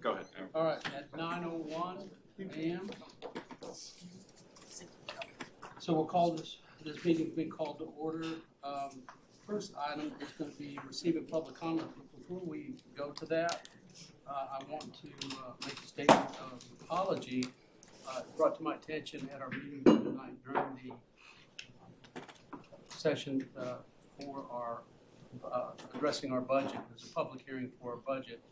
Go ahead. All right, at 9:01 a.m. So we'll call this meeting being called to order. First item is going to be receiving public comment. Before we go to that, I want to make a statement of apology brought to my attention at our meeting tonight during the session for our addressing our budget. There's a public hearing for our budget.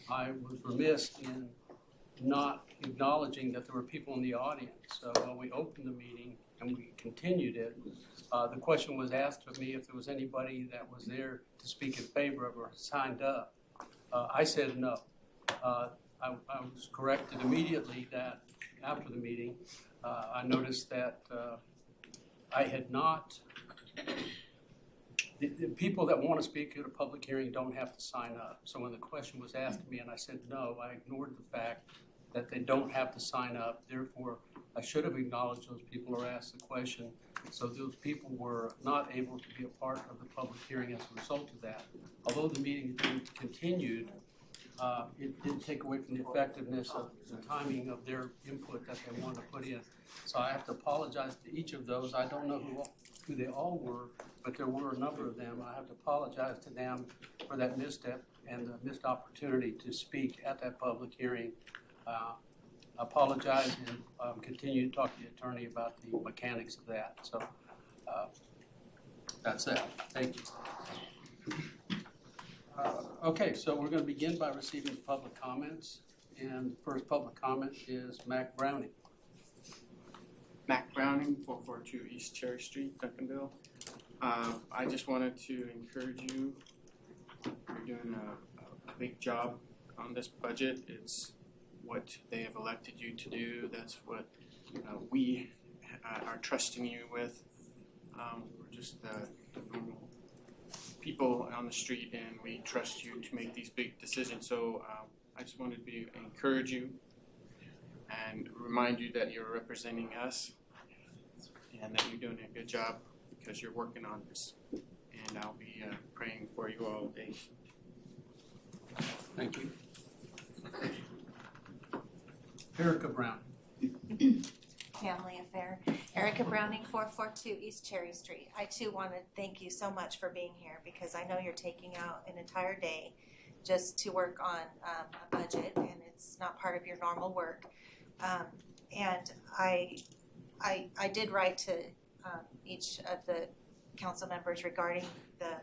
I was remiss in not acknowledging that there were people in the audience. So when we opened the meeting and we continued it, the question was asked of me if there was anybody that was there to speak in favor of or signed up. I said no. I was corrected immediately that after the meeting, I noticed that I had not. The people that want to speak at a public hearing don't have to sign up. So when the question was asked of me and I said no, I ignored the fact that they don't have to sign up. Therefore, I should have acknowledged those people who asked the question. So those people were not able to be a part of the public hearing as a result of that. Although the meeting continued, it did take away from the effectiveness of the timing of their input that they wanted to put in. So I have to apologize to each of those. I don't know who they all were, but there were a number of them. I have to apologize to them for that misstep and the missed opportunity to speak at that public hearing. Apologize and continue to talk to the attorney about the mechanics of that. So that's that. Thank you. Okay, so we're going to begin by receiving public comments. And the first public comment is Mac Browning. Mac Browning, 442 East Cherry Street, Duncanville. I just wanted to encourage you. You're doing a big job on this budget. It's what they have elected you to do. That's what we are trusting you with. We're just the normal people on the street, and we trust you to make these big decisions. So I just wanted to encourage you and remind you that you're representing us and that you're doing a good job because you're working on this. And I'll be praying for you all day. Thank you. Erica Brown. Family affair. Erica Browning, 442 East Cherry Street. I too want to thank you so much for being here because I know you're taking out an entire day just to work on a budget, and it's not part of your normal work. And I did write to each of the council members regarding the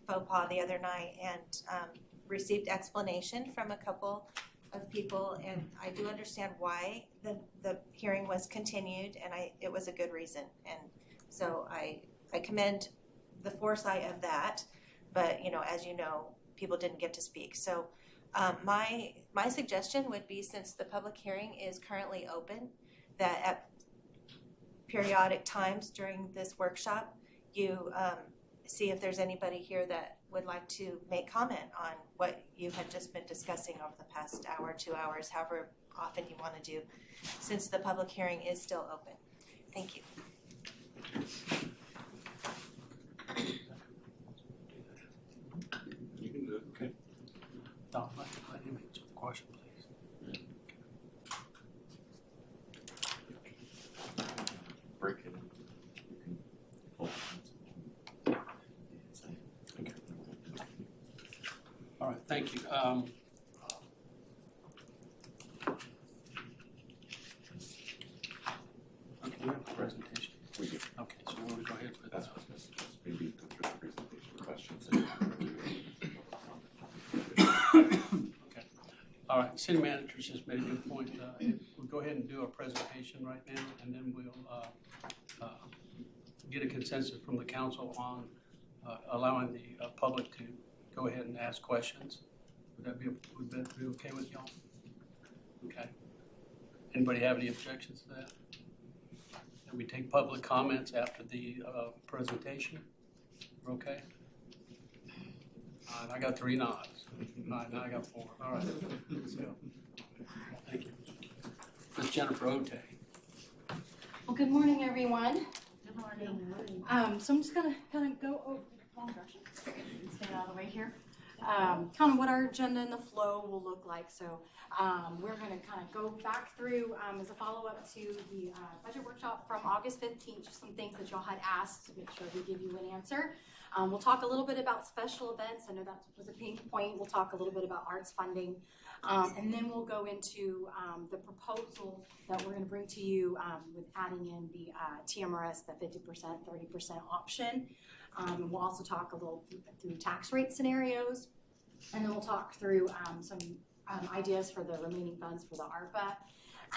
faux pas the other night and received explanation from a couple of people, and I do understand why the hearing was continued, and it was a good reason, and so I commend the foresight of that. But as you know, people didn't get to speak. So my suggestion would be, since the public hearing is currently open, that at periodic times during this workshop, you see if there's anybody here that would like to make comment on what you had just been discussing over the past hour, 2 hours, however often you want to do, since the public hearing is still open. Thank you. You can do it. Okay. Don, let him answer the question, please. Break it. All right, thank you. Okay, we have a presentation. We do. Okay, so we're going to go ahead with That's that. what this is. Maybe go through the presentation questions. Okay. All right, city manager's just made a good point. We'll go ahead and do our presentation right now, and then we'll get a consensus from the council on allowing the public to go ahead and ask questions. Would that be okay with y'all? Okay. Anybody have any objections to that? That we take public comments after the presentation? We're okay? I got 3 nods. All right, now I got 4. All right, let's go. Thank you. Ms. Jennifer Ote. Well, good morning, everyone. Good morning. So I'm just gonna kind of go over long version. Let's get out of the way here. kind of what our agenda and the flow will look like. So we're going to kind of go back through as a follow-up to the budget workshop from August 15th, just some things that y'all had asked to make sure we give you an answer. We'll talk a little bit about special events. I know that was a pain point. We'll talk a little bit about arts funding. And then we'll go into the proposal that we're going to bring to you with adding in the TMRS, the 50%, 30% option. And we'll also talk a little through tax rate scenarios. And then we'll talk through some ideas for the remaining funds for the ARPA.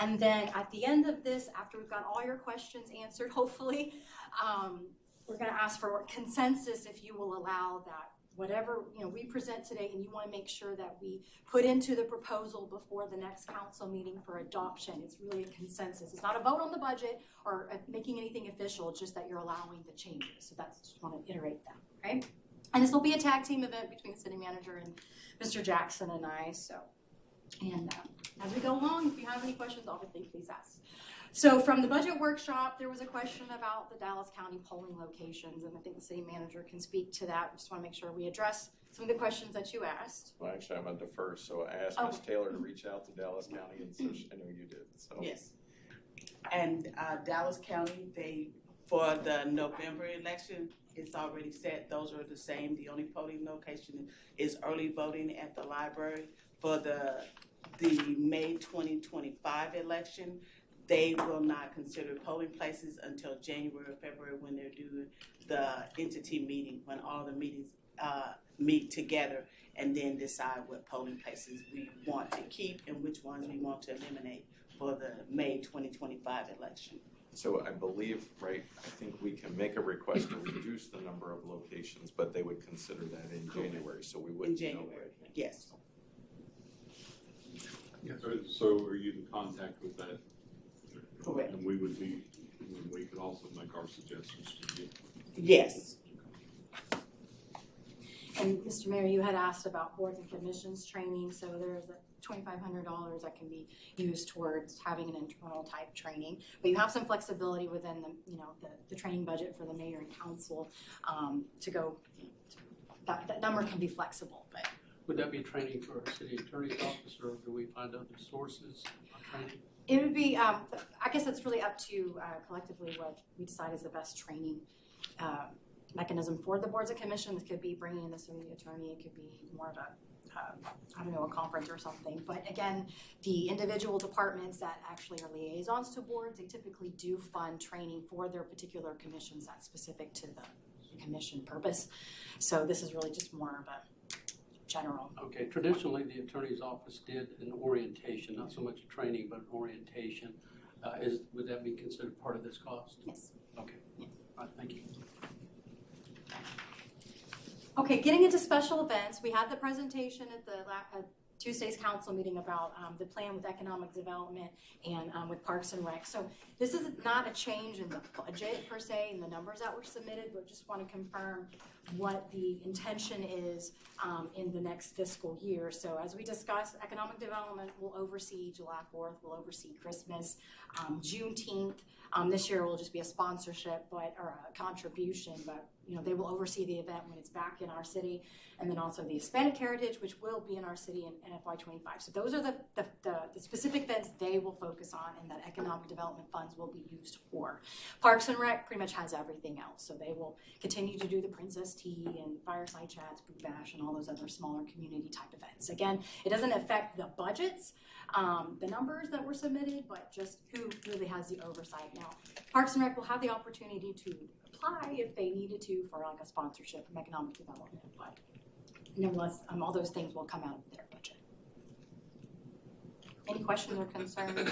And then at the end of this, after we've got all your questions answered, hopefully, we're going to ask for consensus if you will allow that whatever we present today, and you want to make sure that we put into the proposal before the next council meeting for adoption. It's really a consensus. It's not a vote on the budget or making anything official, just that you're allowing the changes. So that's just want to iterate that, okay? And this will be a tag team event between the city manager and Mr. Jackson and I. So, and as we go along, if you have any questions, obviously please ask. So from the budget workshop, there was a question about the Dallas County polling locations, and I think the city manager can speak to that. We just want to make sure we address some of the questions that you asked. Well, actually, I'm going to defer, so I asked Ms. Taylor to reach out to Dallas County, and so I know you did. So. Yes. And Dallas County, for the November election, it's already set. Those are the same. The only polling location is early voting at the library. For the May 2025 election, they will not consider polling places until January or February when they're doing the entity meeting, when all the meetings meet together and then decide what polling places we want to keep and which ones we want to eliminate for the May 2025 election. So I believe, right, I think we can make a request to reduce the number of locations, but they would consider that in January, so we wouldn't In know January, right. yes. So are you in contact with that? Correct. And we could also make our suggestions to you. Yes. And Mr. Mayor, you had asked about boards and commissions training, so there's a $2,500 that can be used towards having an internal type training. But you have some flexibility within the training budget for the mayor and council to go. That number can be flexible, but. Would that be training for our city attorney's office, or do we find other sources of training? It would be, I guess it's really up to collectively what we decide is the best training mechanism for the boards and commissions. It could be bringing in the city attorney. It could be more of a conference or something. But again, the individual departments that actually are liaisons to boards, they typically do fund training for their particular commissions that's specific to the commission purpose. So this is really just more of a general. Okay, traditionally the attorney's office did an orientation, not so much training, but an orientation. Would that be considered part of this cost? Yes. Okay. All right, thank you. Okay, getting into special events, we had the presentation at the Tuesday's council meeting about the plan with economic development and with Parks and Rec. So this is not a change in the budget per se and the numbers that were submitted, but just want to confirm what the intention is in the next fiscal year. So as we discussed, economic development will oversee July 4th, will oversee Christmas, Juneteenth. This year will just be a sponsorship or a contribution, but they will oversee the event when it's back in our city, and then also the Hispanic Heritage, which will be in our city in FY25. So those are the specific events they will focus on and that economic development funds will be used for. Parks and Rec pretty much has everything else. So they will continue to do the Princess Tea and Fireside Chats, Boot Bash, and all those other smaller community type events. Again, it doesn't affect the budgets, the numbers that were submitted, but just who really has the oversight. Now, Parks and Rec will have the opportunity to apply if they needed to for like a sponsorship from economic development, but nevertheless, all those things will come out of their budget. Any questions or concerns?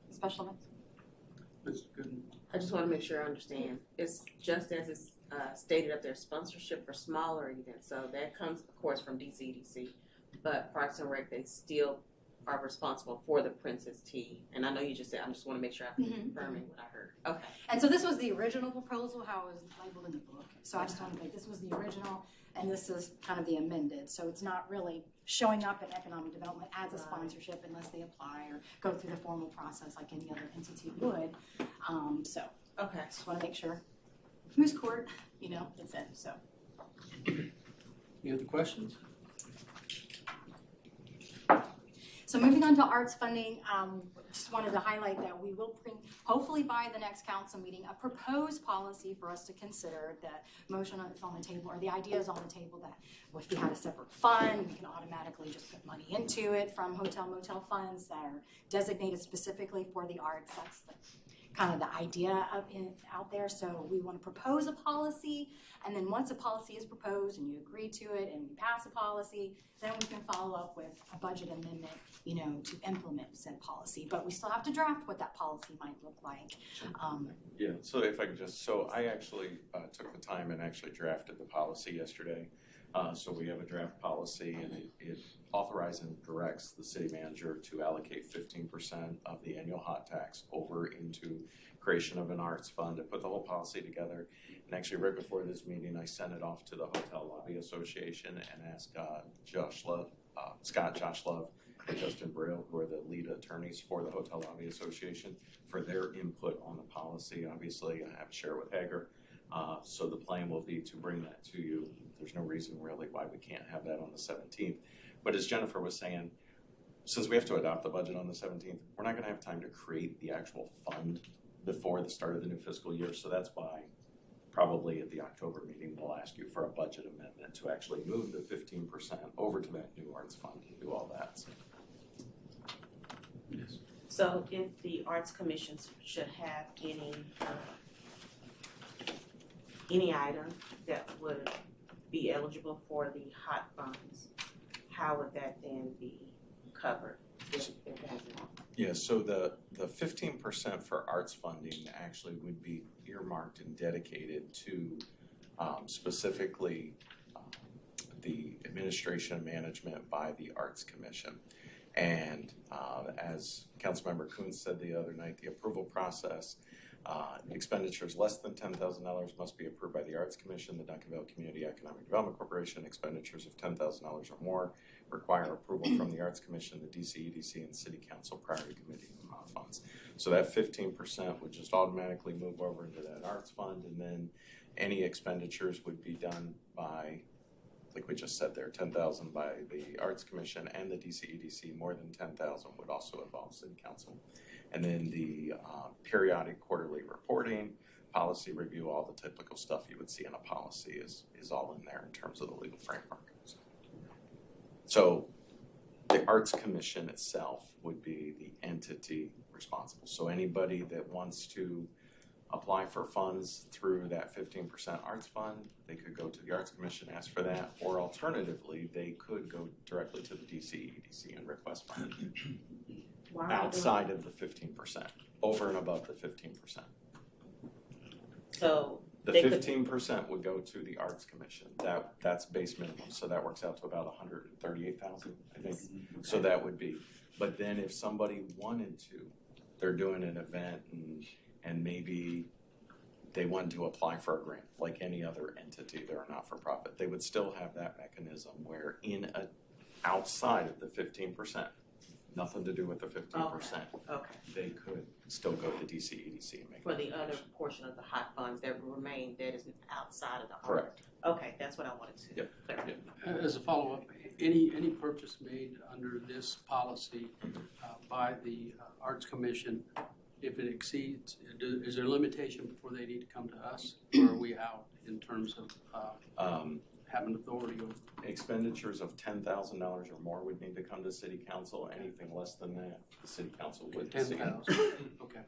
Special events? Mr. Gooden. I just want to make sure I understand. It's just as it's stated up there, sponsorship for smaller events. So that comes, of course, from DCDC, but Parks and Rec, they still are responsible for the Princess Tea. And I know you just said, I just want to make sure I'm confirming what I heard. Okay. And so this was the original proposal, how it was labeled in the book. So I just want to make, this was the original, and this is kind of the amended. So it's not really showing up in economic development as a sponsorship unless they apply or go through the formal process like any other entity would. So Okay. just want to make sure who's court, that's it. So Any other questions? So moving on to arts funding, just wanted to highlight that we will bring, hopefully by the next council meeting, a proposed policy for us to consider. The motion is on the table, or the idea is on the table, that if we had a separate fund, we can automatically just put money into it from hotel motel funds that are designated specifically for the arts. That's kind of the idea out there. So we want to propose a policy, and then once a policy is proposed and you agree to it and we pass a policy, then we can follow up with a budget amendment, to implement said policy. But we still have to draft what that policy might look like. Yeah, so if I could I actually took the time and actually drafted the policy yesterday. So we have a draft policy, and it authorizes and directs the city manager to allocate 15% of the annual hot tax over into creation of an arts fund to put the whole policy together. And actually, right before this meeting, I sent it off to the Hotel Lobby Association and asked Scott, Josh Love, and Justin Brill, who are the lead attorneys for the Hotel Lobby Association, for their input on the policy. Obviously, I have to share with Hager. So the plan will be to bring that to you. There's no reason really why we can't have that on the 17th. But as Jennifer was saying, since we have to adopt the budget on the 17th, we're not going to have time to create the actual fund before the start of the new fiscal year. So that's why probably at the October meeting, we'll ask you for a budget amendment to actually move the 15% over to that new arts fund and do all that. So. Yes. So if the Arts Commission should have any item that would be eligible for the hot funds, how would that then be covered if it hasn't? Yeah, so the 15% for arts funding actually would be earmarked and dedicated to specifically the administration and management by the Arts Commission. And as Councilmember Coons said the other night, the approval process, expenditures less than $10,000 must be approved by the Arts Commission, the Duncanville Community Economic Development Corporation. Expenditures of $10,000 or more require approval from the Arts Commission, the DCEDC, and City Council prior to committing funds. So that 15% would just automatically move over into that arts fund, and then any expenditures would be done by, like we just said there, $10,000 by the Arts Commission and the DCEDC. More than $10,000 would also involve City Council. And then the periodic quarterly reporting, policy review, all the typical stuff you would see in a policy is all in there in terms of the legal framework. So the Arts Commission itself would be the entity responsible. So anybody that wants to apply for funds through that 15% arts fund, they could go to the Arts Commission, ask for that, or alternatively, they could go directly to the DCEDC and request money outside of the 15%, over and above the 15%. So the 15% would go to the Arts Commission. That's base minimum, so that works out to about $138,000, I think. So that would be. But then if somebody wanted to, they're doing an event and maybe they wanted to apply for a grant, like any other entity, they're a not-for-profit, they would still have that mechanism where outside of the 15%, nothing to do with the 15%. Okay. They could still go to DCEDC and make For the other portion of the hot funds that remain, that is outside of the art. Correct. Okay, that's what I wanted to clarify. As a follow-up, any purchase made under this policy by the Arts Commission, if it exceeds, is there a limitation before they need to come to us, or are we out in terms of having authority over? Expenditures of $10,000 or more would need to come to City Council. Anything less than that, the City Council would. 10,000. Okay.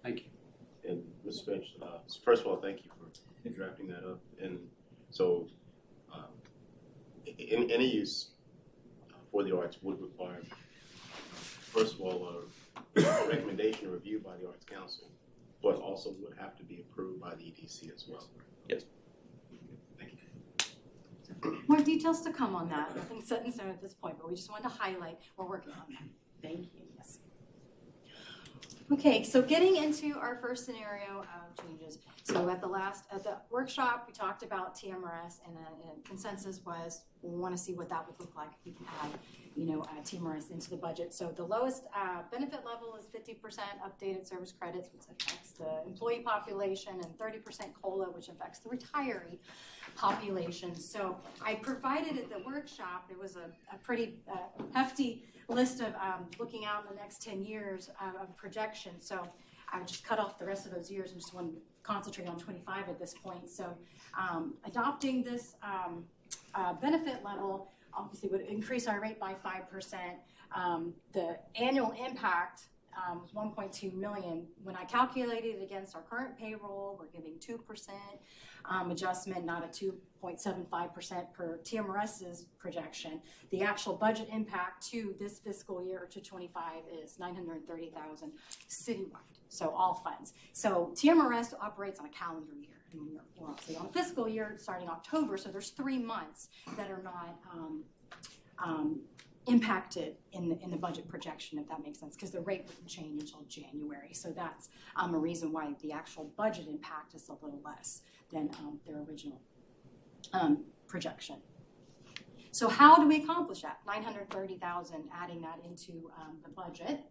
Thank you. And Mr. Finch, first of all, thank you for drafting that up. And so, in any use for the arts would require, first of all, a recommendation review by the Arts Council, but also would have to be approved by the EDC as well. Yes. Thank you. More details to come on that. Nothing's set in stone at this point, but we just wanted to highlight we're working on that. Thank you. Yes. Okay, so getting into our first scenario of changes. So So at the workshop, we talked about TMRS, and consensus was we want to see what that would look like if we can add, TMRS into the budget. So the lowest benefit level is 50% updated service credits, which affects the employee population, and 30% COLA, which affects the retiree population. So I provided at the workshop, it was a pretty hefty list of looking out in the next 10 years of projections. So I would just cut off the rest of those years and just want to concentrate on 25 at this point. So adopting this benefit level obviously would increase our rate by 5%. The annual impact was 1.2 million. When I calculated it against our current payroll, we're giving 2% adjustment, not a 2.75% per TMRS's projection. The actual budget impact to this fiscal year to 25 is 930,000 citywide, so all funds. So TMRS operates on a calendar year. And we're obviously on a fiscal year starting October, so there's 3 months that are not impacted in the budget projection, if that makes sense, because the rate wouldn't change until January. So that's a reason why the actual budget impact is a little less than their original projection. So how do we accomplish that? 930,000, adding that into the budget.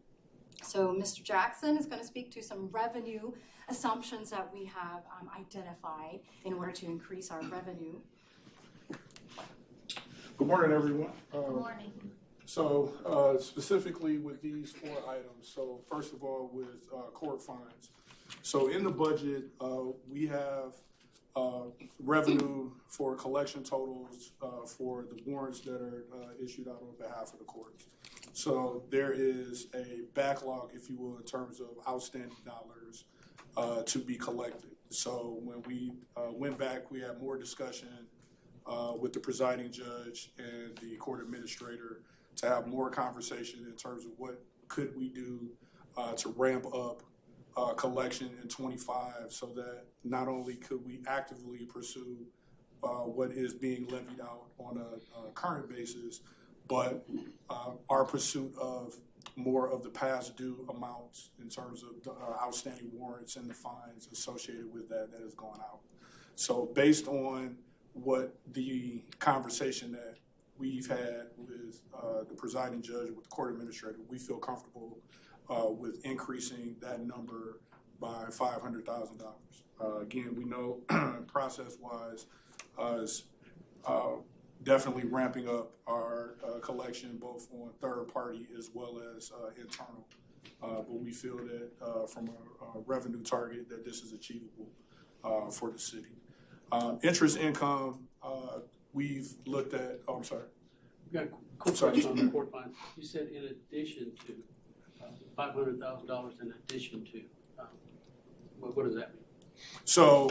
So Mr. Jackson is going to speak to some revenue assumptions that we have identified in order to increase our revenue. Good morning, everyone. Good morning. So specifically with these 4 items, so first of all with court fines. So in the budget, we have revenue for collection totals for the warrants that are issued out on behalf of the courts. So there is a backlog, if you will, in terms of outstanding dollars to be collected. So when we went back, we had more discussion with the presiding judge and the court administrator to have more conversation in terms of what could we do to ramp up collection in 25 so that not only could we actively pursue what is being levied out on a current basis, but our pursuit of more of the past due amounts in terms of the outstanding warrants and the fines associated with that is going out. So based on what the conversation that we've had with the presiding judge, with the court administrator, we feel comfortable with increasing that number by $500,000. Again, we know process-wise is definitely ramping up our collection both on third party as well as internal. But we feel that from a revenue target that this is achievable for the city. Interest income, we've looked at, oh, I'm sorry. We've got a quick question on the court fine. You said in addition to $500,000 in addition to, what does that mean? So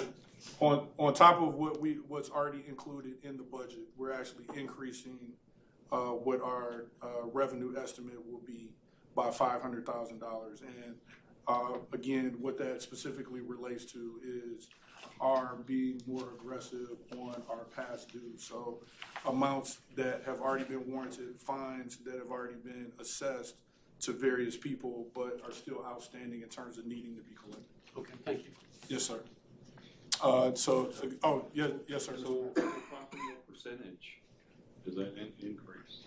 on top of what's already included in the budget, we're actually increasing what our revenue estimate will be by $500,000. And again, what that specifically relates to is our being more aggressive on our past due. So amounts that have already been warranted, fines that have already been assessed to various people, but are still outstanding in terms of needing to be collected. Okay, thank you. Yes, sir. Yes, sir. So property percentage, does that increase?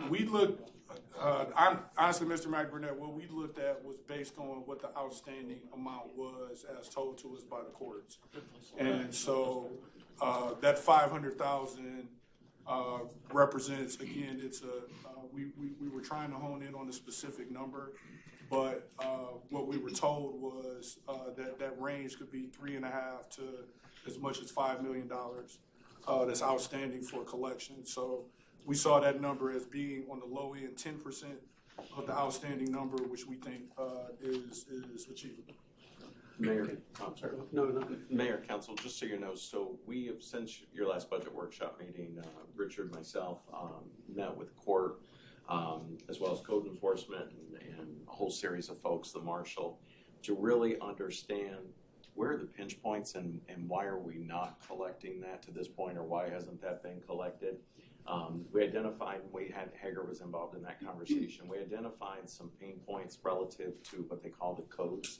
We looked, honestly, Mr. McBurnett, what we looked at was based on what the outstanding amount was as told to us by the courts. And so that 500,000 represents, again, we were trying to hone in on a specific number, but what we were told was that range could be 3.5 to as much as $5 million that's outstanding for collection. So we saw that number as being on the low end, 10% of the outstanding number, which we think is achievable. Mayor, I'm sorry. No. Mayor, Council, just so you know, so we have, since your last budget workshop meeting, Richard, myself, met with court, as well as code enforcement and a whole series of folks, the marshal, to really understand where are the pinch points and why are we not collecting that to this point, or why hasn't that been collected? We identified, Hager was involved in that conversation, we identified some pain points relative to what they call the codes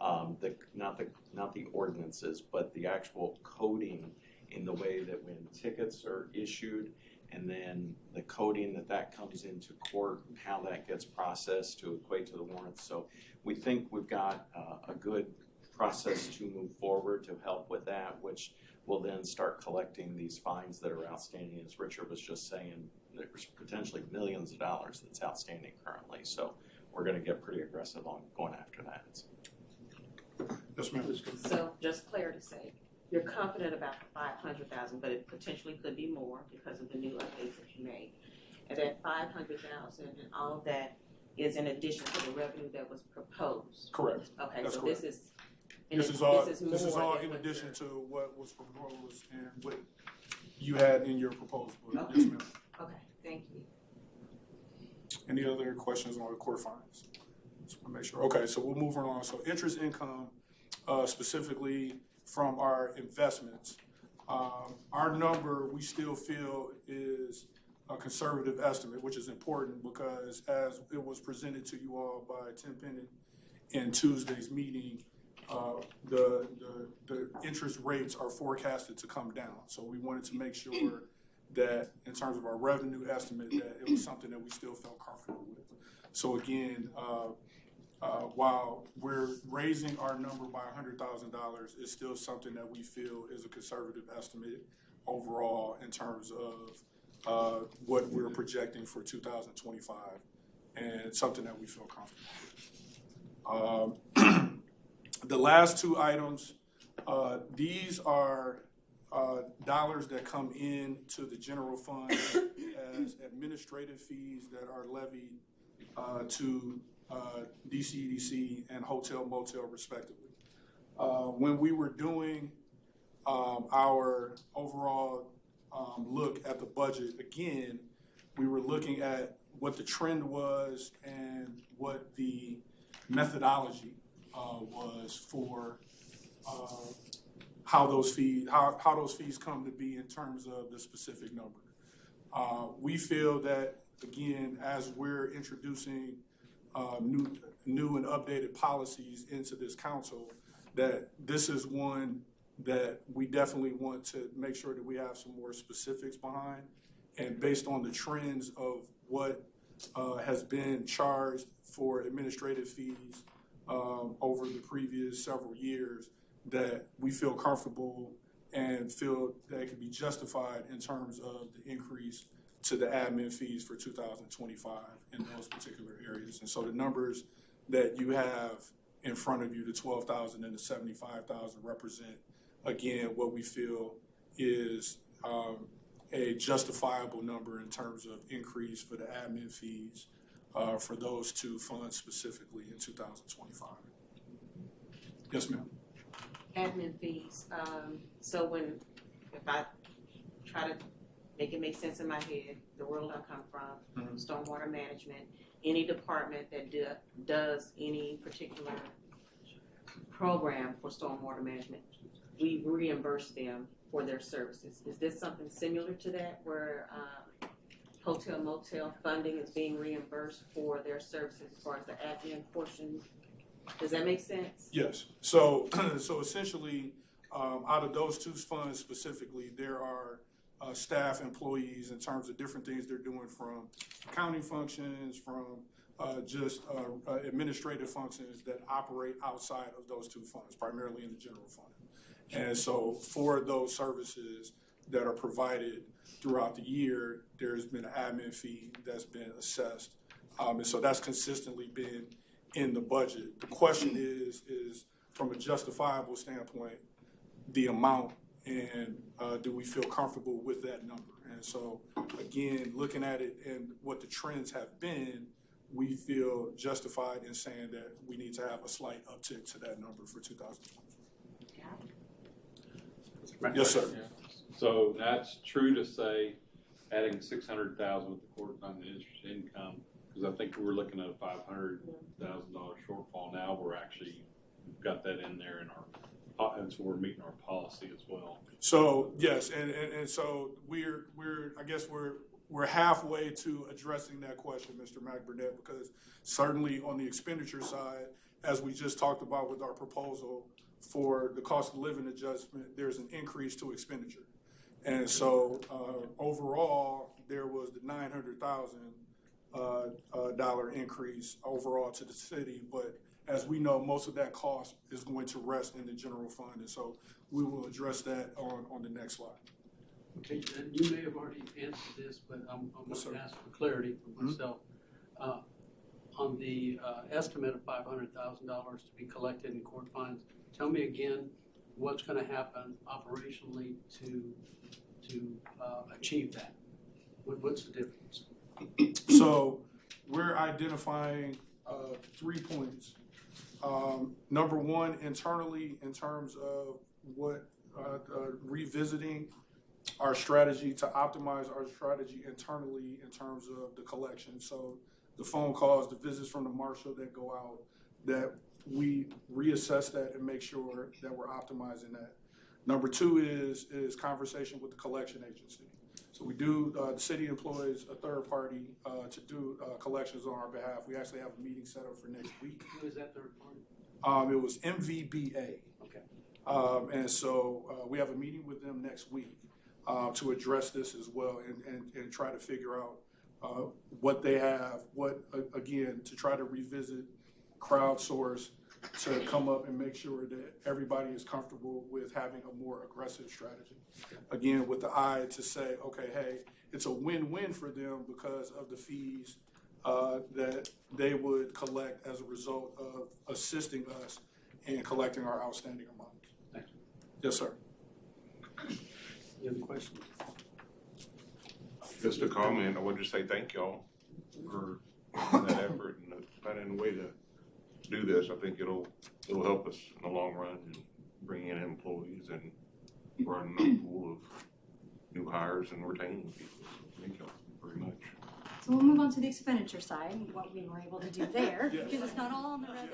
not the ordinances, but the actual coding in the way that when tickets are issued, and then the coding that comes into court and how that gets processed to equate to the warrants. So we think we've got a good process to move forward to help with that, which will then start collecting these fines that are outstanding. As Richard was just saying, there's potentially millions of dollars that's outstanding currently. So we're going to get pretty aggressive on going after that. Yes, ma'am. So just clarity's sake, you're confident about the 500,000, but it potentially could be more because of the new updates that you made. And that 500,000 and all of that is in addition to the revenue that was proposed. Correct. Okay, That's so correct. this is This is all in addition to what was proposed and what you had in your proposal. Okay. Yes, ma'am. Okay, thank you. Any other questions on the court fines? Just want to make sure. Okay, so we'll move on. So interest income, specifically from our investments. Our number, we still feel, is a conservative estimate, which is important because as it was presented to you all by Tim Pennant in Tuesday's meeting, the interest rates are forecasted to come down. So we wanted to make sure that in terms of our revenue estimate, that it was something that we still felt comfortable with. So again, while we're raising our number by $100,000, it's still something that we feel is a conservative estimate overall in terms of what we're projecting for 2025, and something that we feel comfortable with. The last two items, these are dollars that come in to the general fund as administrative fees that are levied to DCEDC and hotel motel respectively. When we were doing our overall look at the budget, again, we were looking at what the trend was and what the methodology was for how those fees come to be in terms of the specific number. We feel that, again, as we're introducing new and updated policies into this council, that this is one that we definitely want to make sure that we have some more specifics behind, and based on the trends of what has been charged for administrative fees over the previous several years, that we feel comfortable and feel that it can be justified in terms of the increase to the admin fees for 2025 in those particular areas. And so the numbers that you have in front of you, the 12,000 and the 75,000, represent, again, what we feel is a justifiable number in terms of increase for the admin fees for those two funds specifically in 2025. Yes, ma'am. Admin fees, so if I try to make it make sense in my head, the world I come from, stormwater management, any department that does any particular program for stormwater management, we reimburse them for their services. Is this something similar to that, where hotel motel funding is being reimbursed for their services as far as the admin portion? Does that make sense? Yes. So essentially, out of those two funds specifically, there are staff employees in terms of different things they're doing, from accounting functions, from just administrative functions that operate outside of those two funds, primarily in the general fund. And so for those services that are provided throughout the year, there's been an admin fee that's been assessed. And so that's consistently been in the budget. The question is from a justifiable standpoint, the amount, and do we feel comfortable with that number? And so again, looking at it and what the trends have been, we feel justified in saying that we need to have a slight uptick to that number for 2024. Yes, sir. So that's true to say, adding 600,000 with the court fund interest income, because I think we were looking at a $500,000 shortfall. Now we've got that in there in our, and so we're meeting our policy as well. So yes, and so we're halfway to addressing that question, Mr. McBurnett, because certainly on the expenditure side, as we just talked about with our proposal for the cost of living adjustment, there's an increase to expenditure. And so overall, there was the $900,000 increase overall to the city. But as we know, most of that cost is going to rest in the general fund. And so we will address that on the next slide. Okay, and you may have already answered this, but I'm Yes, going sir. to ask for clarity for myself. On the estimate of $500,000 to be collected in court fines, tell me again what's going to happen operationally to achieve that. What's the difference? So we're identifying 3 points. Number one, internally, in terms of what revisiting our strategy to optimize our strategy internally in terms of the collection. So the phone calls, the visits from the marshal that go out, that we reassess that and make sure that we're optimizing that. Number two is conversation with the collection agency. So we do, the city employs a third party to do collections on our behalf. We actually have a meeting set up for next week. Who is that third party? It was MVBA. Okay. And so we have a meeting with them next week to address this as well and try to figure out what they have, again, to try to revisit, crowdsource, to come up and make sure that everybody is comfortable with having a more aggressive strategy. Again, with the eye to say, okay, hey, it's a win-win for them because of the fees that they would collect as a result of assisting us in collecting our outstanding amounts. Thank you. Yes, sir. You have a question? Just a comment, I would just say thank y'all for that effort and finding a way to do this. I think it'll help us in the long run and bring in employees and broaden the pool of new hires and retaining people. Thank y'all very much. So we'll move on to the expenditure side, and what we were able to do there, Yes. because it's not all on the revenue.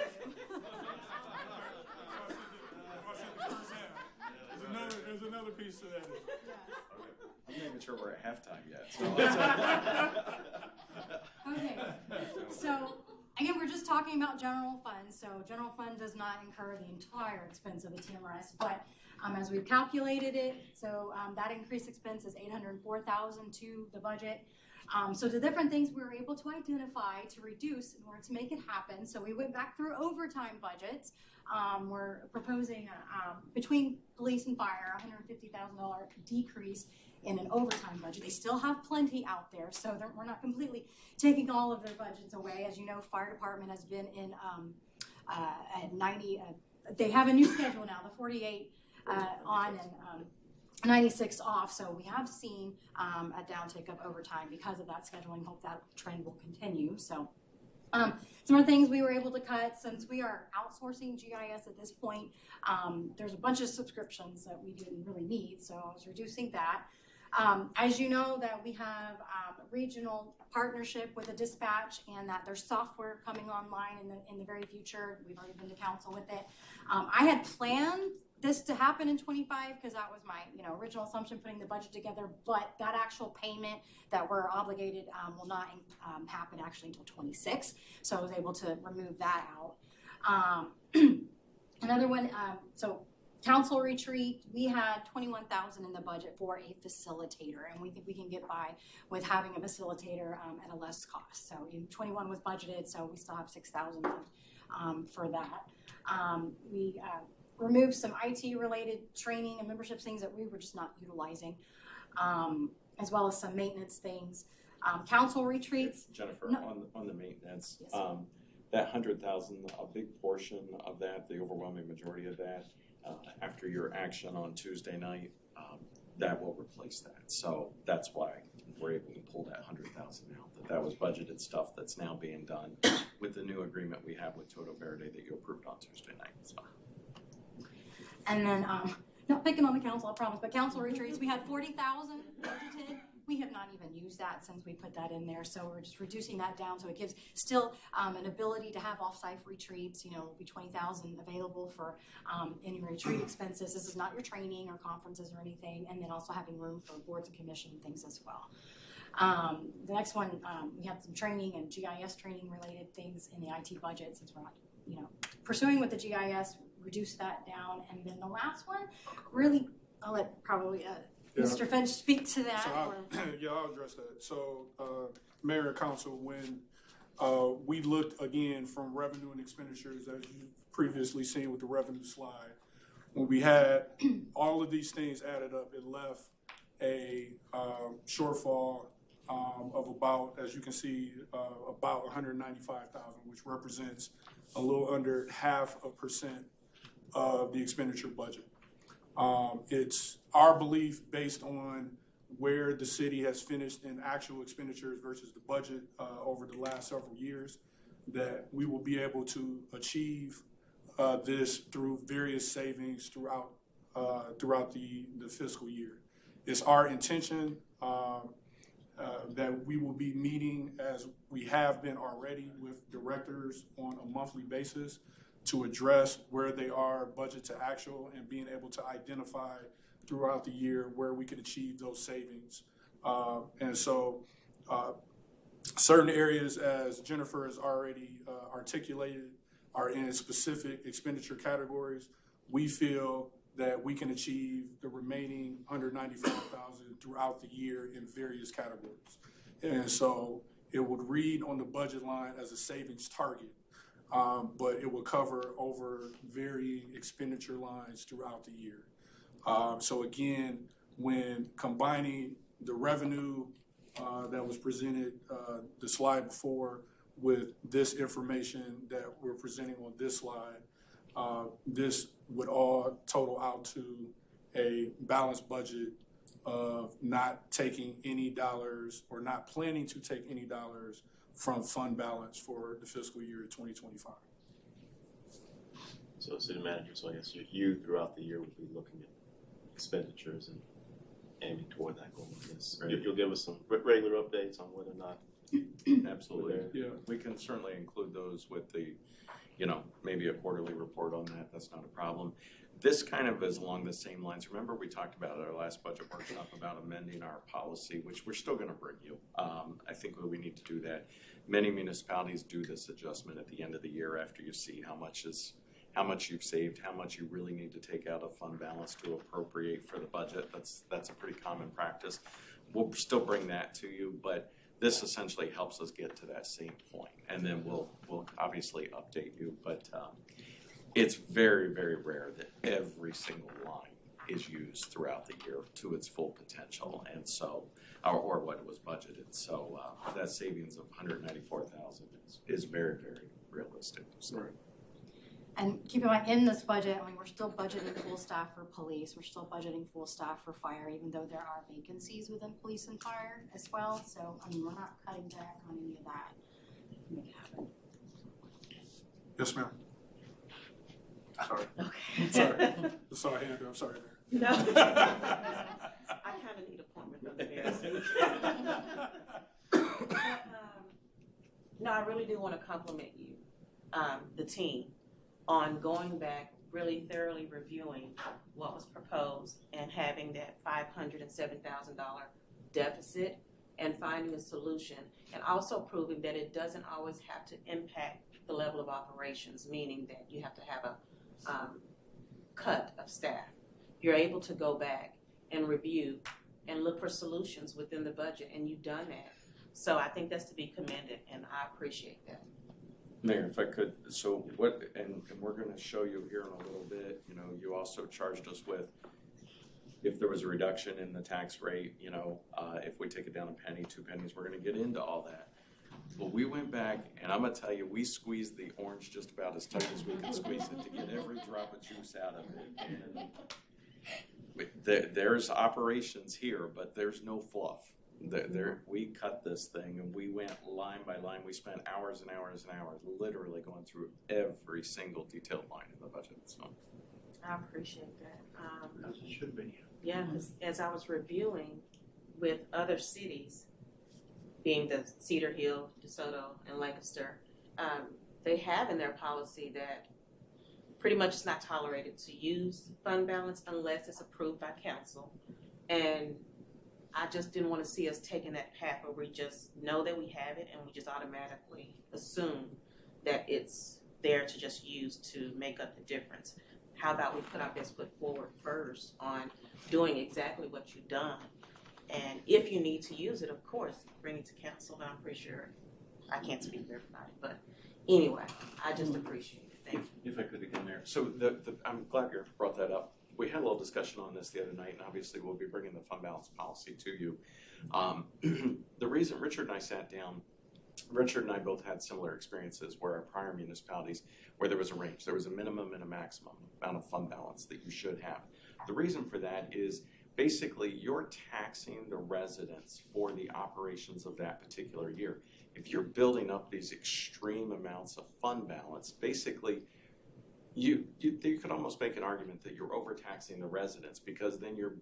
There's another piece to that. I'm not even sure we're at halftime yet, so. Okay, so again, we're just talking about general fund. So general fund does not incur the entire expense of the TMRS, but as we've calculated it, so that increased expense is $804,000 to the budget. So the different things we were able to identify to reduce in order to make it happen. So we went back through overtime budgets. We're proposing between police and fire, $150,000 decrease in an overtime budget. They still have plenty out there, so we're not completely taking all of their budgets away. As you know, fire department has been in at 90. They have a new schedule now, the 48 on and 96 off. So we have seen a downtick of overtime because of that scheduling. Hope that trend will continue. So some more things we were able to cut since we are outsourcing GIS at this point. There's a bunch of subscriptions that we didn't really need, so I was reducing that. As you know, that we have a regional partnership with a dispatch, and that there's software coming online in the very future. We've already been to council with it. I had planned this to happen in 25 because that was my original assumption putting the budget together, but that actual payment that we're obligated will not happen actually until 26. So I was able to remove that out. Another one, so council retreat, we had $21,000 in the budget for a facilitator, and we think we can get by with having a facilitator at a less cost. So 21 was budgeted, so we still have $6,000 for that. We removed some IT-related training and membership things that we were just not utilizing, as well as some maintenance things. Council retreats. Jennifer, No. on the maintenance, Yes. that 100,000, a big portion of that, the overwhelming majority of that, after your action on Tuesday night, that will replace that. So that's why we're able to pull that 100,000 out. That was budgeted stuff that's now being done with the new agreement we have with Toto Verde that you approved on Tuesday night. So. And then, not picking on the council, I promise, but council retreats, we had 40,000 budgeted. We have not even used that since we put that in there, so we're just reducing that down so it gives still an ability to have off-site retreats. Will be 20,000 available for any retreat expenses. This is not your training or conferences or anything, and then also having room for boards and commission things as well. The next one, we had some training and GIS training related things in the IT budget since we're not pursuing with the GIS, reduce that down. And then the last one, really, I'll let probably Mr. Finch speak to that. So I'll address that. So, Mayor and Council, when we looked again from revenue and expenditures, as you've previously seen with the revenue slide, when we had all of these things added up, it left a shortfall of about, as you can see, about 195,000, which represents a little under 0.5% of the expenditure budget. It's our belief, based on where the city has finished in actual expenditures versus the budget over the last several years, that we will be able to achieve this through various savings throughout the fiscal year. It's our intention that we will be meeting, as we have been already, with directors on a monthly basis to address where they are budget to actual and being able to identify throughout the year where we can achieve those savings. And so certain areas, as Jennifer has already articulated, are in specific expenditure categories. We feel that we can achieve the remaining 195,000 throughout the year in various categories. And so it would read on the budget line as a savings target, but it will cover over varying expenditure lines throughout the year. So again, when combining the revenue that was presented the slide before with this information that we're presenting on this slide, this would all total out to a balanced budget of not taking any dollars or not planning to take any dollars from fund balance for the fiscal year 2025. So, City Manager, so I guess you throughout the year will be looking at expenditures and aiming toward that goal. Yes. Right. You'll give us some regular updates on whether or not. Absolutely. Yeah. We can certainly include those with the, maybe a quarterly report on that. That's not a problem. This kind of is along the same lines. Remember, we talked about at our last budget workshop about amending our policy, which we're still going to bring you. I think we need to do that. Many municipalities do this adjustment at the end of the year after you see how much you've saved, how much you really need to take out of fund balance to appropriate for the budget. That's a pretty common practice. We'll still bring that to you, but this essentially helps us get to that same point, and then we'll obviously update you. But it's very, very rare that every single line is used throughout the year to its full potential, and so or what it was budgeted. So that savings of 194,000 is very, very realistic. So. Right. And keep in mind, in this budget, we're still budgeting full staff for police. We're still budgeting full staff for fire, even though there are vacancies within police and fire as well. So, we're not cutting back on any of that to make it happen. Yes, ma'am. Sorry. Okay. Sorry. I saw a hand up. Sorry, Mayor. No. I kind of need appointment from the mayor. No, I really do want to compliment you, the team, on going back, really thoroughly reviewing what was proposed and having that $507,000 deficit and finding a solution, and also proving that it doesn't always have to impact the level of operations, meaning that you have to have a cut of staff. You're able to go back and review and look for solutions within the budget, and you've done that. So I think that's to be commended, and I appreciate that. Mayor, if I could, so what, and we're going to show you here in a little bit, you also charged us with if there was a reduction in the tax rate, if we take it down a penny, 2 pennies, we're going to get into all that. But we went back, and I'm going to tell you, we squeezed the orange just about as tight as we could squeeze it to get every drop of juice out of it. And there's operations here, but there's no fluff. We cut this thing, and we went line by line. We spent hours and hours and hours literally going through every single detailed line in the budget. So I appreciate that. As it should be. Yeah, because as I was reviewing with other cities, being the Cedar Hill, DeSoto, and Lancaster, they have in their policy that pretty much it's not tolerated to use fund balance unless it's approved by council. And I just didn't want to see us taking that path where we just know that we have it and we just automatically assume that it's there to just use to make up the difference. How about we put our best foot forward first on doing exactly what you've done? And if you need to use it, of course, bring it to council. I'm pretty sure, I can't speak for everybody, but anyway, I just appreciate it. Thank you. If I could again there. So I'm glad you brought that up. We had a little discussion on this the other night, and obviously we'll be bringing the fund balance policy to you. The reason Richard and I sat down, Richard and I both had similar experiences where our prior municipalities, where there was a range, there was a minimum and a maximum amount of fund balance that you should have. The reason for that is basically you're taxing the residents for the operations of that particular year. If you're building up these extreme amounts of fund balance, basically you could almost make an argument that you're overtaxing the residents, because then you're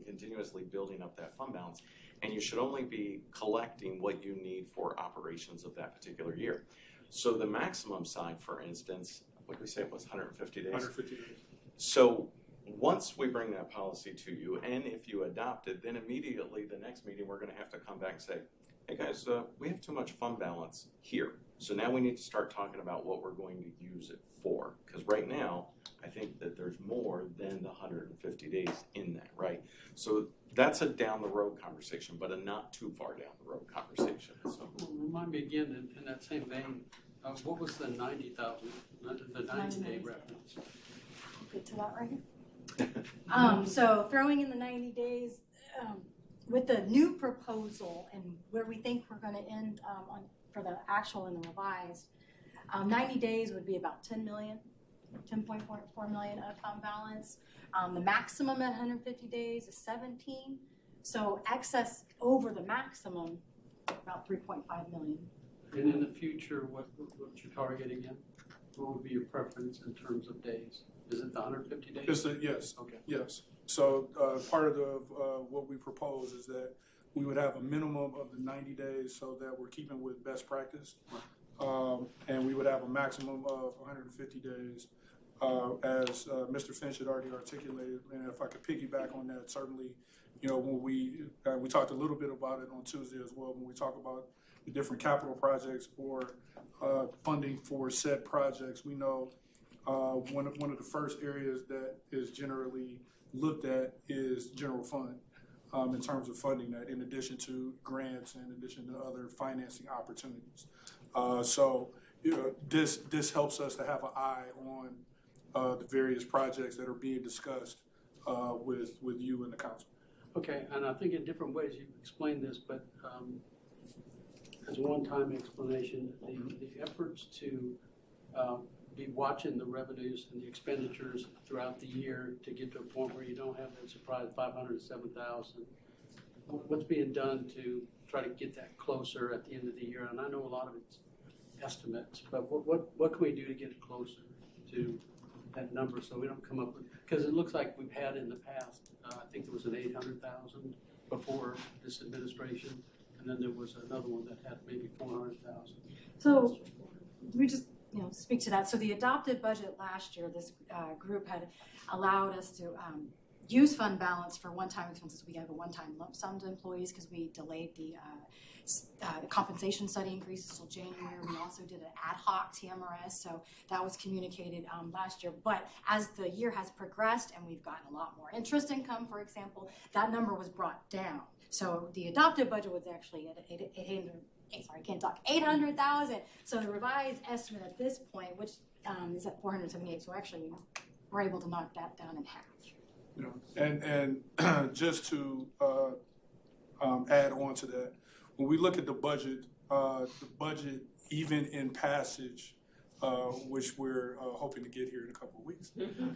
continuously building up that fund balance, and you should only be collecting what you need for operations of that particular year. So the maximum side, for instance, what did we say it was, 150 days? 150 days. So once we bring that policy to you, and if you adopt it, then immediately the next meeting we're going to have to come back and say, hey guys, we have too much fund balance here. So now we need to start talking about what we're going to use it for. Because right now, I think that there's more than the 150 days in that, right? So that's a down the road conversation, but a not too far down the road conversation. So Remind me again, in that same vein, what was the 90,000, the 90-day reference? Get to that right here. So throwing in the 90 days, with the new proposal and where we think we're going to end for the actual and the revised, 90 days would be about 10 million, 10.4 million of fund balance. The maximum at 150 days is 17. So excess over the maximum, about 3.5 million. And in the future, what's your target again? What would be your preference in terms of days? Is it the 150 days? Yes. Okay. Yes. So part of what we propose is that we would have a minimum of the 90 days so that we're keeping with best practice. And we would have a maximum of 150 days. As Mr. Finch had already articulated, and if I could piggyback on that, certainly, when we talked a little bit about it on Tuesday as well, when we talk about the different capital projects or funding for said projects, we know one of the first areas that is generally looked at is general fund in terms of funding that, in addition to grants and in addition to other financing opportunities. So this helps us to have an eye on the various projects that are being discussed with you and the council. Okay, and I think in different ways you've explained this, but as a one-time explanation, the efforts to be watching the revenues and the expenditures throughout the year to get to a point where you don't have that surprise 507,000. What's being done to try to get that closer at the end of the year? And I know a lot of it's estimates, but what can we do to get closer to that number so we don't come up with, because it looks like we've had in the past, I think there was an 800,000 before this administration, and then there was another one that had maybe 400,000. So we just speak to that. So the adopted budget last year, this group had allowed us to use fund balance for one-time expenses. We gave a one-time lump sum to employees because we delayed the compensation study increases till January. We also did an ad hoc TMRS, so that was communicated last year. But as the year has progressed and we've gotten a lot more interest income, for example, that number was brought down. So the adopted budget was actually at 800,000. So the revised estimate at this point, which is at 478, so actually we're able to knock that down in half. And just to add on to that, when we look at the budget even in passage, which we're hoping to get here in a couple of weeks,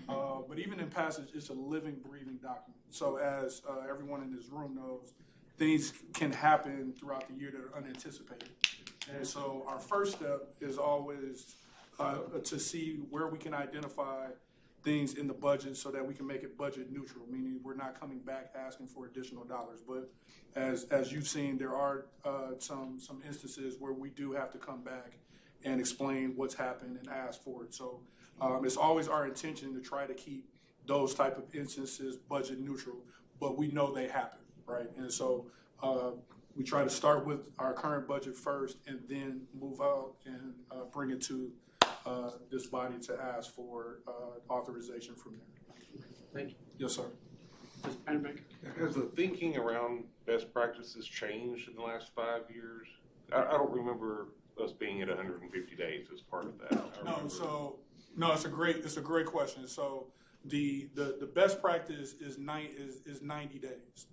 but even in passage, it's a living, breathing document. So as everyone in this room knows, things can happen throughout the year that are unanticipated. And so our first step is always to see where we can identify things in the budget so that we can make it budget neutral, meaning we're not coming back asking for additional dollars. But as you've seen, there are some instances where we do have to come back and explain what's happened and ask for it. So it's always our intention to try to keep those type of instances budget neutral, but we know they happen, right? And so we try to start with our current budget first and then move out and bring it to this body to ask for authorization from there. Thank you. Yes, sir. Mr. Penderbaker? Has the thinking around best practices changed in the last 5 years? I don't remember us being at 150 days as part of that. No, it's a great question. So the best practice is 90 days.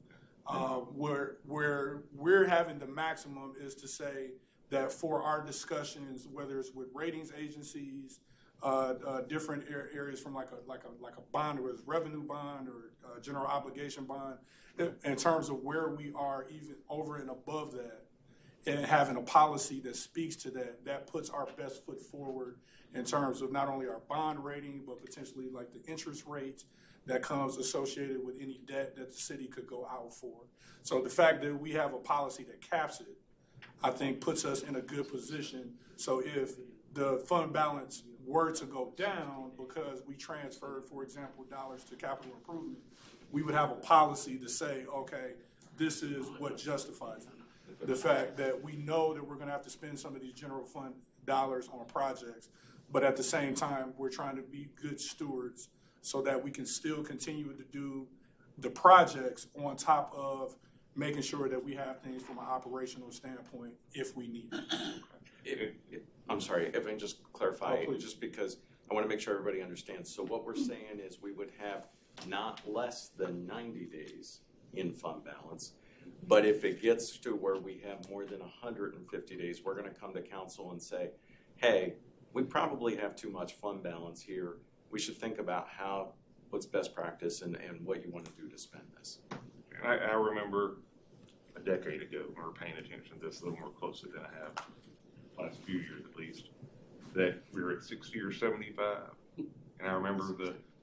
Where we're having the maximum is to say that for our discussions, whether it's with ratings agencies, different areas from like a bond, or it's revenue bond or general obligation bond, in terms of where we are even over and above that, and having a policy that speaks to that, that puts our best foot forward in terms of not only our bond rating, but potentially like the interest rate that comes associated with any debt that the city could go out for. So the fact that we have a policy that caps it, I think puts us in a good position. So if the fund balance were to go down because we transferred, for example, dollars to capital improvement, we would have a policy to say, okay, this is what justifies it. The fact that we know that we're gonna have to spend some of these general fund dollars on projects, but at the same time, we're trying to be good stewards so that we can still continue to do the projects on top of making sure that we have things from an operational standpoint if we need it. I'm sorry, if I can just clarify, Oh, please. just because I want to make sure everybody understands. So what we're saying is we would have not less than 90 days in fund balance, but if it gets to where we have more than 150 days, we're going to come to council and say, hey, we probably have too much fund balance here. We should think about what's best practice and what you want to do to spend this. And I remember a decade ago, when we were paying attention to this a little more closely than I have last few years at least, that we were at 60 or 75. And I remember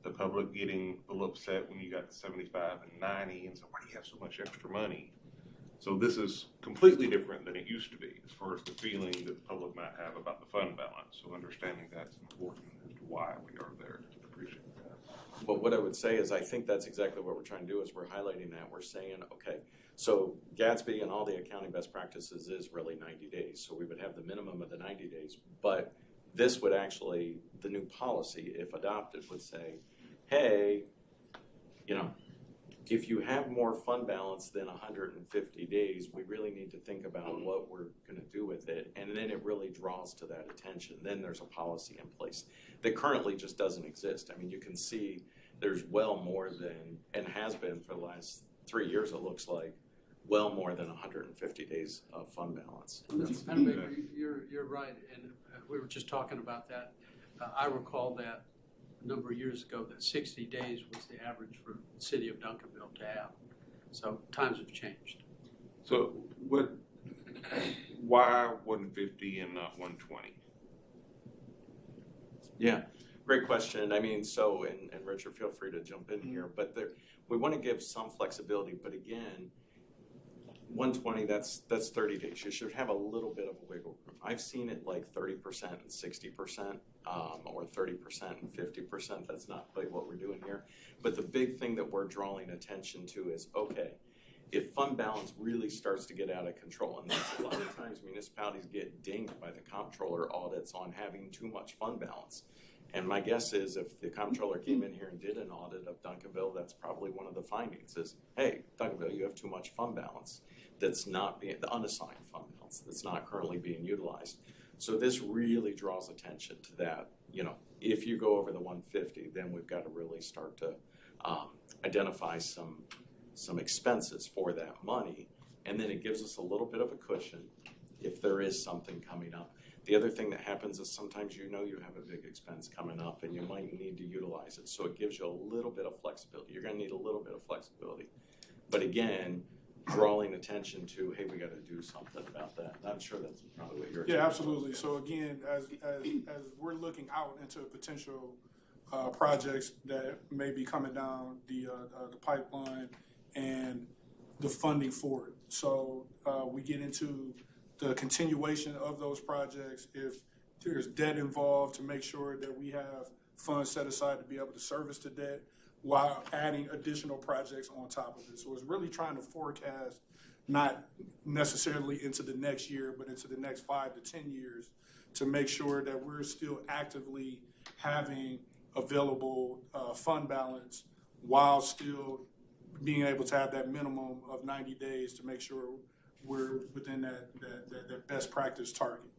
the public getting a little upset when you got to 75 and 90 and said, why do you have so much extra money? So this is completely different than it used to be as far as the feeling that the public might have about the fund balance. So understanding that's important as to why we are there. Appreciate that. But what I would say is I think that's exactly what we're trying to do is we're highlighting that. We're saying, okay, so Gatsby and all the accounting best practices is really 90 days. So we would have the minimum of the 90 days. But this would actually, the new policy, if adopted, would say, hey, if you have more fund balance than 150 days, we really need to think about what we're going to do with it. And then it really draws to that attention. Then there's a policy in place that currently just doesn't exist. I mean, you can see there's well more than, and has been for the last 3 years, it looks like, well more than 150 days of fund balance. Mr. Penderbaker, you're right, and we were just talking about that. I recall that a number of years ago that 60 days was the average for the city of Duncanville to have. So times have changed. So why 150 and not 120? Yeah, great question. I mean, so, and Richard, feel free to jump in here, but we want to give some flexibility, but again, 120, that's 30 days. You should have a little bit of a wiggle room. I've seen it like 30% and 60%, or 30% and 50%. That's not quite what we're doing here. But the big thing that we're drawing attention to is, okay, if fund balance really starts to get out of control, and that's a lot of times municipalities get dinged by the comptroller audits on having too much fund balance. And my guess is if the comptroller came in here and did an audit of Duncanville, that's probably one of the findings is, hey, Duncanville, you have too much fund balance that's not being, the unassigned fund balance that's not currently being utilized. So this really draws attention to that. If you go over the 150, then we've got to really start to identify some expenses for that money. And then it gives us a little bit of a cushion if there is something coming up. The other thing that happens is sometimes you have a big expense coming up and you might need to utilize it. So it gives you a little bit of flexibility. You're going to need a little bit of flexibility. But again, drawing attention to, hey, we got to do something about that. And I'm sure that's probably what you're Yeah, absolutely. So again, as we're looking out into potential projects that may be coming down the pipeline and the funding for it. So we get into the continuation of those projects. If there's debt involved, to make sure that we have funds set aside to be able to service the debt while adding additional projects on top of it. So it's really trying to forecast not necessarily into the next year, but into the next 5 to 10 years to make sure that we're still actively having available fund balance while still being able to have that minimum of 90 days to make sure we're within that best practice target.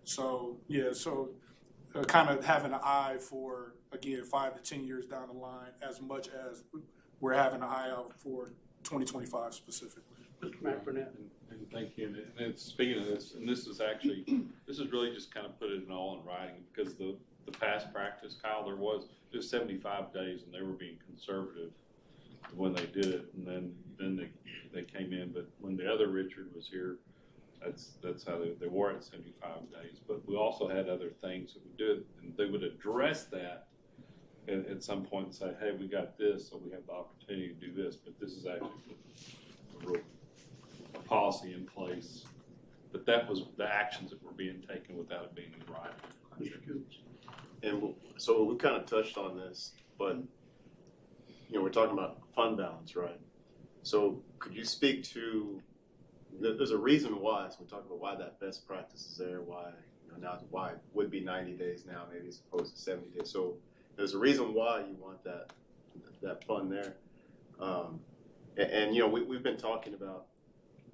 So, yeah, so kind of having an eye for, again, 5 to 10 years down the line, as much as we're having an eye out for 2025 specifically. Mr. McBurnett. And thank you. And it's, speaking of this, and this is actually, this is really just kind of put it in all in writing, because the past practice, Kyle, it was 75 days, and they were being conservative when they did it, and then they came in. But when the other Richard was here, that's how they were at 75 days. But we also had other things that would do it, and they would address that at some point and say, hey, we got this, so we have the opportunity to do this. But this is actually a real policy in place. But that was the actions that were being taken without it being in writing. And so we kind of touched on this, but we're talking about fund balance, right? So could you speak to, there's a reason why, so we're talking about why that best practice is there, why, now why it would be 90 days now, maybe as opposed to 70 days. So there's a reason why you want that fund there. And we've been talking about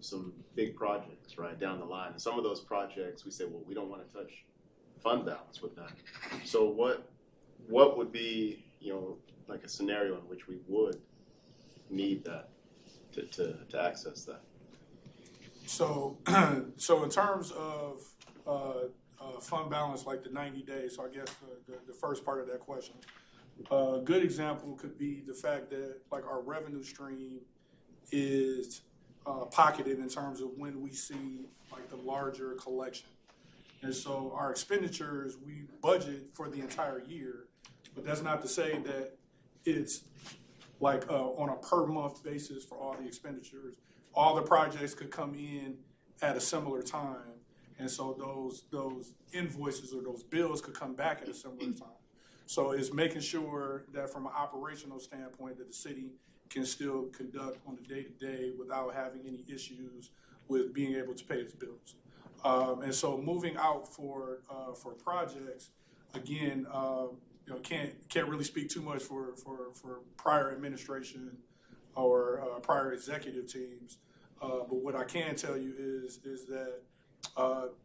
some big projects, right, down the line. And some of those projects, we say, well, we don't want to touch fund balance with that. So what would be, like a scenario in which we would need that to access that? So, so in terms of fund balance, like the 90 days, so I guess the first part of that question, a good example could be the fact that like our revenue stream is pocketed in terms of when we see like the larger collection. And so our expenditures, we budget for the entire year, but that's not to say that it's like on a per month basis for all the expenditures. All the projects could come in at a similar time. And so those invoices or those bills could come back at a similar time. So it's making sure that from an operational standpoint that the city can still conduct on the day-to-day without having any issues with being able to pay its bills. And so moving out for projects, again, can't really speak too much for prior administration or prior executive teams. But what I can tell you is that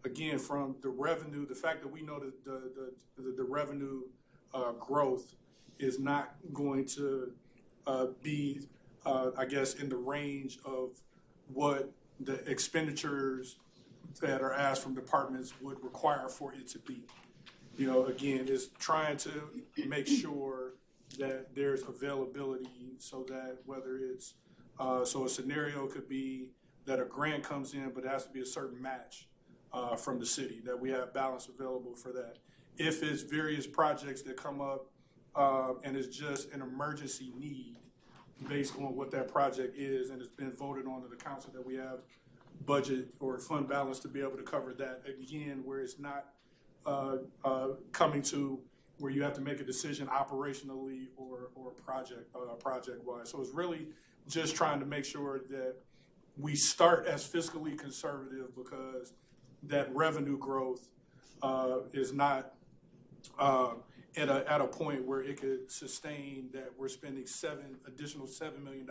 again, from the revenue, the fact that we know that the revenue growth is not going to be, I guess, in the range of what the expenditures that are asked from departments would require for it to be. Again, is trying to make sure that there's availability so that whether it's, so a scenario could be that a grant comes in, but it has to be a certain match from the city, that we have balance available for that. If it's various projects that come up and it's just an emergency need based on what that project is and it's been voted on to the council that we have budget or fund balance to be able to cover that, again, where it's not coming to where you have to make a decision operationally or project-wise. So it's really just trying to make sure that we start as fiscally conservative because that revenue growth is not at a point where it could sustain that we're spending additional $7 million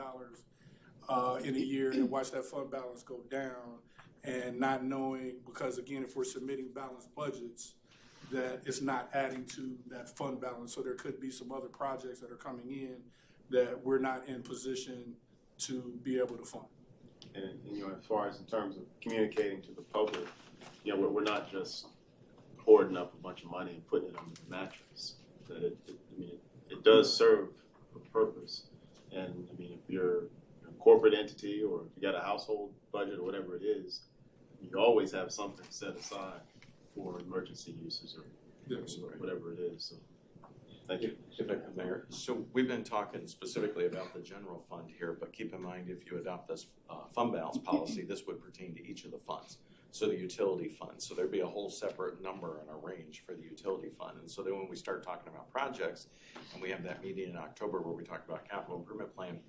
in a year and watch that fund balance go down, and not knowing, because again, if we're submitting balanced budgets, that it's not adding to that fund balance. So there could be some other projects that are coming in that we're not in position to be able to fund. And as far as in terms of communicating to the public, we're not just hoarding up a bunch of money and putting it under the mattress. That it does serve a purpose. And if you're a corporate entity or if you got a household budget or whatever it is, you always have something set aside for emergency uses or whatever it is. So, thank you. If I could, Mayor. So we've been talking specifically about the general fund here, but keep in mind if you adopt this fund balance policy, this would pertain to each of the funds. So the utility fund. So there'd be a whole separate number and a range for the utility fund. And so then when we start talking about projects, and we have that meeting in October where we talk about capital improvement plan,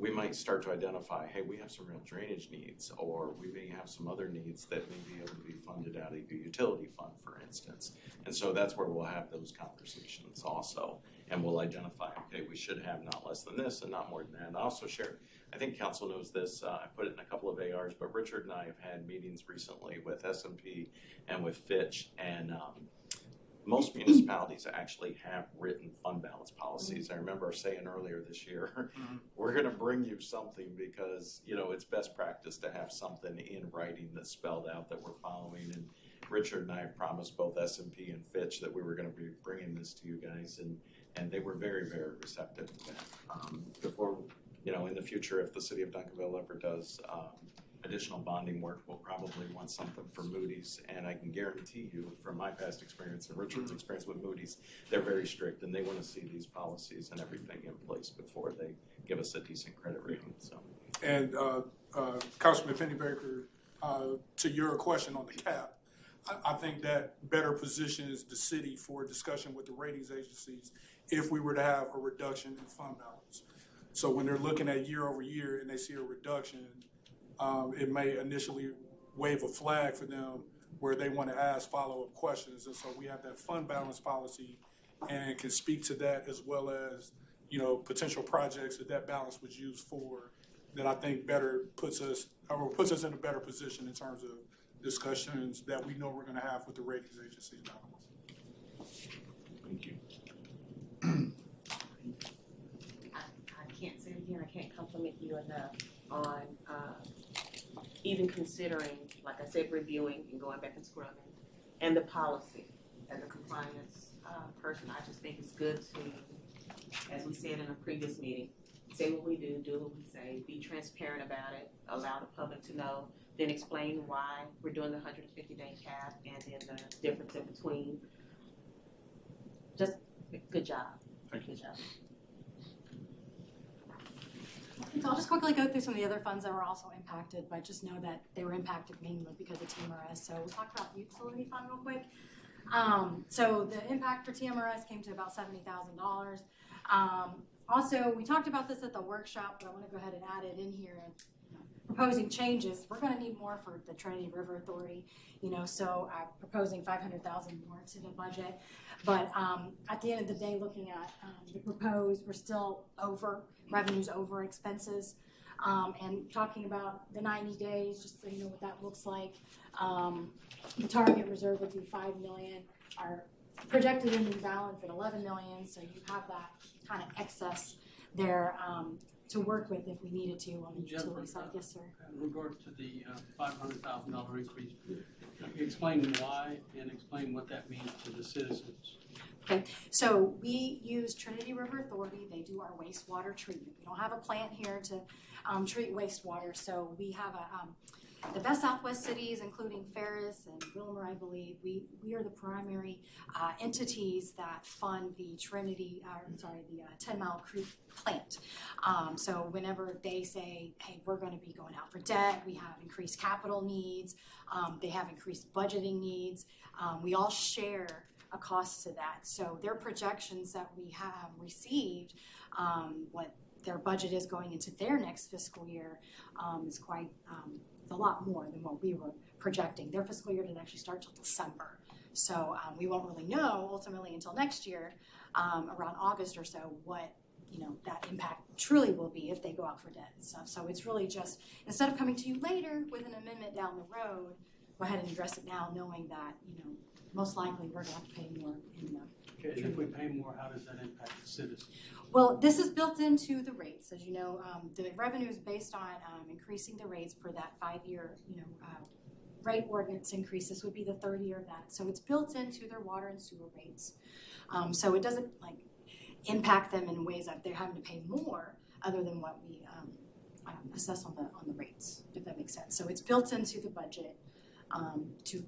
we might start to identify, hey, we have some real drainage needs, or we may have some other needs that may be able to be funded out of the utility fund, for instance. And so that's where we'll have those conversations also. And we'll identify, okay, we should have not less than this and not more than that. And I also share, I think council knows this, I put it in a couple of ARs, but Richard and I have had meetings recently with S&P and with Fitch, and most municipalities actually have written fund balance policies. I remember saying earlier this year, we're gonna bring you something because, you know, it's best practice to have something in writing that's spelled out that we're following. And Richard and I promised both S&P and Fitch that we were gonna be bringing this to you guys, and they were very, very receptive to that. Before, you know, in the future, if the city of Duncanville ever does additional bonding work, we'll probably want something for Moody's, and I can guarantee you from my past experience and Richard's experience with Moody's, they're very strict and they want to see these policies and everything in place before they give us a decent credit rating. So, And Councilman Pennybaker, to your question on the cap, I think that better positions the city for discussion with the ratings agencies if we were to have a reduction in fund balance. So when they're looking at year over year and they see a reduction, it may initially wave a flag for them where they want to ask follow-up questions. And so we have that fund balance policy and can speak to that, as well as, you know, potential projects that balance was used for, that I think better puts us in a better position in terms of discussions that we know we're going to have with the ratings agencies. thank you. I can't say it again, I can't compliment you enough on even considering, like I said, reviewing and going back and scrubbing, and the policy. As a compliance person, I just think it's good to, as we said in a previous meeting, say what we do what we say, be transparent about it, allow the public to know, then explain why we're doing the 150-day cap, and then the difference in between. Just good job. Good job. So I'll just quickly go through some of the other funds that were also impacted, but just know that they were impacted mainly because of TMRS. So we'll talk about the utility fund real quick. So the impact for TMRS came to about $70,000. Also, we talked about this at the workshop, but I want to go ahead and add it in here. Proposing changes, we're going to need more for the Trinity River Authority, you know, so I'm proposing $500,000 more to the budget. But at the end of the day, looking at the proposed, we're still over, revenues over expenses. And talking about the 90 days, just so you know what that looks like, the target reserve would be $5 million. Our projected ending balance at $11 million, so you have that kind of excess there to work with if we needed to on the utility side. Yes, sir. In regard to the $500,000 increase, explain why and explain what that means to the citizens. Okay, so we use Trinity River Authority. They do our wastewater treatment. We don't have a plant here to treat wastewater, so we have the best Southwest cities, including Ferris and Wilmer, I believe. We are the primary entities that fund the the 10 Mile Creek plant. So whenever they say, hey, we're going to be going out for debt, we have increased capital needs, they have increased budgeting needs, we all share a cost to that. So their projections that we have received, what their budget is going into their next fiscal year, is quite a lot more than what we were projecting. Their fiscal year didn't actually start till December. So we won't really know ultimately until next year, around August or so, what that impact truly will be if they go out for debt and stuff. So it's really just, instead of coming to you later with an amendment down the road, go ahead and address it now, knowing that, most likely we're gonna have to pay more in Okay, if we pay more, how does that impact the citizens? Well, this is built into the rates. As you know, the revenue is based on increasing the rates per that 5-year, rate ordinance increase. This would be the third year of that. So it's built into their water and sewer rates. So it doesn't impact them in ways that they're having to pay more, other than what we assess on the rates, if that makes sense. So it's built into the budget to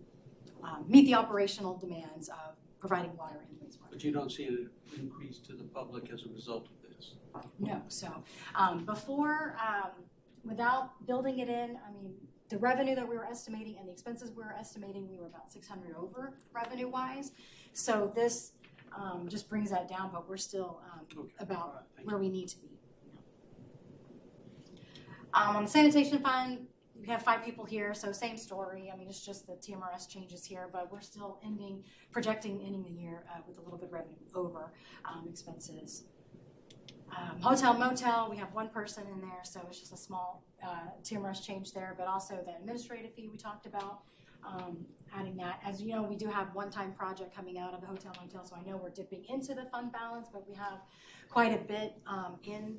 meet the operational demands of providing water and wastewater. But you don't see an increase to the public as a result of this? No. So before, without building it in, the revenue that we were estimating and the expenses we were estimating, we were about 600 over revenue-wise. So this just brings that down, but we're still about where we need to be. On the sanitation fund, we have 5 people here, so same story. I mean, it's just the TMRS changes here, but we're still projecting ending the year with a little bit of revenue over expenses. Hotel motel, we have 1 person in there, so it's just a small TMRS change there, but also the administrative fee we talked about, adding that. As you know, we do have one-time project coming out of the hotel motel, so I know we're dipping into the fund balance, but we have quite a bit in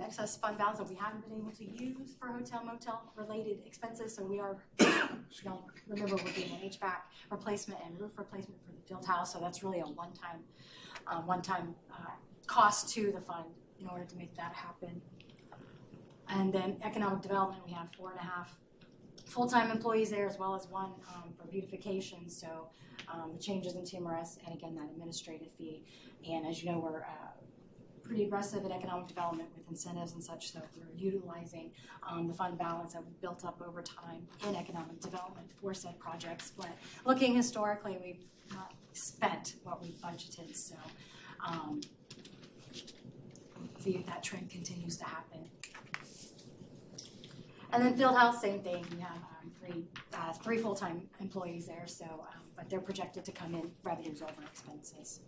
excess fund balance that we haven't been able to use for hotel motel related expenses, so we are, you'll remember we're doing an HVAC replacement and roof replacement for the field house, so that's really a one-time cost to the fund in order to make that happen. And then economic development, we have 4.5 full-time employees there, as well as 1 for beautification. So the changes in TMRS, and again that administrative fee. And as you know, we're pretty aggressive at economic development with incentives and such. So we're utilizing the fund balance that we've built up over time in economic development for said projects. But looking historically, we've not spent what we budgeted. So. See if that trend continues to happen. And then field house, same thing. We have 3 full-time employees there, so but they're projected to come in revenues over expenses.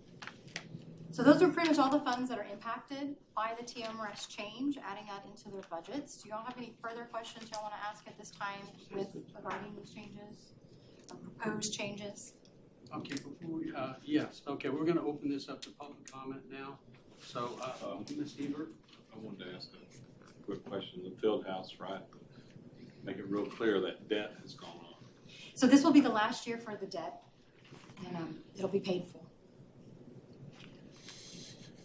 So those are pretty much all the funds that are impacted by the TMRS change, adding that into their budgets. Do y'all have any further questions y'all want to ask at this time regarding these changes or proposed changes? Okay, before we, yes, okay, we're gonna open this up to public comment now. So, Ms. Ebert? I wanted to ask a quick question. The field house, right? Make it real clear that debt has gone up. So this will be the last year for the debt, and it'll be paid for.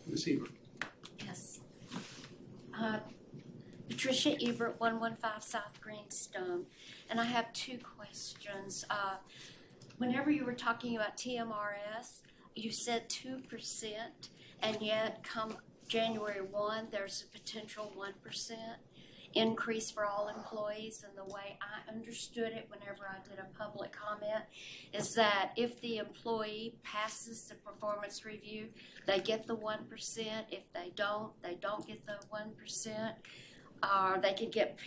Ms. Ebert? Yes. Patricia Ebert, 115 South Greenstone, and I have 2 questions. Whenever you were talking about TMRS, you said 2%, and yet come January 1, there's a potential 1% increase for all employees. And the way I understood it whenever I did a public comment is that if the employee passes the performance review, they get the 1%. If they don't get the 1%. Or they could get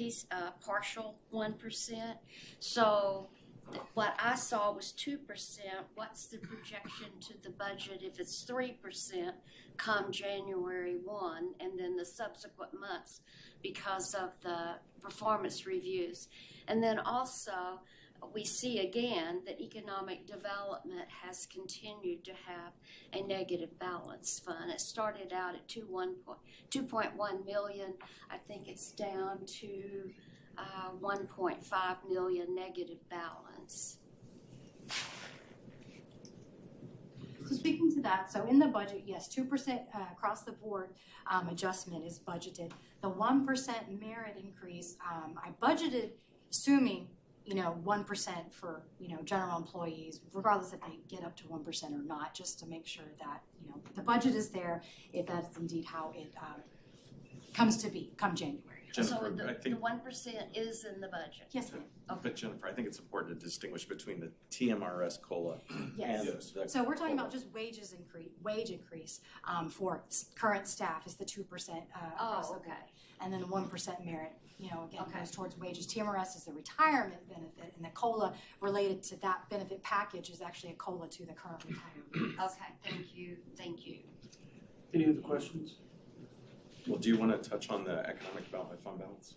partial 1%. So what I saw was 2%. What's the projection to the budget if it's 3% come January 1, and then the subsequent months because of the performance reviews? And then also, we see again that economic development has continued to have a negative balance fund. It started out at 2.1 million. I think it's down to 1.5 million negative balance. So speaking to that, so in the budget, yes, 2% across the board adjustment is budgeted. The 1% merit increase, I budgeted assuming 1% for, general employees, regardless if they get up to 1% or not, just to make sure that, the budget is there if that's indeed how it comes to be come January. Jennifer, So the I think, 1% is in the budget. Yes, ma'am. but Jennifer, I think it's important to distinguish between the TMRS COLA Yes. and the So we're talking COLA. about just wage increase for current staff is the 2% across the board. And then the 1% merit, again, goes towards wages. TMRS is the retirement benefit, and the COLA related to that benefit package is actually a COLA to the current retirement. Okay, thank you. Any other questions? Well, do you want to touch on the economic development fund balance?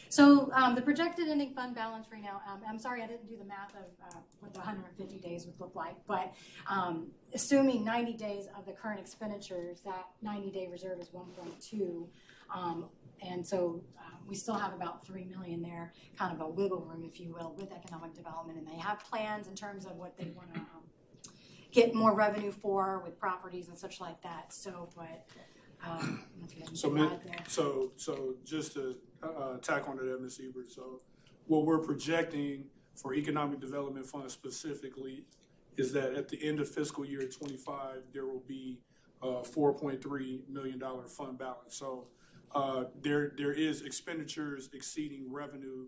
So the projected ending fund balance right now, I'm sorry I didn't do the math of what the 150 days would look like, but assuming 90 days of the current expenditures, that 90-day reserve is 1.2. And so we still have about $3 million there, kind of a wiggle room, if you will, with economic development. And they have plans in terms of what they want to get more revenue for with properties and such like that. So, but so just to tack onto that, Ms. Ebert. So what we're projecting for economic development funds specifically is that at the end of fiscal year 25, there will be $4.3 million fund balance. So there is expenditures exceeding revenue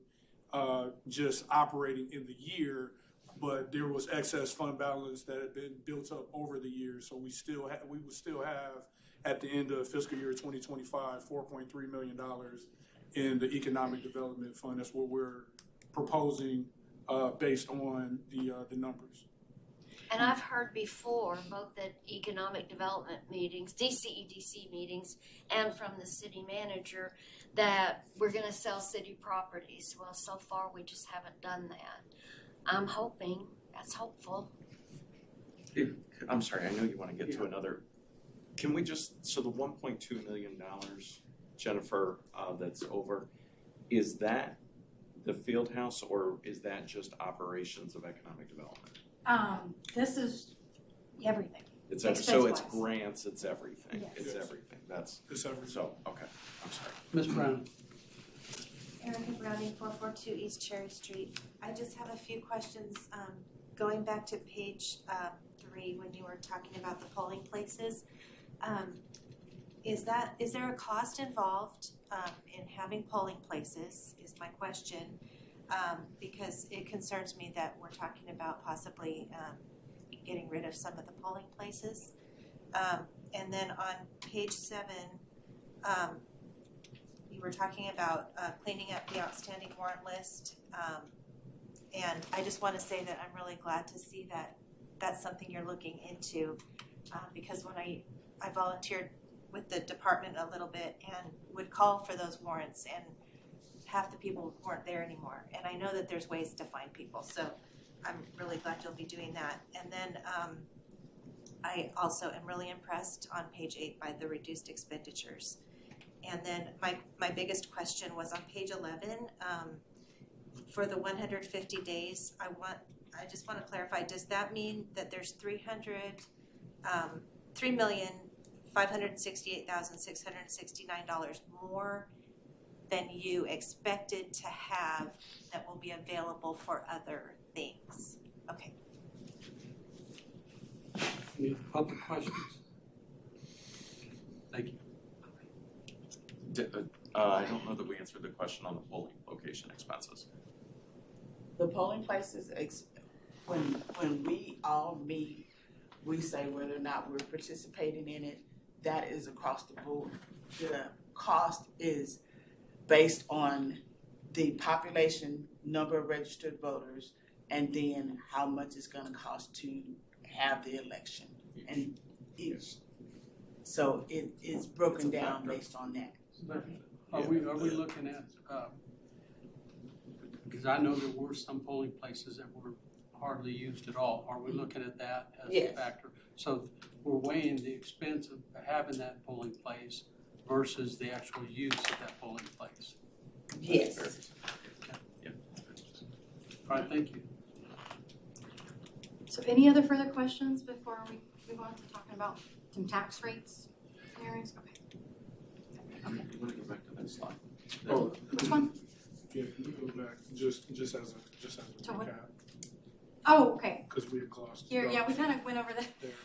just operating in the year, but there was excess fund balance that had been built up over the years. So we would still have at the end of fiscal year 2025 $4.3 million in the Economic Development Fund. That's what we're proposing based on the numbers. And I've heard before, both at economic development meetings, DCEDC meetings, and from the city manager, that we're gonna sell city properties. Well, so far, we just haven't done that. I'm hoping, that's hopeful. I'm sorry, I know you wanna get to another, can we just, so the $1.2 million, Jennifer, that's over, is that the field house or is that just operations of economic development? This is everything. It's so it's Expense-wise. grants, it's everything, Yes. it's Yes. everything, that's, It's everything. so, okay, I'm sorry. Ms. Brown? Erica Browning, 442 East Cherry Street. I just have a few questions. Going back to page 3, when you were talking about the polling places, is there a cost involved in having polling places? Is my question, because it concerns me that we're talking about possibly getting rid of some of the polling places. And then on page 7. You were talking about cleaning up the outstanding warrant list. And I just want to say that I'm really glad to see that that's something you're looking into. Because when I volunteered with the department a little bit and would call for those warrants, and half the people weren't there anymore. And I know that there's ways to find people. So I'm really glad you'll be doing that. And then I also am really impressed on page 8 by the reduced expenditures. And then my biggest question was on page 11, for the 150 days, I just want to clarify, does that mean that there's $3,568,669 more than you expected to have that will be available for other things? Okay. Any public questions? Thank you. I don't know that we answered the question on the polling location expenses. The polling places, when we all meet, we say whether or not we're participating in it. That is across the board. The cost is based on the population, number of registered voters, and then how much it's gonna cost to have the election. And so it is broken down based on that. But are we looking at, because I know there were some polling places that were hardly used at all. Are we looking at that as a Yes. factor? So we're weighing the expense of having that polling place versus the actual use of that polling place. Yes. Yeah. All right, thank you. So any other further questions before we move on to talking about some tax rates and areas? Okay. You wanna go back to that slide? Oh, Which one? yeah, can we go back just as a To what? recap, Oh, okay. because we had glossed. Here, yeah, we kind of went over that. There.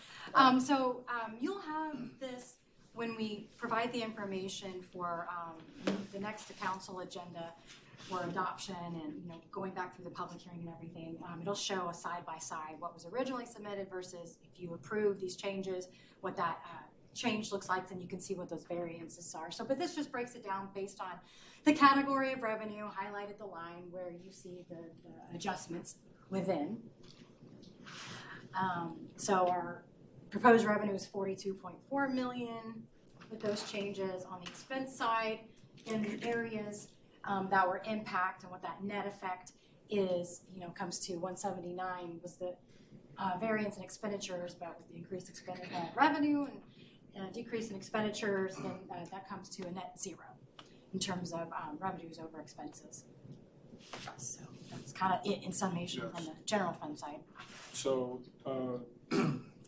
You'll have this when we provide the information for the next council agenda for adoption and, going back through the public hearing and everything. It'll show a side by side what was originally submitted versus if you approve these changes, what that change looks like, then you can see what those variances are. But this just breaks it down based on the category of revenue, highlighted the line where you see the adjustments within. So our proposed revenue is $42.4 million with those changes on the expense side. In the areas that were impact and what that net effect is, comes to 179 was the variance in expenditures, but with the increased revenue and decrease in expenditures, then that comes to a net zero in terms of revenues over expenses. So that's kind of it in summation from the general fund side. So,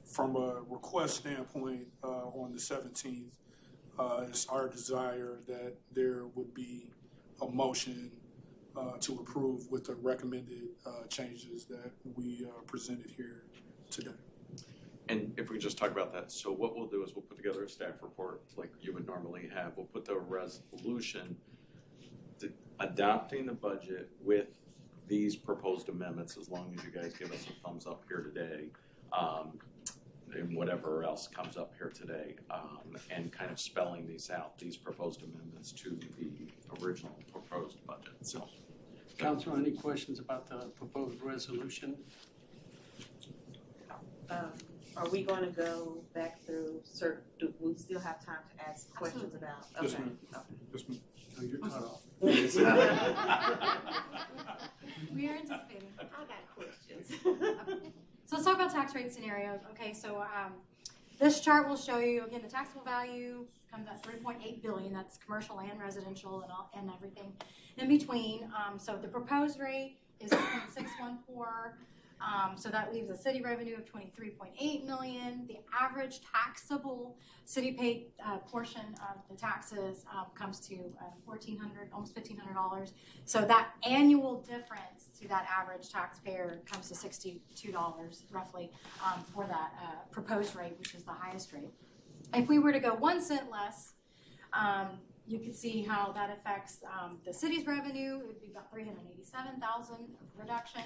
from a request standpoint, on the 17th, it's our desire that there would be a motion to approve with the recommended changes that we presented here today. And if we could just talk about that, so what we'll do is we'll put together a staff report like you would normally have. We'll put the resolution adopting the budget with these proposed amendments, as long as you guys give us a thumbs up here today, and whatever else comes up here today, and kind of spelling these out, these proposed amendments to the original proposed budget, so. Council, any questions about the proposed resolution? Are we gonna go back through do we still have time to ask questions about? Yes, Okay. ma'am. Yes, ma'am. No, you're cut off. We are anticipating. I got questions. So let's talk about tax rate scenarios. Okay, so this chart will show you, again, the taxable value comes at 3.8 billion. That's commercial and residential and everything in between. So the proposed rate is 614. So that leaves a city revenue of 23.8 million. The average taxable city paid portion of the taxes comes to $1,400, almost $1,500. So that annual difference to that average taxpayer comes to $62 roughly for that proposed rate, which is the highest rate. If we were to go 1 cent less, you can see how that affects the city's revenue. It would be about $387,000 reduction.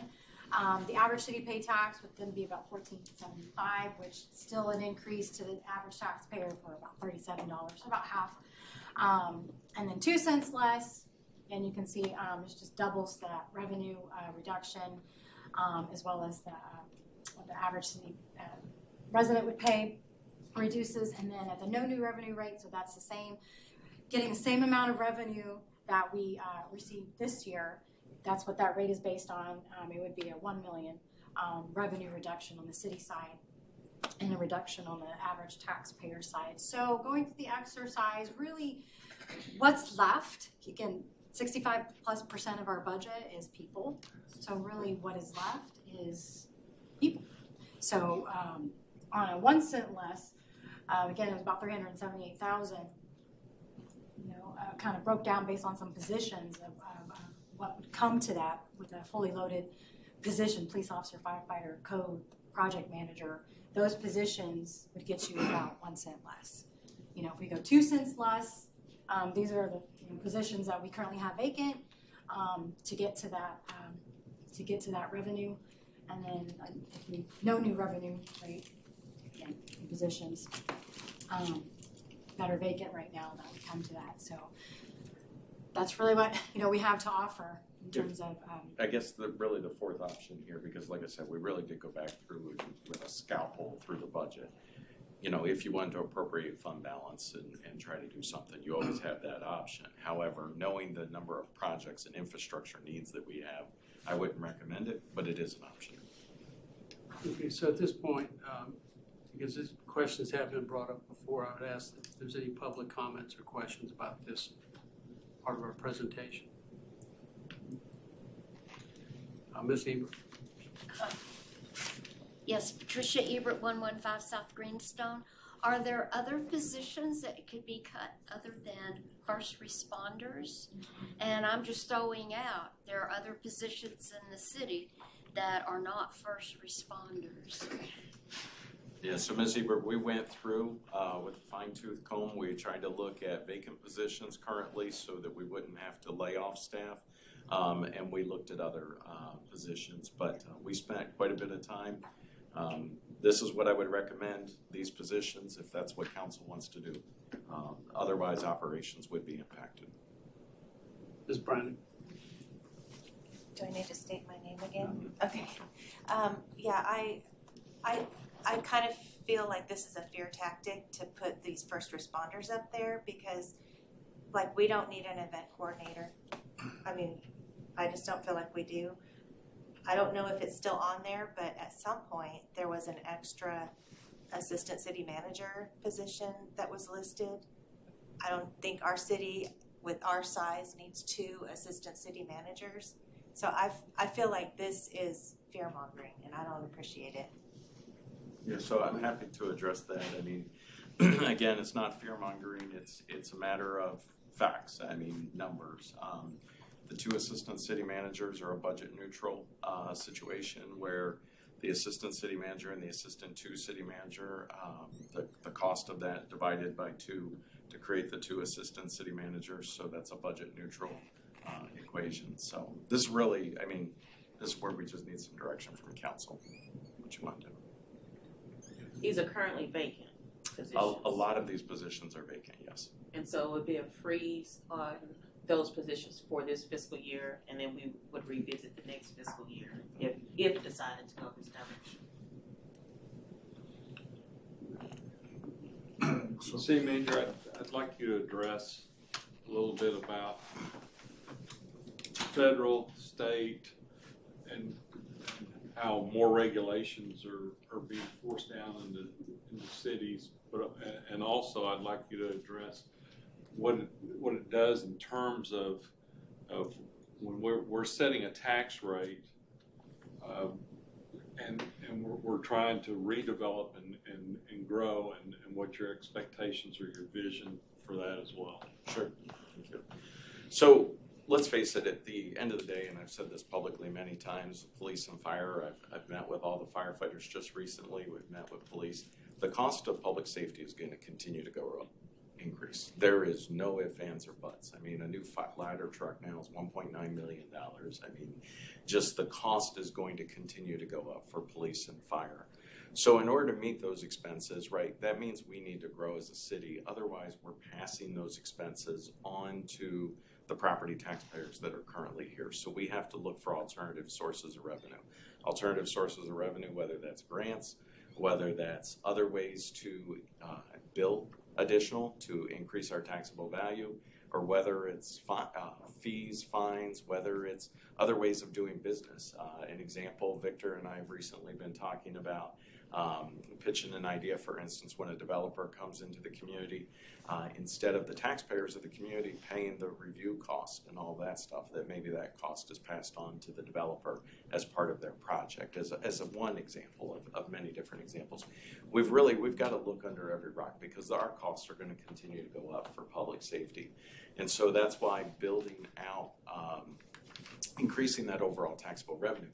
The average city pay tax would then be about $14.75, which is still an increase to the average taxpayer for about $37, about half. And then 2 cents less, and you can see it just doubles that revenue reduction, as well as what the average city resident would pay reduces. And then at the no new revenue rate, so that's the same, getting the same amount of revenue that we received this year. That's what that rate is based on. It would be a 1 million revenue reduction on the city side and a reduction on the average taxpayer side. So going through the exercise, really what's left, again, 65+% of our budget is people. So really what is left is people. So on a 1 cent less, again, it was about 378,000, kind of broke down based on some positions of what would come to that with a fully loaded position, police officer, firefighter, code, project manager. Those positions would get you about 1 cent less. If we go 2 cents less, these are the positions that we currently have vacant to get to that revenue, and then if we no new revenue rate, again, positions that are vacant right now that would come to that. So that's really what we have to offer in terms of. I guess really the fourth option here, because like I said, we really did go back through with a scalpel through the budget. If you wanted to appropriate fund balance and try to do something, you always have that option. However, knowing the number of projects and infrastructure needs that we have, I wouldn't recommend it, but it is an option. Okay, so at this point, because these questions have been brought up before, I would ask if there's any public comments or questions about this part of our presentation. Ms. Ebert. Yes, Patricia Ebert, 115 South Greenstone. Are there other positions that could be cut other than first responders? And I'm just throwing out, there are other positions in the city that are not first responders. Yeah, so Ms. Ebert, we went through with a fine-tooth comb. We tried to look at vacant positions currently so that we wouldn't have to lay off staff. And we looked at other positions, but we spent quite a bit of time. This is what I would recommend, these positions, if that's what council wants to do. Otherwise, operations would be impacted. Ms. Brandon. Do I need to state my name again? Okay. Yeah, I kind of feel like this is a fear tactic to put these first responders up there because, we don't need an event coordinator. I mean, I just don't feel like we do. I don't know if it's still on there, but at some point there was an extra assistant city manager position that was listed. I don't think our city with our size needs 2 assistant city managers. So I feel like this is fear mongering and I don't appreciate it. Yeah, so I'm happy to address that. I mean, again, it's not fear mongering, it's a matter of facts, numbers. The 2 assistant city managers are a budget neutral situation where the assistant city manager and the assistant 2 city manager, the cost of that divided by 2 to create the 2 assistant city managers, so that's a budget neutral equation. So this really, this is where we just need some direction from council, what you want to do. These are currently vacant positions. A lot of these positions are vacant, yes. And so it would be a freeze on those positions for this fiscal year, and then we would revisit the next fiscal year if decided to go this direction. City Manager, I'd like you to address a little bit about federal, state, and how more regulations are being forced down into cities. But and also, I'd like you to address what it does in terms of when we're setting a tax rate, and we're trying to redevelop and grow, and what your expectations or your vision for that as well. Sure. Thank you. So let's face it, at the end of the day, and I've said this publicly many times, police and fire, I've met with all the firefighters just recently, we've met with police. The cost of public safety is going to continue to go up, increase. There is no ifs, ands, or buts. I mean, a new ladder truck now is $1.9 million. I mean, just the cost is going to continue to go up for police and fire. So in order to meet those expenses, right, that means we need to grow as a city. Otherwise, we're passing those expenses on to the property taxpayers that are currently here. So we have to look for alternative sources of revenue. Alternative sources of revenue, whether that's grants, whether that's other ways to bill additional to increase our taxable value, or whether it's fees, fines, whether it's other ways of doing business. An example, Victor and I have recently been talking about pitching an idea, for instance, when a developer comes into the community, instead of the taxpayers of the community paying the review cost and all that stuff, that maybe that cost is passed on to the developer as part of their project, as a one example of many different examples. We've got to look under every rock, because our costs are going to continue to go up for public safety. And so that's why building out, increasing that overall taxable revenue.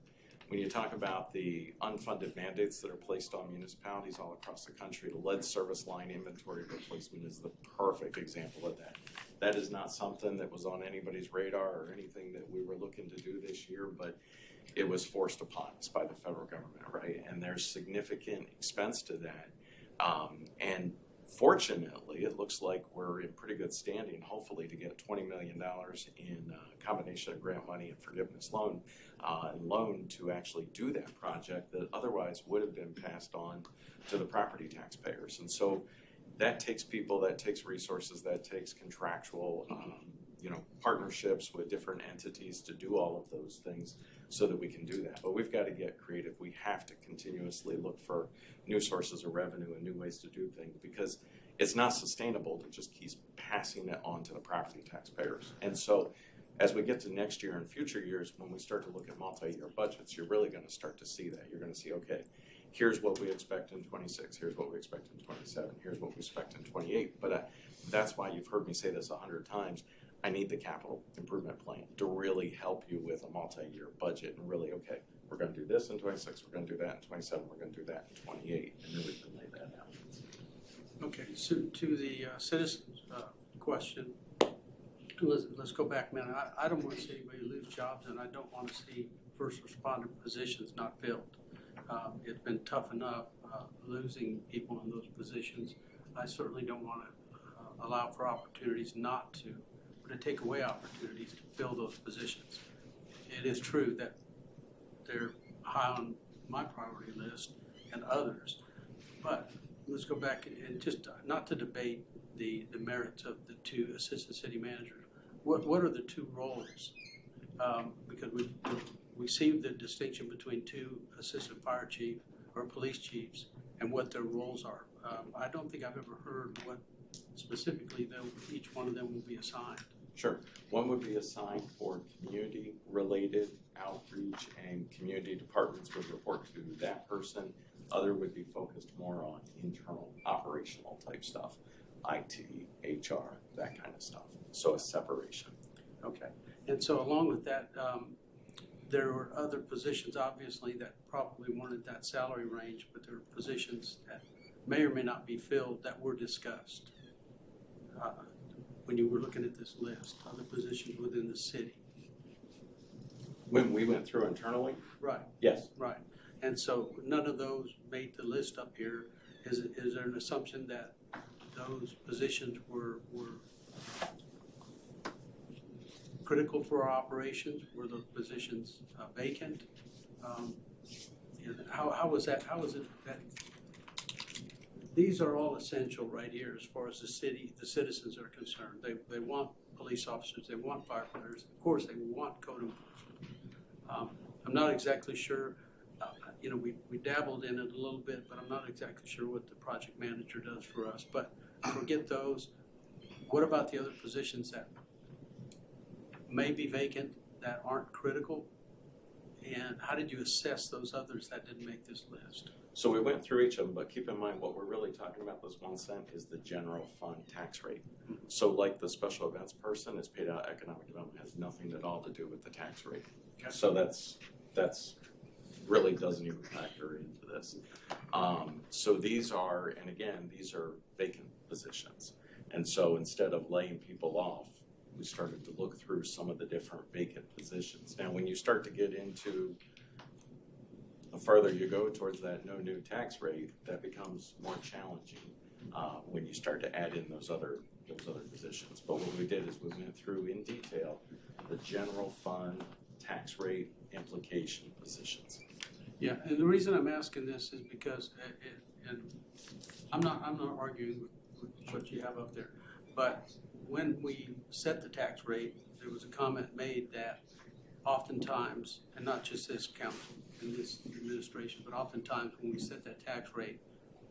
When you talk about the unfunded mandates that are placed on municipalities all across the country, the lead service line inventory replacement is the perfect example of that. That is not something that was on anybody's radar or anything that we were looking to do this year, but it was forced upon us by the federal government, right? And there's significant expense to that. And fortunately, it looks like we're in pretty good standing, hopefully, to get $20 million in a combination of grant money and forgiveness loan to actually do that project that otherwise would have been passed on to the property taxpayers. And so that takes people, that takes resources, that takes contractual partnerships with different entities to do all of those things so that we can do that. But we've got to get creative. We have to continuously look for new sources of revenue and new ways to do things, because it's not sustainable to just keep passing it on to the property taxpayers. And so as we get to next year and future years, when we start to look at multi-year budgets, you're really going to start to see that. You're going to see, okay, here's what we expect in 26, here's what we expect in 27, here's what we expect in 28. But that's why you've heard me say this 100 times. I need the capital improvement plan to really help you with a multi-year budget and really, okay, we're going to do this in 26, we're going to do that in 27, we're going to do that in 28, and then we can lay that out. Okay, so to the citizens' question, let's go back a minute. I don't want to see anybody lose jobs, and I don't want to see first responder positions not filled. It's been tough enough losing people in those positions. I certainly don't want to allow for opportunities not to, or to take away opportunities to fill those positions. It is true that they're high on my priority list and others, but let's go back and just not to debate the merits of the two assistant city managers. What are the two roles? Because we see the distinction between two assistant fire chief or police chiefs and what their roles are. I don't think I've ever heard what specifically each one of them will be assigned. Sure. One would be assigned for community-related outreach, and community departments would report to that person. Other would be focused more on internal operational type stuff, IT, HR, that kind of stuff. So a separation. Okay. And so along with that, there were other positions, obviously, that probably weren't at that salary range, but there are positions that may or may not be filled that were discussed when you were looking at this list, other positions within the city. When we went through internally? Right. Yes. Right. And so none of those made the list up here. Is there an assumption that those positions were critical for our operations? Were those positions vacant? And how was that, how was it that, these are all essential right here as far as the city, the citizens are concerned. They want police officers, they want firefighters, of course, they want code enforcement. I'm not exactly sure, you know, we dabbled in it a little bit, but I'm not exactly sure what the project manager does for us. But forget those. What about the other positions that may be vacant, that aren't critical? And how did you assess those others that didn't make this list? So we went through each of them, but keep in mind what we're really talking about, this 1 cent, is the general fund tax rate. So like the special events person is paid out economic development, has nothing at all to do with the tax rate. Okay. So that's really doesn't even factor into this. So these are, and again, these are vacant positions. And so instead of laying people off, we started to look through some of the different vacant positions. Now, when you start to get into the further you go towards that no new tax rate, that becomes more challenging when you start to add in those other positions. But what we did is we went through in detail the general fund tax rate implication positions. Yeah, and the reason I'm asking this is because, and I'm not arguing with what you have up there, but when we set the tax rate, there was a comment made that oftentimes, and not just this council and this administration, but oftentimes when we set that tax rate,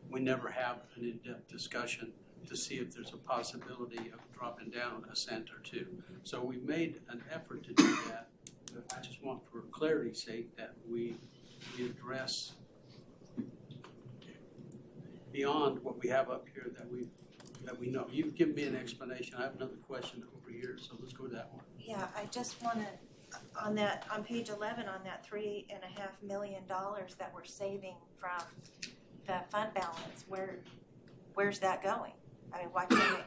we never have an in-depth discussion to see if there's a possibility of dropping down a cent or two. So we made an effort to do that. But I just want, for clarity's sake, that we address beyond what we have up here that we know. You've given me an explanation. I have another question over here, so let's go to that one. Yeah, I just want to, on page 11, on that $3.5 million that we're saving from the fund balance, where's that going? I mean, why can't it?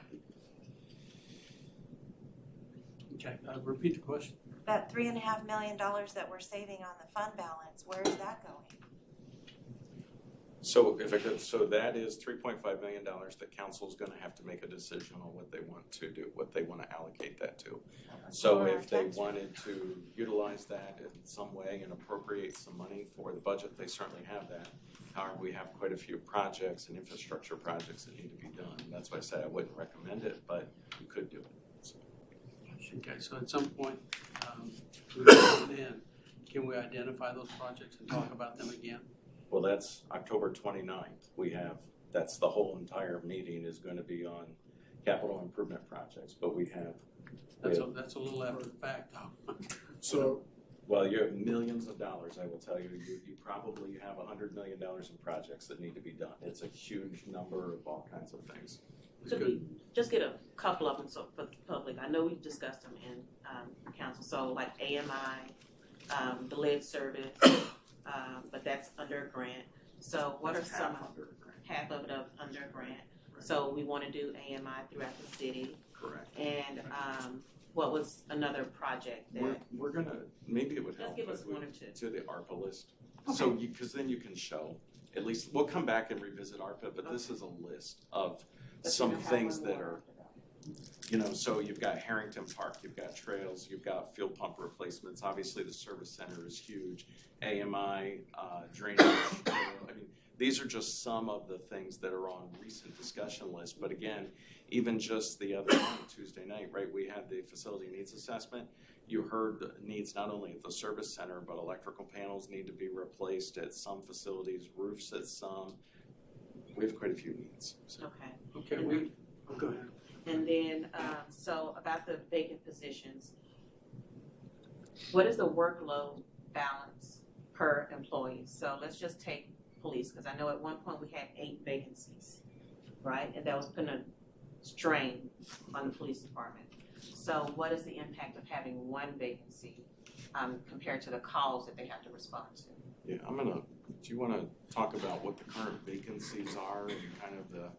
Okay, repeat the question. That $3.5 million that we're saving on the fund balance, where is that going? So if I could, so that is $3.5 million that council's gonna have to make a decision on what they want to do, what they wanna allocate that to. So For if they tax wanted to utilize that in some way and appropriate some money for the budget, they certainly have that. However, we have quite a few projects and infrastructure projects that need to be done. That's why I say I wouldn't recommend it, but you could do it. So. Okay, so at some point, then, can we identify those projects and talk about them again? Well, that's October 29th. That's the whole entire meeting is going to be on capital improvement projects, but we have. That's a little after the fact. So, Well, you have millions of dollars, I will tell you. You probably have $100 million in projects that need to be done. It's a huge number of all kinds of things. Could we just get a couple of them so for the public? I know we've discussed them in council, so like AMI, the lead service, but that's under a grant. So what That's are some half under a grant. half of it under a grant? So we want to do AMI throughout the city. Correct. And what was another project that? We're gonna, maybe it would Just help give us if we one or two. to the ARPA list. So because then you can show, at least, we'll come back and revisit ARPA, but this is a list of some things that are, you know, so you've got Harrington Park, you've got trails, you've got fuel pump replacements. Obviously, the service center is huge. AMI, drainage. I mean, these are just some of the things that are on recent discussion lists. But again, even just the other night, Tuesday night, right, we had the facility needs assessment. You heard the needs not only at the service center, but electrical panels need to be replaced at some facilities, roofs at some. We have quite a few needs. So. Okay. Okay, go ahead. And then, so about the vacant positions, what is the workload balance per employee? So let's just take police, because I know at one point we had 8 vacancies, right? And that was putting a strain on the police department. So what is the impact of having 1 vacancy compared to the calls that they have to respond to? Yeah, do you want to talk about what the current vacancies are and kind of the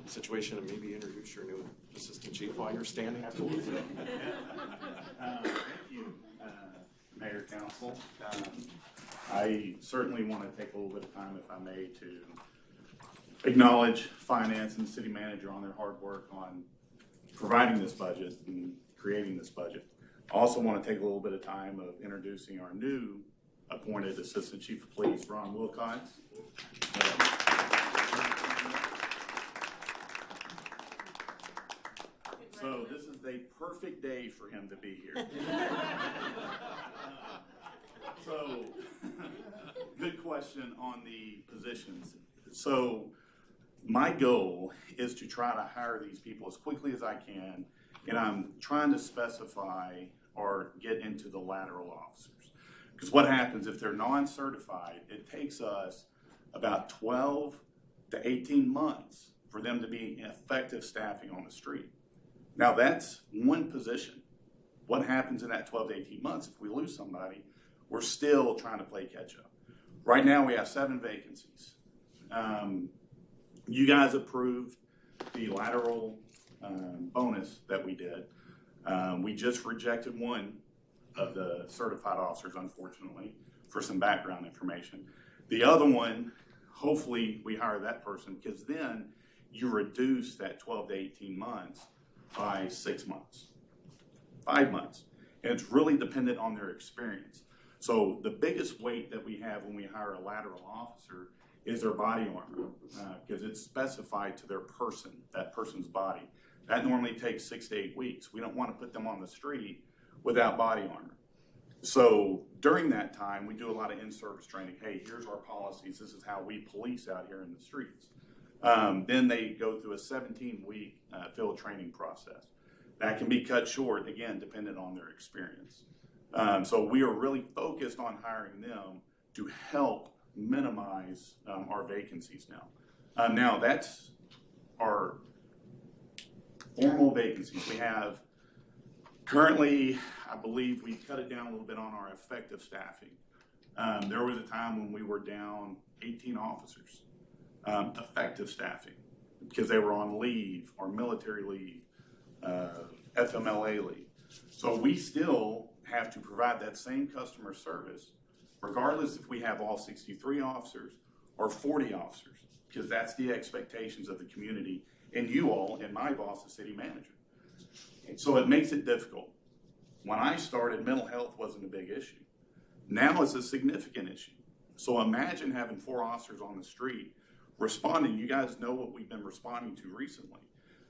situation, and maybe introduce your new assistant chief while you're standing? Thank you, Mayor, Council. I certainly want to take a little bit of time, if I may, to acknowledge finance and the city manager on their hard work on providing this budget and creating this budget. Also want to take a little bit of time of introducing our new appointed Assistant Chief of Police, Ron Wilcox. So this is the perfect day for him to be here. So, good question on the positions. So, my goal is to try to hire these people as quickly as I can, and I'm trying to specify or get into the lateral officers. Because what happens if they're non-certified, it takes us about 12 to 18 months for them to be effective staffing on the street. Now that's one position. What happens in that 12 to 18 months if we lose somebody? We're still trying to play catch up. Right now we have 7 vacancies. You guys approved the lateral bonus that we did. We just rejected one of the certified officers, unfortunately, for some background information. The other one, hopefully we hire that person, because then you reduce that 12 to 18 months by 6 months, 5 months. And it's really dependent on their experience. So the biggest weight that we have when we hire a lateral officer is their body armor, because it's specified to their person, that person's body. That normally takes 6 to 8 weeks. We don't want to put them on the street without body armor. So during that time, we do a lot of in-service training. Hey, here's our policies. This is how we police out here in the streets. Then they go through a 17-week field training process. That can be cut short, again, dependent on their experience. So we are really focused on hiring them to help minimize our vacancies now. Now that's our formal vacancies. We have currently, I believe we cut it down a little bit on our effective staffing. There was a time when we were down 18 officers, effective staffing, because they were on leave or military leave, FMLA leave. So we still have to provide that same customer service, regardless if we have all 63 officers or 40 officers, because that's the expectations of the community and you all and my boss, the city manager. And so it makes it difficult. When I started, mental health wasn't a big issue. Now it's a significant issue. So imagine having 4 officers on the street responding. You guys know what we've been responding to recently.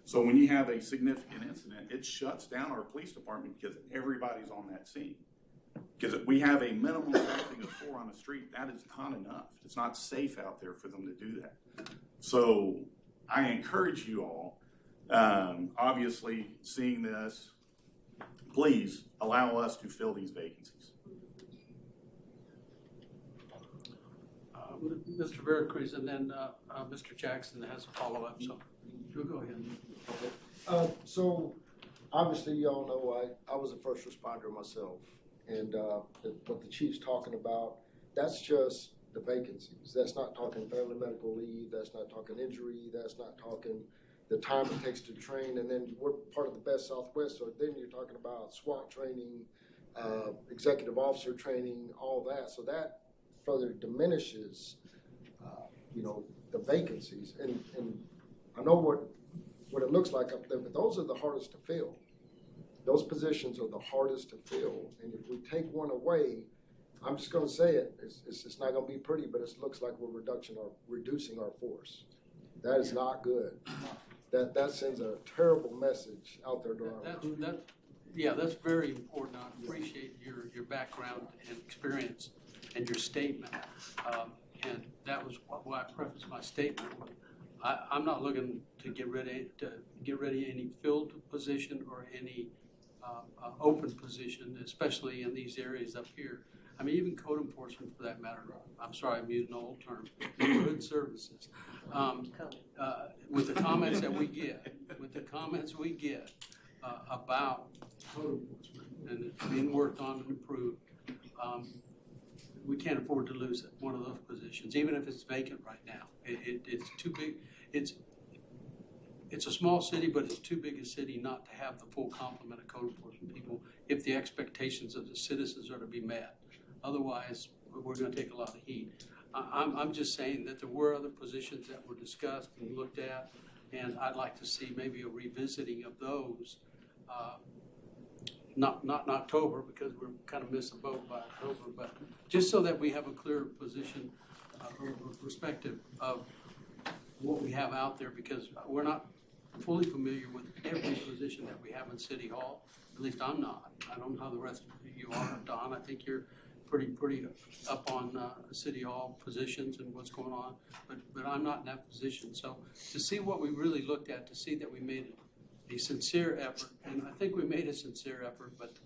So when you have a significant incident, it shuts down our police department because everybody's on that scene. Because if we have a minimum staffing of 4 on the street, that is not enough. It's not safe out there for them to do that. So I encourage you all, obviously seeing this, please allow us to fill these vacancies. Mr. Veracruz, and then Mr. Jackson has a follow-up, so you'll go ahead. So obviously y'all know I was a first responder myself, and what the chief's talking about, that's just the vacancies. That's not talking family medical leave, that's not talking injury, that's not talking the time it takes to train, and then we're part of the Best Southwest, so then you're talking about SWAT training, executive officer training, all that. So that further diminishes, the vacancies. And I know what it looks like up there, but those are the hardest to fill. Those positions are the hardest to fill. And if we take one away, I'm just going to say it, it's not going to be pretty, but it looks like we're reducing our force. That is not good. That sends a terrible message out there to our Yeah, that's very important. I appreciate your background and experience and your statement. And that was why I prefaced my statement. I'm not looking to get rid of any filled position or any open position, especially in these areas up here. I mean, even code enforcement for that matter. I'm sorry, I'm using an old term. Neighborhood services. With the comments that we get, about code enforcement and it's being worked on and improved, we can't afford to lose it, one of those positions, even if it's vacant right now. It's too big. It's a small city, but it's too big a city not to have the full complement of code enforcement people if the expectations of the citizens are to be met. Otherwise, we're going to take a lot of heat. I'm just saying that there were other positions that were discussed and looked at, and I'd like to see maybe a revisiting of those not in October, because we're kind of missing the boat by October, but just so that we have a clear position or perspective of what we have out there, because we're not fully familiar with every position that we have in City Hall. At least I'm not. I don't know how the rest of you are. Don, I think you're pretty up on City Hall positions and what's going on, but I'm not in that position. So to see what we really looked at, to see that we made a sincere effort, and I think we made a sincere effort, but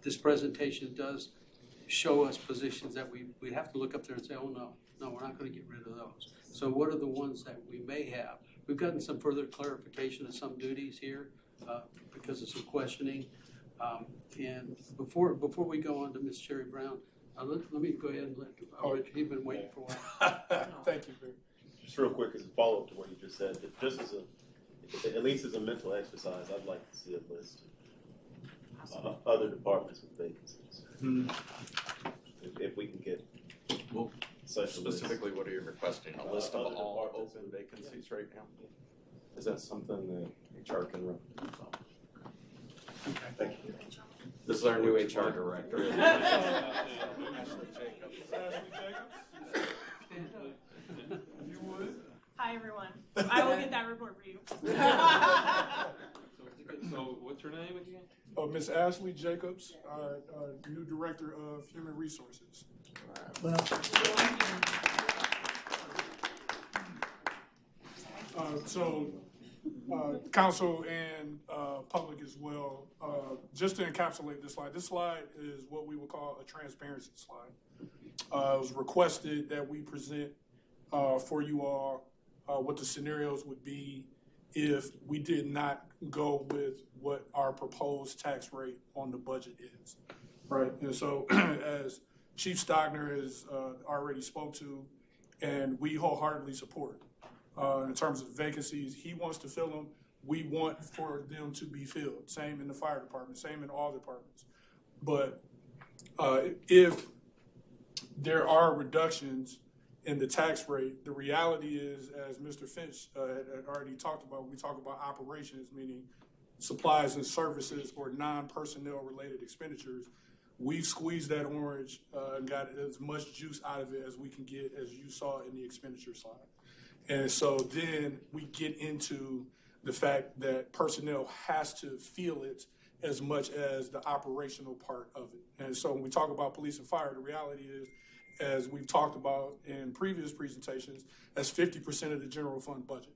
this presentation does show us positions that we have to look up there and say, oh no, we're not going to get rid of those. So what are the ones that we may have? We've gotten some further clarification of some duties here because of some questioning. And before we go on to Ms. Sherry Brown, let me go ahead and let he's been waiting for a while. Thank you, Barry. Just real quick as a follow-up to what you just said, just as at least as a mental exercise, I'd like to see a list of other departments with vacancies. If we can get such a list. Specifically, what are you requesting? A list of all open vacancies right now? Is that something that HR can run? Thank you. This is our new HR director. Hi, everyone. I will get that report for you. So what's her name again? Ms. Ashley Jacobs, our new Director of Human Resources. Council and public as well, just to encapsulate this slide is what we would call a transparency slide. It was requested that we present for you all what the scenarios would be if we did not go with what our proposed tax rate on the budget is, right? And so as Chief Stockner has already spoke to, and we wholeheartedly support in terms of vacancies, he wants to fill them. We want for them to be filled. Same in the fire department, same in all departments. But if there are reductions in the tax rate, the reality is, as Mr. Finch had already talked about, we talk about operations, meaning supplies and services or non-personnel related expenditures. We've squeezed that orange and got as much juice out of it as we can get, as you saw in the expenditure slide. And so then we get into the fact that personnel has to feel it as much as the operational part of it. And so when we talk about police and fire, the reality is, as we've talked about in previous presentations, that's 50% of the general fund budget.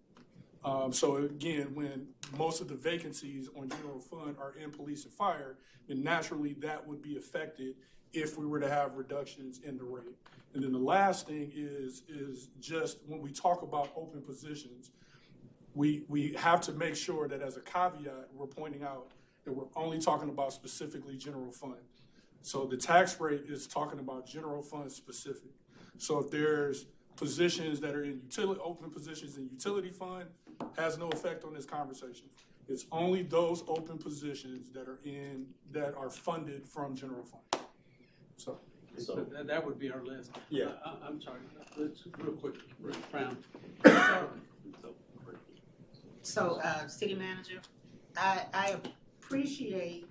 So again, when most of the vacancies on general fund are in police and fire, then naturally that would be affected if we were to have reductions in the rate. And then the last thing is just when we talk about open positions, we have to make sure that as a caveat, we're pointing out that we're only talking about specifically general fund. So the tax rate is talking about general fund specific. So if there's positions that are in open positions in utility fund, has no effect on this conversation. It's only those open positions that are funded from general fund. So that would be our list. Yeah. I'm sorry. Let's real quick, Brown. So, city manager, I appreciate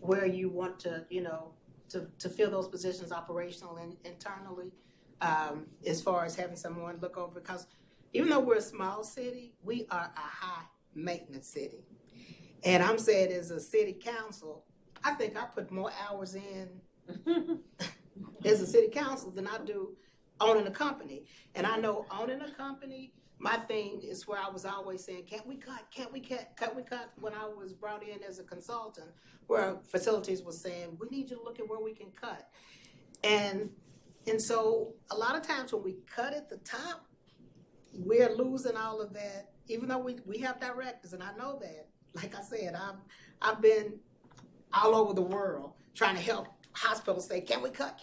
where you want to, to fill those positions operational and internally, as far as having someone look over, because even though we're a small city, we are a high maintenance city. And I'm saying as a city council, I think I put more hours in as a city council than I do owning a company. And I know owning a company, my thing is where I was always saying, can't we cut when I was brought in as a consultant, where facilities was saying, we need you to look at where we can cut. And so a lot of times when we cut at the top, we're losing all of that, even though we have directors, and I know that. Like I said, I've been all over the world trying to help hospitals say, can we cut?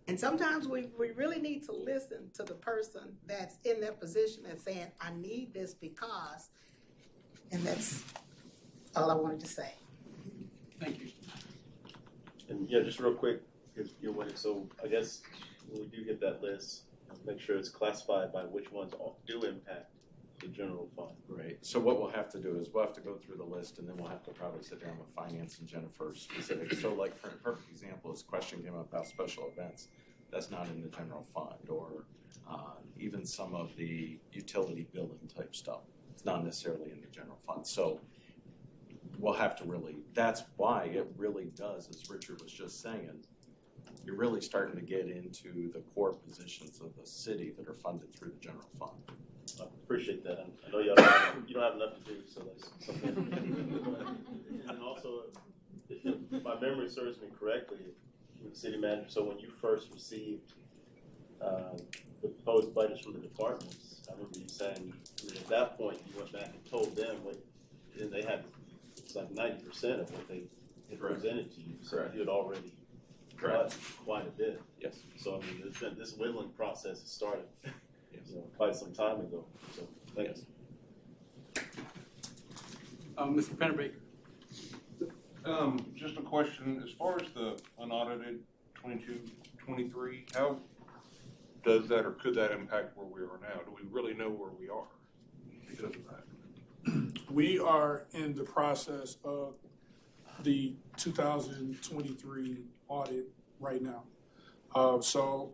And sometimes we really need to listen to the person that's in their position and saying, I need this because, and that's all I wanted to say. Thank you. And yeah, just real quick, because you're waiting. So I guess when we do get that list, make sure it's classified by which ones do impact the general fund. Right, so what we'll have to do is we'll have to go through the list and then we'll have to probably sit down with finance and Jennifer specific. So like for a perfect example, this question came up about special events. That's not in the general fund, or even some of the utility billing type stuff. It's not necessarily in the general fund. So we'll have to really, that's why it really does, as Richard was just saying, you're really starting to get into the core positions of the city that are funded through the general fund. I appreciate that. I know you don't have enough to do, so that's something. And also, if my memory serves me correctly, the city manager, so when you first received the proposed budgets from the departments, I remember you saying, at that point, you went back and told them what, and they had, it's like 90% of what they had presented to you. So Correct. you had already cut quite a bit. Yes. So I mean, this whittling process has started, Yes. quite some time ago. So thank you. Mr. Penderbaker. Just a question, as far as the unaudited 22-23, how does that or could that impact where we are now? Do we really know where we are because of that? We are in the process of the 2023 audit right now. So,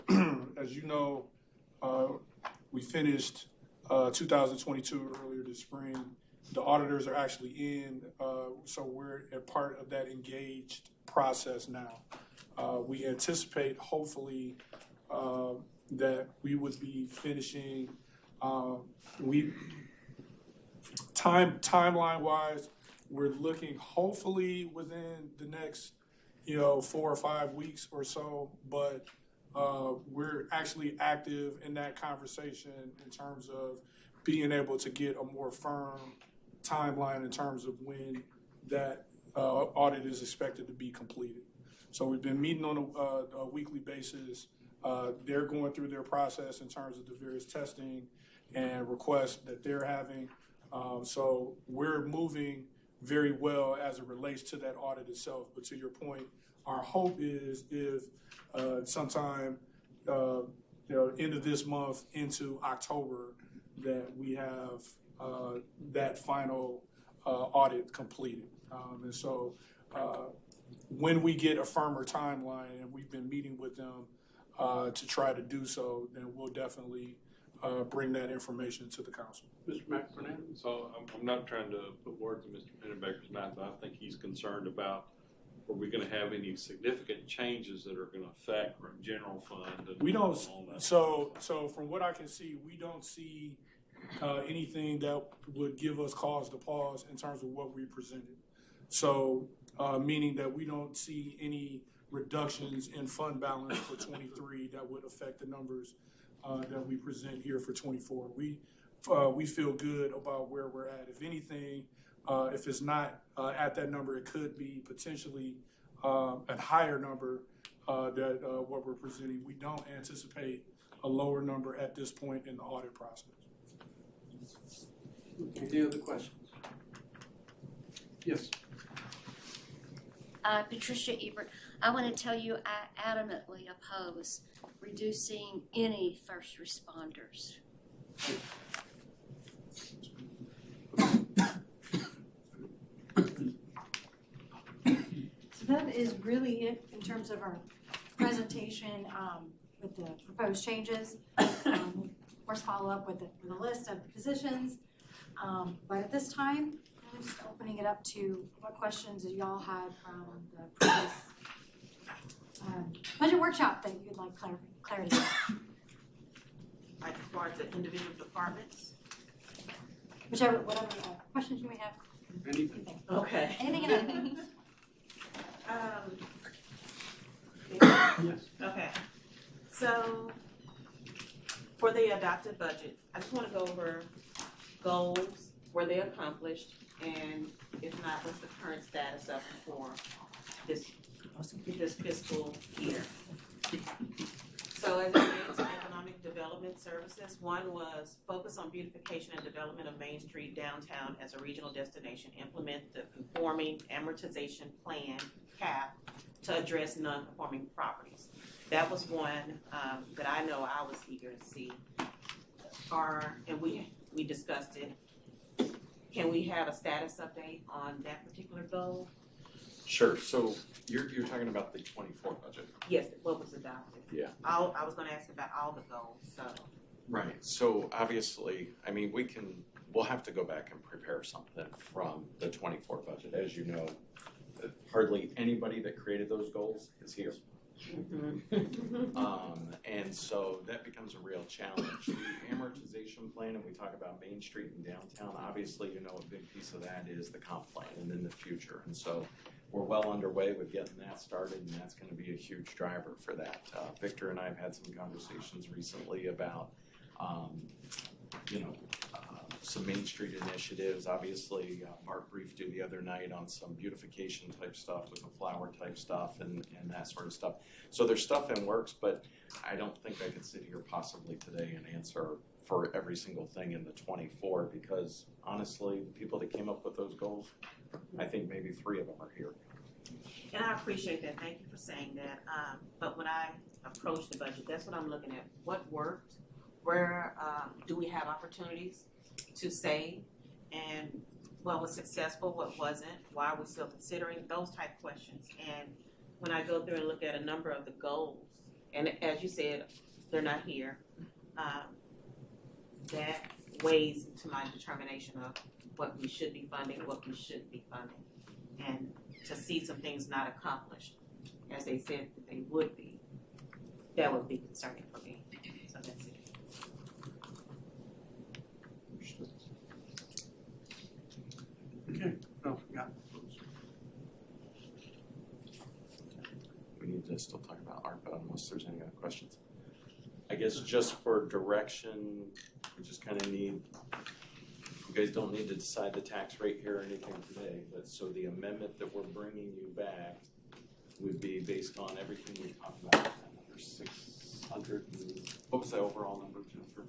as you know, we finished 2022 earlier this spring. The auditors are actually in, so we're a part of that engaged process now. We anticipate, hopefully, that we would be finishing. Timeline-wise, we're looking hopefully within the next, 4 or 5 weeks or so. But we're actually active in that conversation in terms of being able to get a more firm timeline in terms of when that audit is expected to be completed. So we've been meeting on a weekly basis. They're going through their process in terms of the various testing and requests that they're having. So we're moving very well as it relates to that audit itself. But to your point, our hope is if sometime end of this month into October that we have that final audit completed. And so when we get a firmer timeline, and we've been meeting with them to try to do so, then we'll definitely bring that information to the council. Mr. McFernan. So I'm not trying to put words in Mr. Penderbaker's mouth, but I think he's concerned about, are we gonna have any significant changes that are gonna affect our general fund? And We don't, all that? so from what I can see, we don't see anything that would give us cause to pause in terms of what we presented. So, meaning that we don't see any reductions in fund balance for 23 that would affect the numbers that we present here for 24. We feel good about where we're at. If anything, if it's not at that number, it could be potentially a higher number that what we're presenting. We don't anticipate a lower number at this point in the audit process. Any other questions? Yes. Patricia Ebert, I want to tell you I adamantly oppose reducing any first responders. So that is really it in terms of our presentation with the proposed changes. Of course, follow up with a list of the positions. But at this time, I'm just opening it up to what questions that y'all had from the previous budget workshop that you'd like clarity on. Like as far as the individual departments? Whatever questions you may have. Anything. Okay. Anything and everything. Yes. Okay. So for the adopted budget, I just want to go over goals, were they accomplished, and if not, what's the current status of them for this fiscal year? So as it relates to economic development services, one was focus on beautification and development of Main Street downtown as a regional destination, implement the conforming amortization plan, CAP, to address non-conforming properties. That was one that I know I was eager to see. And we we discussed it. Can we have a status update on that particular goal? Sure, so you're talking about the 24 budget. Yes, what was adopted? Yeah. I was gonna ask about all the goals, so. Right, so obviously, I mean, we'll have to go back and prepare something from the 24 budget. As you know, hardly anybody that created those goals is here. And so that becomes a real challenge. The amortization plan, and we talk about Main Street and downtown, obviously, you know, a big piece of that is the comp plan and in the future. And so we're well underway with getting that started, and that's gonna be a huge driver for that. Victor and I have had some conversations recently about, you know, some Main Street initiatives. Obviously, Mark briefed you the other night on some beautification type stuff with the flower type stuff and that sort of stuff. So there's stuff in works, but I don't think I could sit here possibly today and answer for every single thing in the 24, because honestly, the people that came up with those goals, I think maybe 3 of them are here. And I appreciate that, thank you for saying that. But when I approach the budget, that's what I'm looking at. What worked? Where do we have opportunities to save? And what was successful, what wasn't? Why are we still considering? Those type questions. And when I go through and look at a number of the goals, and as you said, they're not here, that weighs into my determination of what we should be funding, what we shouldn't be funding. And to see some things not accomplished, as they said that they would be, that would be concerning for me. So that's it. Okay, oh, yeah. We need to still talk about ARPA unless there's any other questions. I guess just for direction, we just kind of need, you guys don't need to decide the tax rate here or anything today, but so the amendment that we're bringing you back would be based on everything we talked about, another 600, what was the overall number, Jennifer?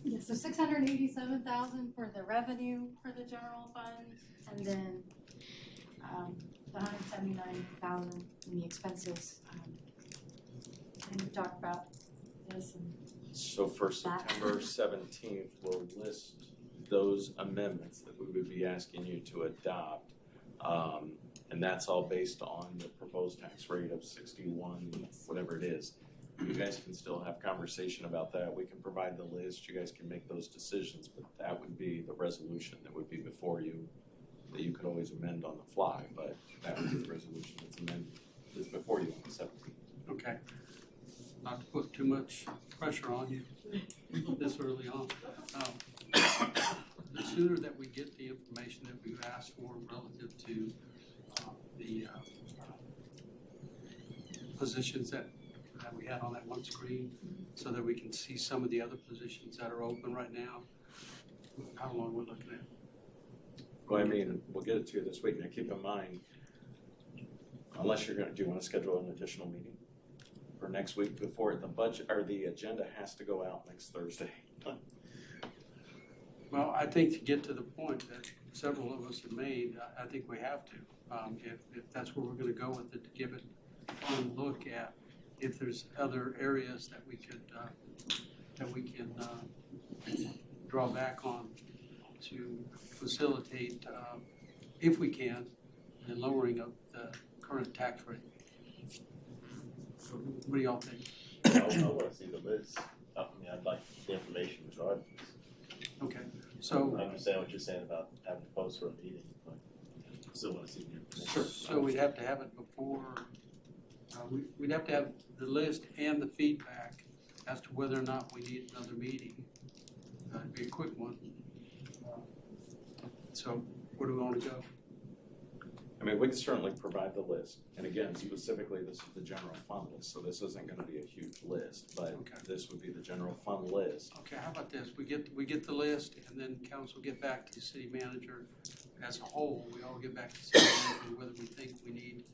Yeah, so 687,000 for the revenue for the general fund, and then the 179,000 in the expenses. And we talked about this and So for September 17th, we'll list those amendments that we would be asking you to adopt. And that's all based on the proposed tax rate of 61, whatever it is. You guys can still have conversation about that. We can provide the list. You guys can make those decisions, but that would be the resolution that would be before you, that you could always amend on the fly, but that would be the resolution that's amended, is before you on the 17th. Okay. Not to put too much pressure on you this early on. The sooner that we get the information that we've asked for relative to the positions that we had on that one screen, so that we can see some of the other positions that are open right now, how long we're looking at. Well, I mean, we'll get it to you this week. Now keep in mind, unless you're gonna, do you wanna schedule an additional meeting for next week before the budget, or the agenda has to go out next Thursday? Well, I think to get to the point that several of us have made, I think we have to. If that's where we're gonna go with it, to give it a look at if there's other areas that we could, that we can draw back on to facilitate, if we can, the lowering of the current tax rate. So what do y'all think? I wanna see the list. I mean, I'd like the information regarding this. Okay, so. I understand what you're saying about having to post for a meeting, but I still wanna see the information. Sure. So we'd have to have it before, we'd have to have the list and the feedback as to whether or not we need another meeting. It'd be a quick one. So where do we want to go? I mean, we can certainly provide the list, and again, specifically, this is the general fund list, so this isn't gonna be a huge list, but Okay. this would be the general fund list. Okay, how about this? We get the list, and then council get back to the city manager as a whole. We all get back to the city manager whether we think we need,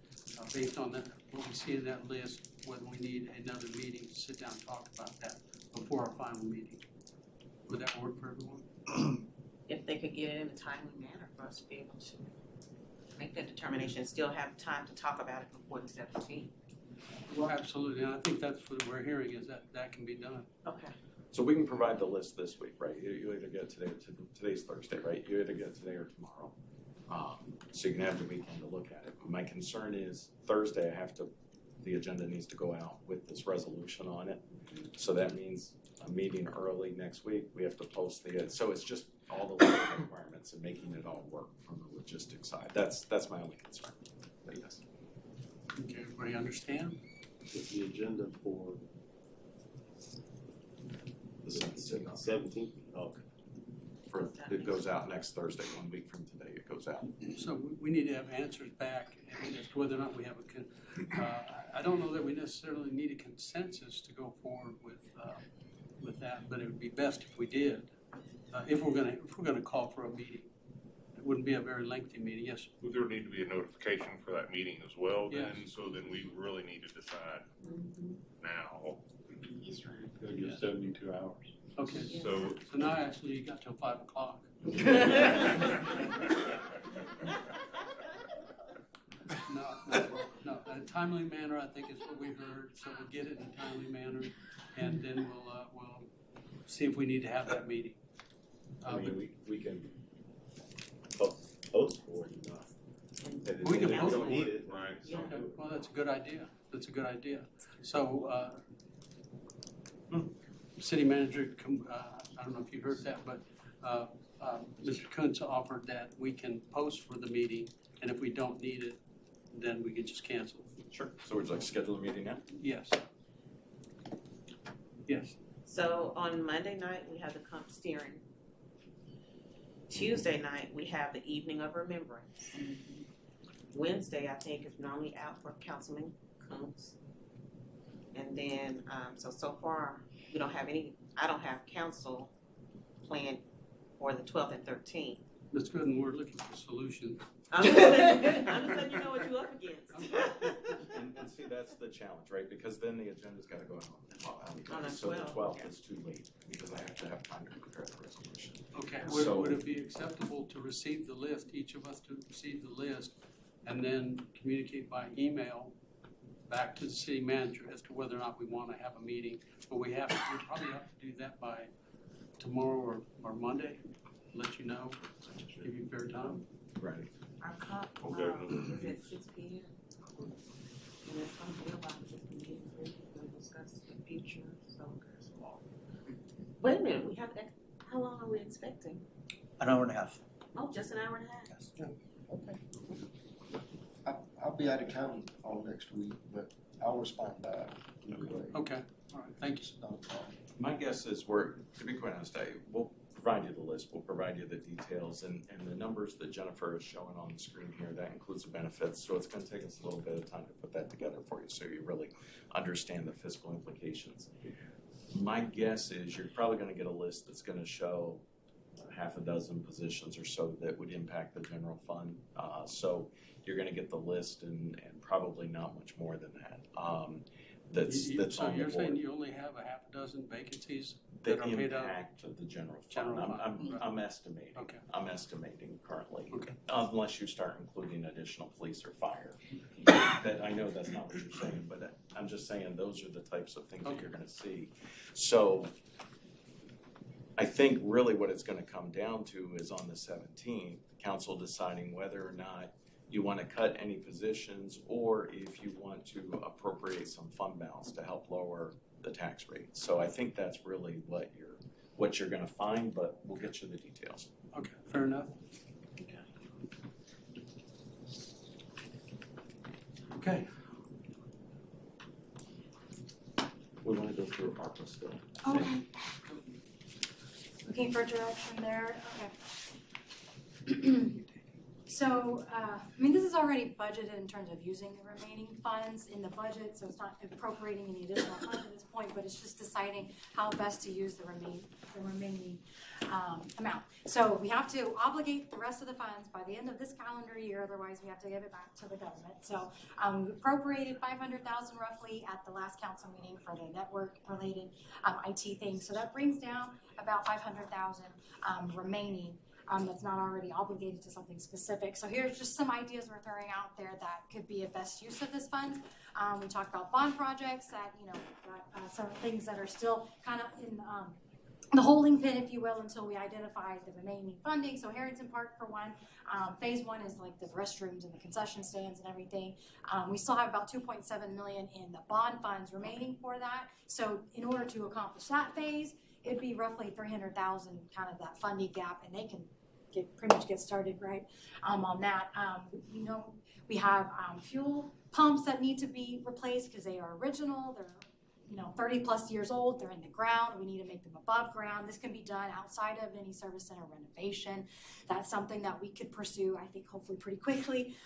based on that, what we see in that list, whether we need another meeting to sit down and talk about that before our final meeting. Would that work for everyone? If they could get it in a timely manner for us to be able to make that determination and still have time to talk about it before the 17th. Well, absolutely, and I think that's what we're hearing, is that that can be done. Okay. So we can provide the list this week, right? You either get today, today's Thursday, right? You either get today or tomorrow. So you can have the weekend to look at it. My concern is Thursday the agenda needs to go out with this resolution on it. So that means a meeting early next week. We have to post so it's just all the legal requirements and making it all work from the logistics side. That's my only concern. But yes. Okay, everybody understand? It's the agenda for The 17th. 17th. Okay. It goes out next Thursday, 1 week from today, it goes out. So we need to have answers back as to whether or not we have I don't know that we necessarily need a consensus to go forward with that, but it would be best if we did. If we're gonna call for a meeting. It wouldn't be a very lengthy meeting, yes. Would there need to be a notification for that meeting as well then? Yes. So then we really need to decide now. Gotta give 72 hours. Okay, So, so now actually you got till 5 o'clock. No, in a timely manner, I think is what we heard, so we'll get it in a timely manner, and then we'll see if we need to have that meeting. I mean, we can post for it, you know. We can If post don't for need it. it, right? So Okay, well, that's a good idea, So, city manager, I don't know if you heard that, but Mr. Kuntz offered that we can post for the meeting, and if we don't need it, then we can just cancel. Sure. So would you like to schedule a meeting now? Yes. Yes. So on Monday night, we have the comp steering. Tuesday night, we have the evening of remembrance. Wednesday, I think, is normally out for Councilman Kuntz. And then, so far, we don't have I don't have council planned for the 12th and 13th. That's good, and we're looking for solutions. I'm just letting you know what you're up against. And see, that's the challenge, right? Because then the agenda's gotta go out On the so the 12th, 12th okay. is too late, because I have to have time to prepare the resolution. Okay, So- would it be acceptable to receive the list, each of us to receive the list, and then communicate by email back to the city manager as to whether or not we want to have a meeting? But we probably have to do that by tomorrow or Monday, let you know, give you fair time. Right. Our comp Okay. is at 6 p.m. And it's going to be about 50 minutes. We're going to discuss the future. So, wait a minute, how long are we expecting? An hour and a half. Oh, just an hour and a half. Okay. I'll be out of town all next week, but I'll respond back. Okay, all right, thank you. Not a problem. My guess is to be quite honest, we'll provide you the list, we'll provide you the details, and the numbers that Jennifer is showing on the screen here, that includes the benefits, so it's gonna take us a little bit of time to put that together for you, so you really understand the fiscal implications. My guess is you're probably gonna get a list that's gonna show half a dozen positions or so that would impact the general fund. So you're gonna get the list and probably not much more than that. That's So on the you're saying board. you only have a half a dozen vacancies The that are paid out? impact of the general fund, General fund, right. I'm estimating. Okay. I'm estimating currently. Okay. Unless you start including additional police or fire. That, I know that's not what you're saying, but I'm just saying those are the types of things that you're gonna see. So I think really what it's gonna come down to is on the 17th, council deciding whether or not you wanna cut any positions or if you want to appropriate some fund balance to help lower the tax rate. So I think that's really what you're gonna find, but we'll get you the details. Okay, fair enough. Okay, We wanna go through ARPA still. Okay. Looking for direction there, okay. So, this is already budgeted in terms of using the remaining funds in the budget, so it's not appropriating any additional funds at this point, but it's just deciding how best to use the remaining amount. So we have to obligate the rest of the funds by the end of this calendar year, otherwise we have to give it back to the government. So we appropriated $500,000 roughly at the last council meeting for the network-related IT things. So that brings down about $500,000 remaining that's not already obligated to something specific. So here's just some ideas we're throwing out there that could be a best use of this fund. We talked about bond projects that, some things that are still kind of in the holding pit, if you will, until we identify the remaining funding. So Harrington Park, for one, phase one is like the restrooms and the concession stands and everything. We still have about $2.7 million in the bond funds remaining for that. So in order to accomplish that phase, it'd be roughly $300,000, kind of that funding gap, and they can pretty much get started right on that. We have fuel pumps that need to be replaced because they are original. They're 30 plus years old, they're in the ground, we need to make them above ground. This can be done outside of any service center renovation. That's something that we could pursue, I think, hopefully pretty quickly.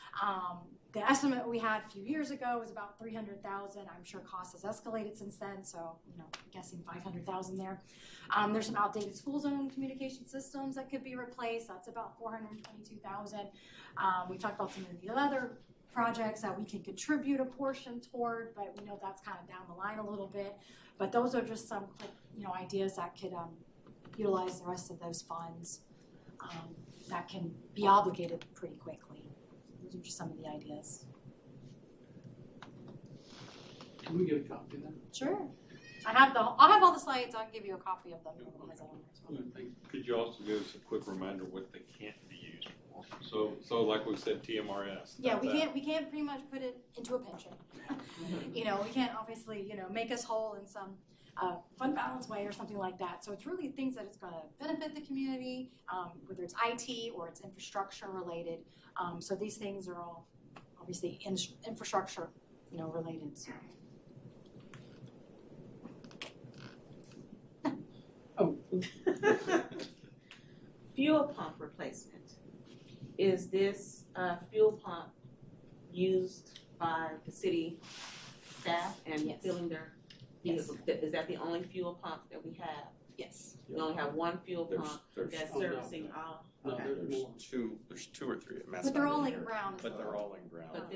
The estimate we had a few years ago was about $300,000. I'm sure cost has escalated since then, so, I'm guessing $500,000 there. There's some outdated school zone communication systems that could be replaced. That's about $422,000. We talked about some of the other projects that we can contribute a portion toward, but we know that's kind of down the line a little bit. But those are just some quick, ideas that could utilize the rest of those funds that can be obligated pretty quickly. Those are just some of the ideas. Can we get a copy of that? Sure. I'll have all the slides. I'll give you a copy of them. Could you also give us a quick reminder what they can't be used for? So like we said, TMRS. Yeah, we can't pretty much put it into a pension. We can't obviously, make us whole in some fund balance way or something like that. So it's really things that it's going to benefit the community, whether it's IT or it's infrastructure related. So these things are all obviously infrastructure, related. So. Oh. Fuel pump replacement. Is this fuel pump used by the city staff and Yes. filling their vehicles? Yes. Is that the only fuel pump that we have? Yes. We only have one fuel pump There's that's servicing all? No, Okay. There's two or three. But they're all in ground. But they're all in ground. But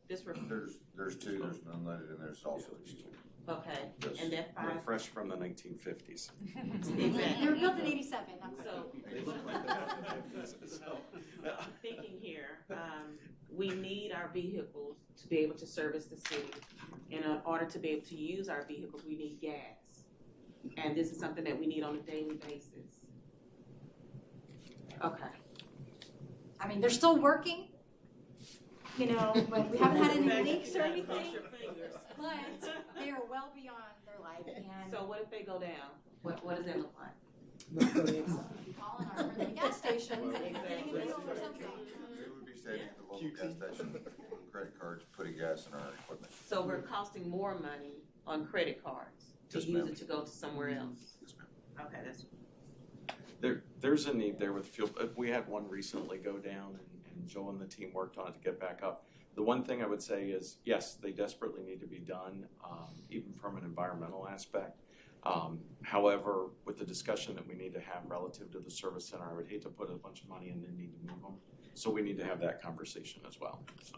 this would, There's two, there's an unleaded and there's also these two. okay, and that We're 5. fresh from the 1950s. They were built in '87. So, They look like I'm thinking here, we need our vehicles to be able to service the city. In order to be able to use our vehicles, we need gas. And this is something that we need on a daily basis. Okay. I mean, they're still working, but we haven't had any leaks or anything. But they are well beyond their life. And So what if they go down? What does that look like? calling our friendly gas stations and getting a deal for something. We would be staying at the local gas station, credit cards, putting gas in our equipment. So we're costing more money on credit cards to Yes, use ma'am. it to go to somewhere else? Yes, ma'am. Okay, that's. There's a need there with fuel. We had one recently go down, and Joe and the team worked on it to get back up. The one thing I would say is, yes, they desperately need to be done, even from an environmental aspect. However, with the discussion that we need to have relative to the service center, I would hate to put a bunch of money and then need to move them. So we need to have that conversation as well. So.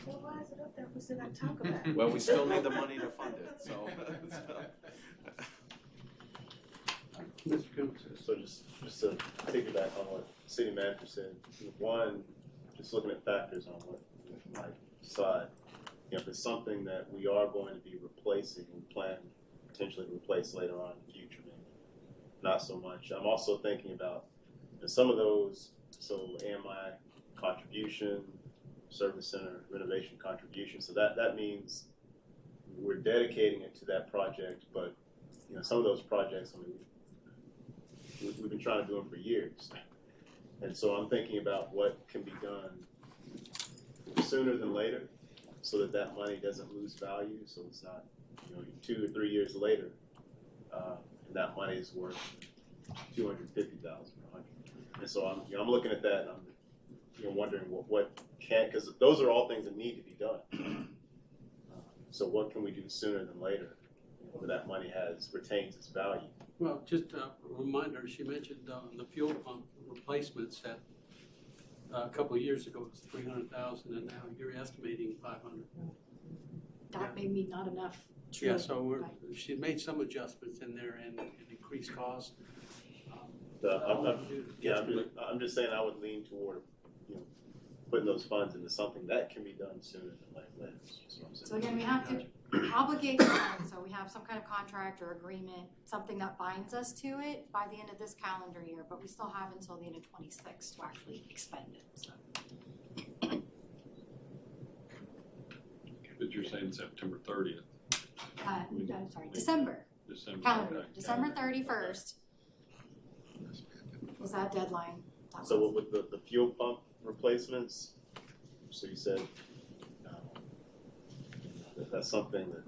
Well, why is it up there if we still got to talk about it? Well, we still need the money to fund it, so. Mr. Combs. So just to piggyback on what the city manager said, one, just looking at factors on what we might decide. If it's something that we are going to be replacing, we plan potentially to replace later on in the future, maybe not so much. I'm also thinking about some of those, so AMI contribution, service center renovation contribution. So that means we're dedicating it to that project, but some of those projects, we've been trying to do them for years. And so I'm thinking about what can be done sooner than later so that money doesn't lose value. So it's not, 2 or 3 years later, and that money is worth $250,000 or $100,000. And so I'm looking at that and I'm wondering what can, because those are all things that need to be done. So what can we do sooner than later where that money retains its value? Well, just a reminder, she mentioned the fuel pump replacements that a couple of years ago it was $300,000 and now you're estimating $500,000. That may be not enough. Yeah, so she made some adjustments in there and increased costs. I'm just saying I would lean toward, putting those funds into something that can be done sooner than later. That's what I'm saying. So again, we have to obligate the funds, so we have some kind of contract or agreement, something that binds us to it by the end of this calendar year, but we still have until the end of 26 to actually expend it, so. But you're saying September 30th. I'm sorry, December, calendar, okay. December 31st is that deadline. So with the fuel pump replacements, so you said that's something that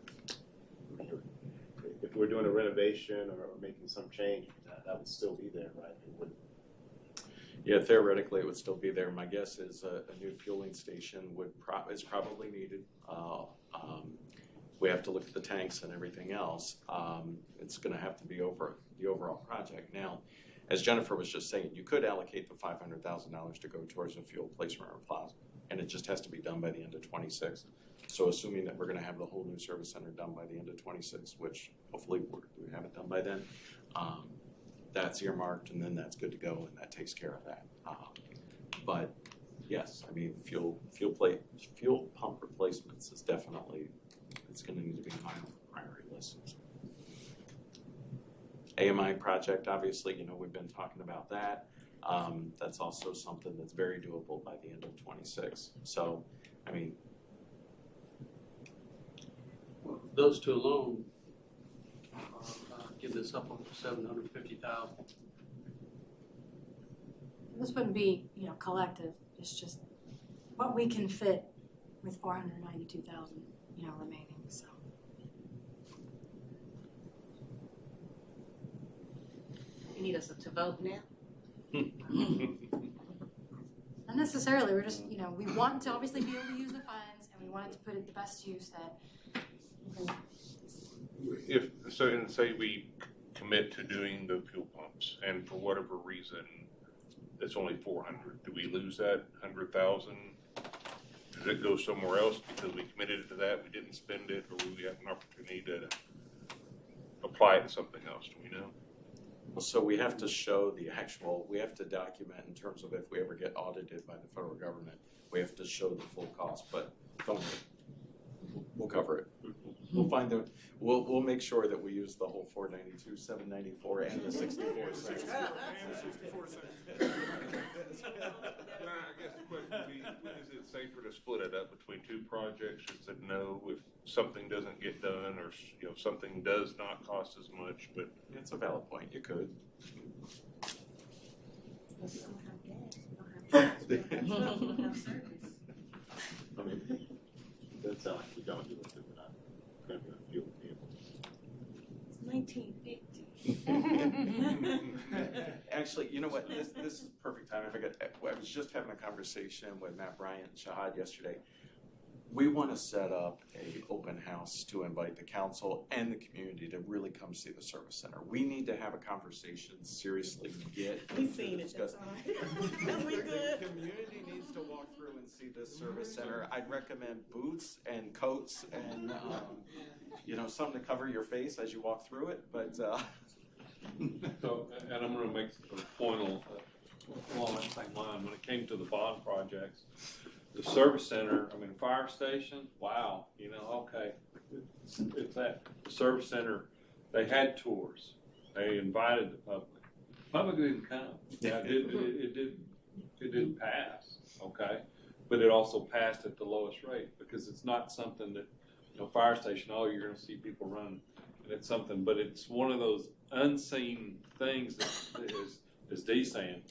if we're doing a renovation or making some change, that would still be there, right? It wouldn't. Yeah, theoretically, it would still be there. My guess is a new fueling station is probably needed. We have to look at the tanks and everything else. It's going to have to be over the overall project. Now, as Jennifer was just saying, you could allocate the $500,000 to go towards a fuel placement or plaza, and it just has to be done by the end of 26. So assuming that we're going to have the whole new service center done by the end of 26, which hopefully we have it done by then, that's earmarked, and then that's good to go, and that takes care of that. But yes, I mean, fuel pump replacements is definitely, it's going to need to be high on the priority list. AMI project, obviously, we've been talking about that. That's also something that's very doable by the end of 26. So, I mean, Well, those two alone give this up over $750,000. This wouldn't be, collective, it's just what we can fit with 492,000, remaining, so. You need us to vote now? Not necessarily, we're just, we want to obviously be able to use the funds, and we wanted to put it the best use that. Say we commit to doing the fuel pumps, and for whatever reason, it's only 400. Do we lose that 100,000? Does it go somewhere else because we committed to that, we didn't spend it, or we have an opportunity to apply it to something else? Do we know? Well, so we have to show we have to document in terms of if we ever get audited by the federal government, we have to show the full cost, but don't worry, we'll cover it. We'll find out, we'll make sure that we use the whole 492, 794, and the 64 cents. Well, I guess the question would be, is it safer to split it up between two projects? It said no, if something doesn't get done, or something does not cost as much, but. It's a valid point, you could. But we don't have gas, we don't have service. I mean, it does sound like we don't do it, but we're not going to fuel vehicles. It's 1950. Actually, you know what? This is perfect time. I was just having a conversation with Matt Bryant and Shahad yesterday. We want to set up an open house to invite the council and the community to really come see the service center. We need to have a conversation, seriously We've seen it, that's all right. We good. The community needs to walk through and see this service center. I'd recommend boots and coats and, something to cover your face as you walk through it, but. So, and I'm going to make a point along that same line. When it came to the bond projects, the service center, fire station, wow, okay. It's that. The service center, they had tours. They invited the public. Public didn't come. Yeah, it didn't pass, okay? But it also passed at the lowest rate because it's not something that, fire station, you're going to see people run. And it's something, but it's one of those unseen things that is Dee saying,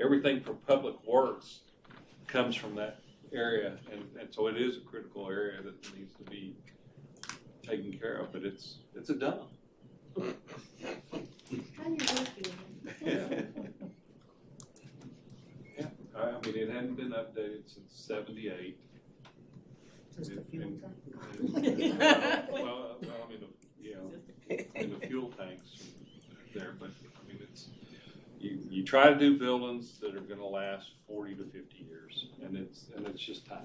everything from public works comes from that area, and so it is a critical area that needs to be taken care of, but it's a dump. Yeah, it hadn't been updated since '78. Just the fuel tank. And the fuel tanks there, but it's you try to do buildings that are going to last 40 to 50 years, and it's just time.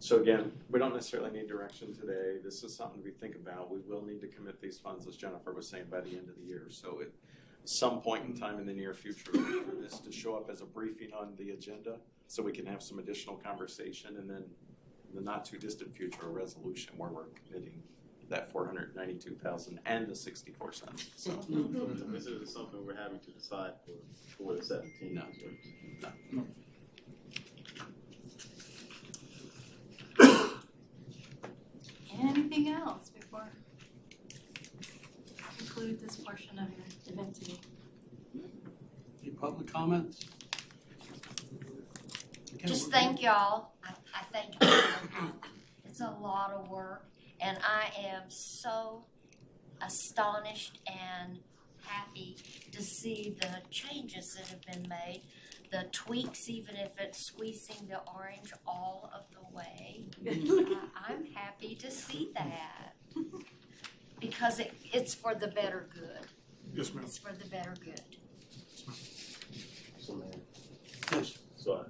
So again, we don't necessarily need direction today. This is something we think about. We will need to commit these funds, as Jennifer was saying, by the end of the year. So at some point in time in the near future, for this to show up as a briefing on the agenda, so we can have some additional conversation, and then in the not too distant future, a resolution where we're committing that $492,000 and the 64 cents. So This isn't something we're having to decide for the 17th. No. No. Anything else before I conclude this portion of your event today? Any public comments? Okay, Just we're thank y'all. I thank you. It's a lot of work, and I am so astonished and happy to see the changes that have been made, the tweaks, even if it's squeezing the orange all of the way. I'm happy to see that because it's for the better good. Yes, ma'am. It's for the better good. So, man, Yes. so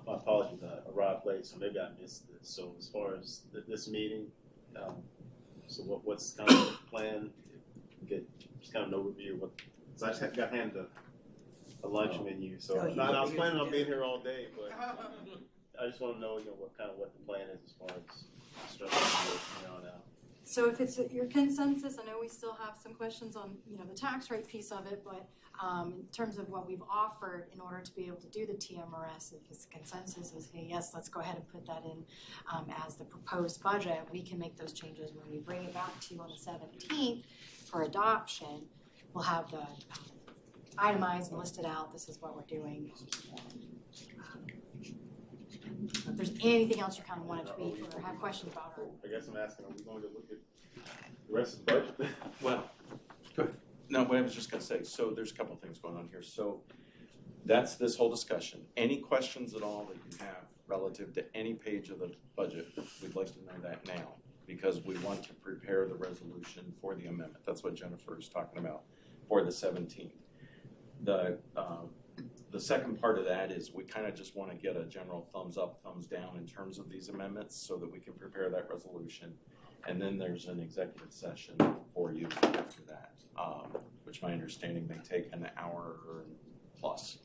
my apologies, I arrived late, so maybe I missed this. So as far as this meeting, so what's kind of the plan? Get just kind of an overview of what, because I just got handed a lunch menu, so Oh, you I was got planning on it. being here all day, but I just want to know, what the plan is as far as structure from here on out. So if it's your consensus, I know we still have some questions on, the tax rate piece of it, but in terms of what we've offered in order to be able to do the TMRS, if it's consensus is, hey, yes, let's go ahead and put that in as the proposed budget, we can make those changes when we bring it back to you on the 17th for adoption. We'll have the itemized and listed out, this is what we're doing. If there's anything else you kind of want to tweak or have questions about, or I guess I'm asking, are we going to look at the rest of the budget? Well, good. No, what I was just gonna say, so there's a couple things going on here. So that's this whole discussion. Any questions at all that you have relative to any page of the budget, we'd like to know that now, because we want to prepare the resolution for the amendment. That's what Jennifer is talking about for the 17th. The second part of that is we kind of just want to get a general thumbs up, thumbs down in terms of these amendments so that we can prepare that resolution. And then there's an executive session for you after that, which my understanding may take an hour plus.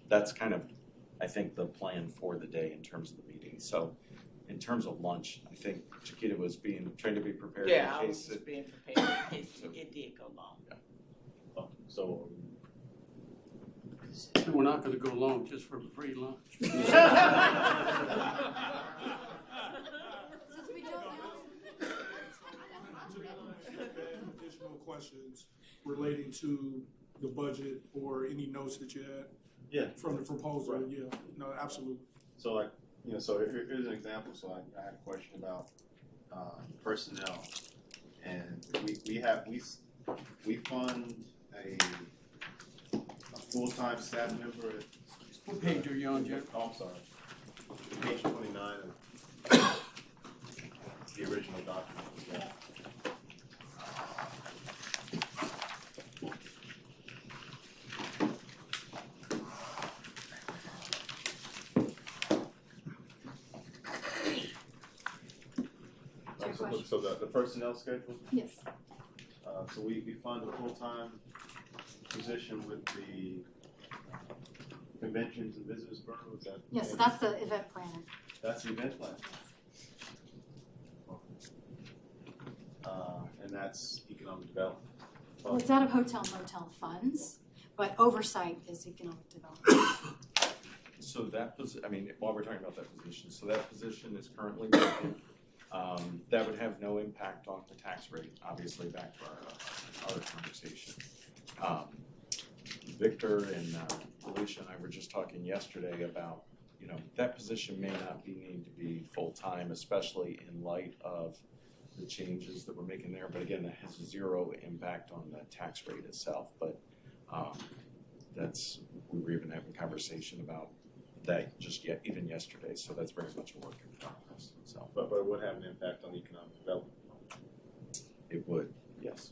That's kind of, I think, the plan for the day in terms of the meeting. So in terms of lunch, I think Chiquita was trying to be prepared Yeah, I in was case just being prepared in case it did go long. So We're not gonna go long just for free lunch. since we don't know. Additional questions relating to the budget or any notes that you had yeah, from the proposal, Right. yeah, no, absolutely. so so here's an example. So I had a question about personnel, and we fund a full-time staff member at. What page are you on, Jeff? Oh, I'm sorry. Page 29 of the original document. Yeah. So the personnel schedule, Yes. so we fund a full-time position with the Conventions and Visitors Bureau, is that? Yes, so that's the event planner. That's the event plan. And that's economic development. Well, it's out of hotel and motel funds, but oversight is economic development. So that while we're talking about that position, so that position is currently vacant. That would have no impact on the tax rate, obviously, back to our other conversation. Victor and Alicia and I were just talking yesterday about, that position may not need to be full-time, especially in light of the changes that we're making there. But again, that has zero impact on the tax rate itself. But we were even having a conversation about that even yesterday. So that's very much a work in progress. So, But it would have an impact on economic development. it would, yes.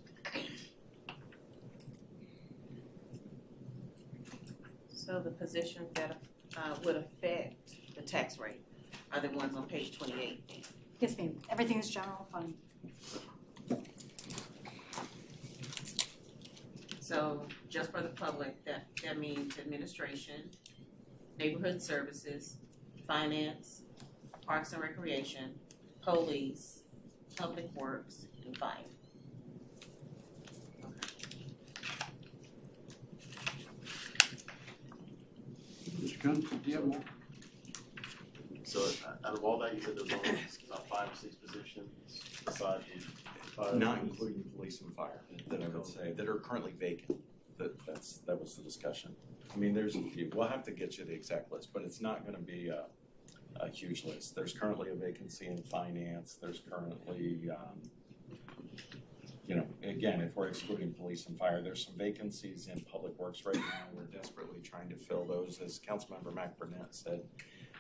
So the positions that would affect the tax rate, are the ones on page 28. Yes, ma'am. Everything is general fund. So just for the public, that means administration, neighborhood services, finance, parks and recreation, police, public works, and fire. Mr. Coons, do you have more? So out of all that, you said there's only about 5 or 6 positions aside from Not including police and fire, that I would say, that are currently vacant. That was the discussion. I mean, there's a few, we'll have to get you the exact list, but it's not gonna be a huge list. There's currently a vacancy in finance, there's currently, you know, again, if we're excluding police and fire, there's some vacancies in public works right now. We're desperately trying to fill those. As Councilmember Mac Burnett said,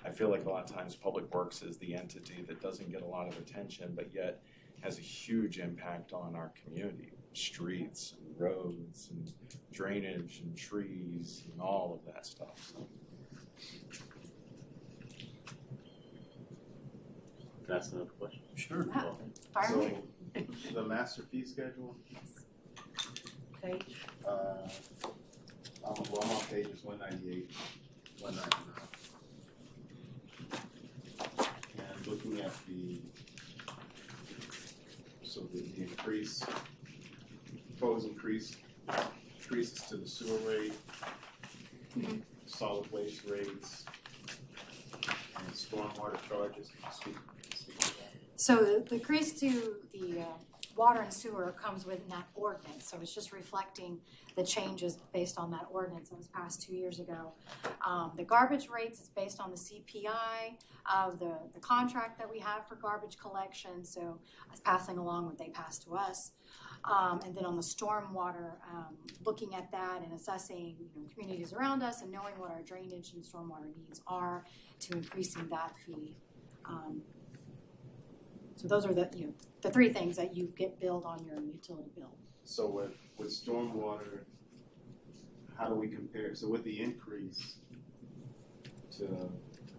I feel like a lot of times public works is the entity that doesn't get a lot of attention, but yet has a huge impact on our community. Streets and roads and drainage and trees and all of that stuff. So. Can I ask another question? Sure. Fire So, away. the master fee schedule, Page? I'm on pages 198, 199. And looking at the increase, proposed increases to the sewer rate, solid waste rates, and stormwater charges. Can you speak to that? So the increase to the water and sewer comes with that ordinance, so it's just reflecting the changes based on that ordinance that was passed 2 years ago. The garbage rates is based on the CPI of the contract that we have for garbage collection, so it's passing along what they pass to us. And then on the stormwater, looking at that and assessing communities around us and knowing what our drainage and stormwater needs are to increasing that fee. So those are the 3 things that you get billed on your utility bill. So with stormwater, how do we compare? So with the increase to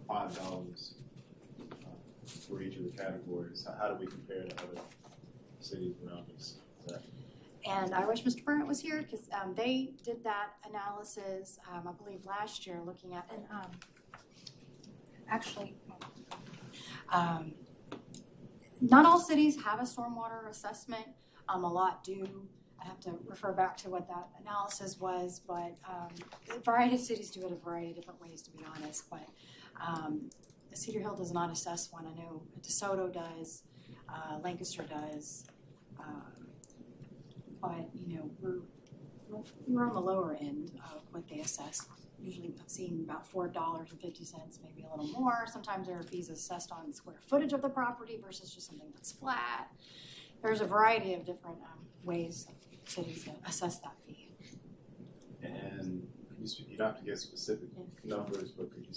$5 for each of the categories, how do we compare to other cities around us? And I wish Mr. Burnett was here because they did that analysis, I believe last year, looking at, and actually, not all cities have a stormwater assessment. A lot do. I have to refer back to what that analysis was, but a variety of cities do it a variety of different ways, to be honest. But Cedar Hill does not assess one. I know DeSoto does, Lancaster does, but we're on the lower end of what they assess. Usually I've seen about $4.50, maybe a little more. Sometimes there are fees assessed on square footage of the property versus just something that's flat. There's a variety of different ways cities assess that fee. And you don't have to get specific numbers, but could you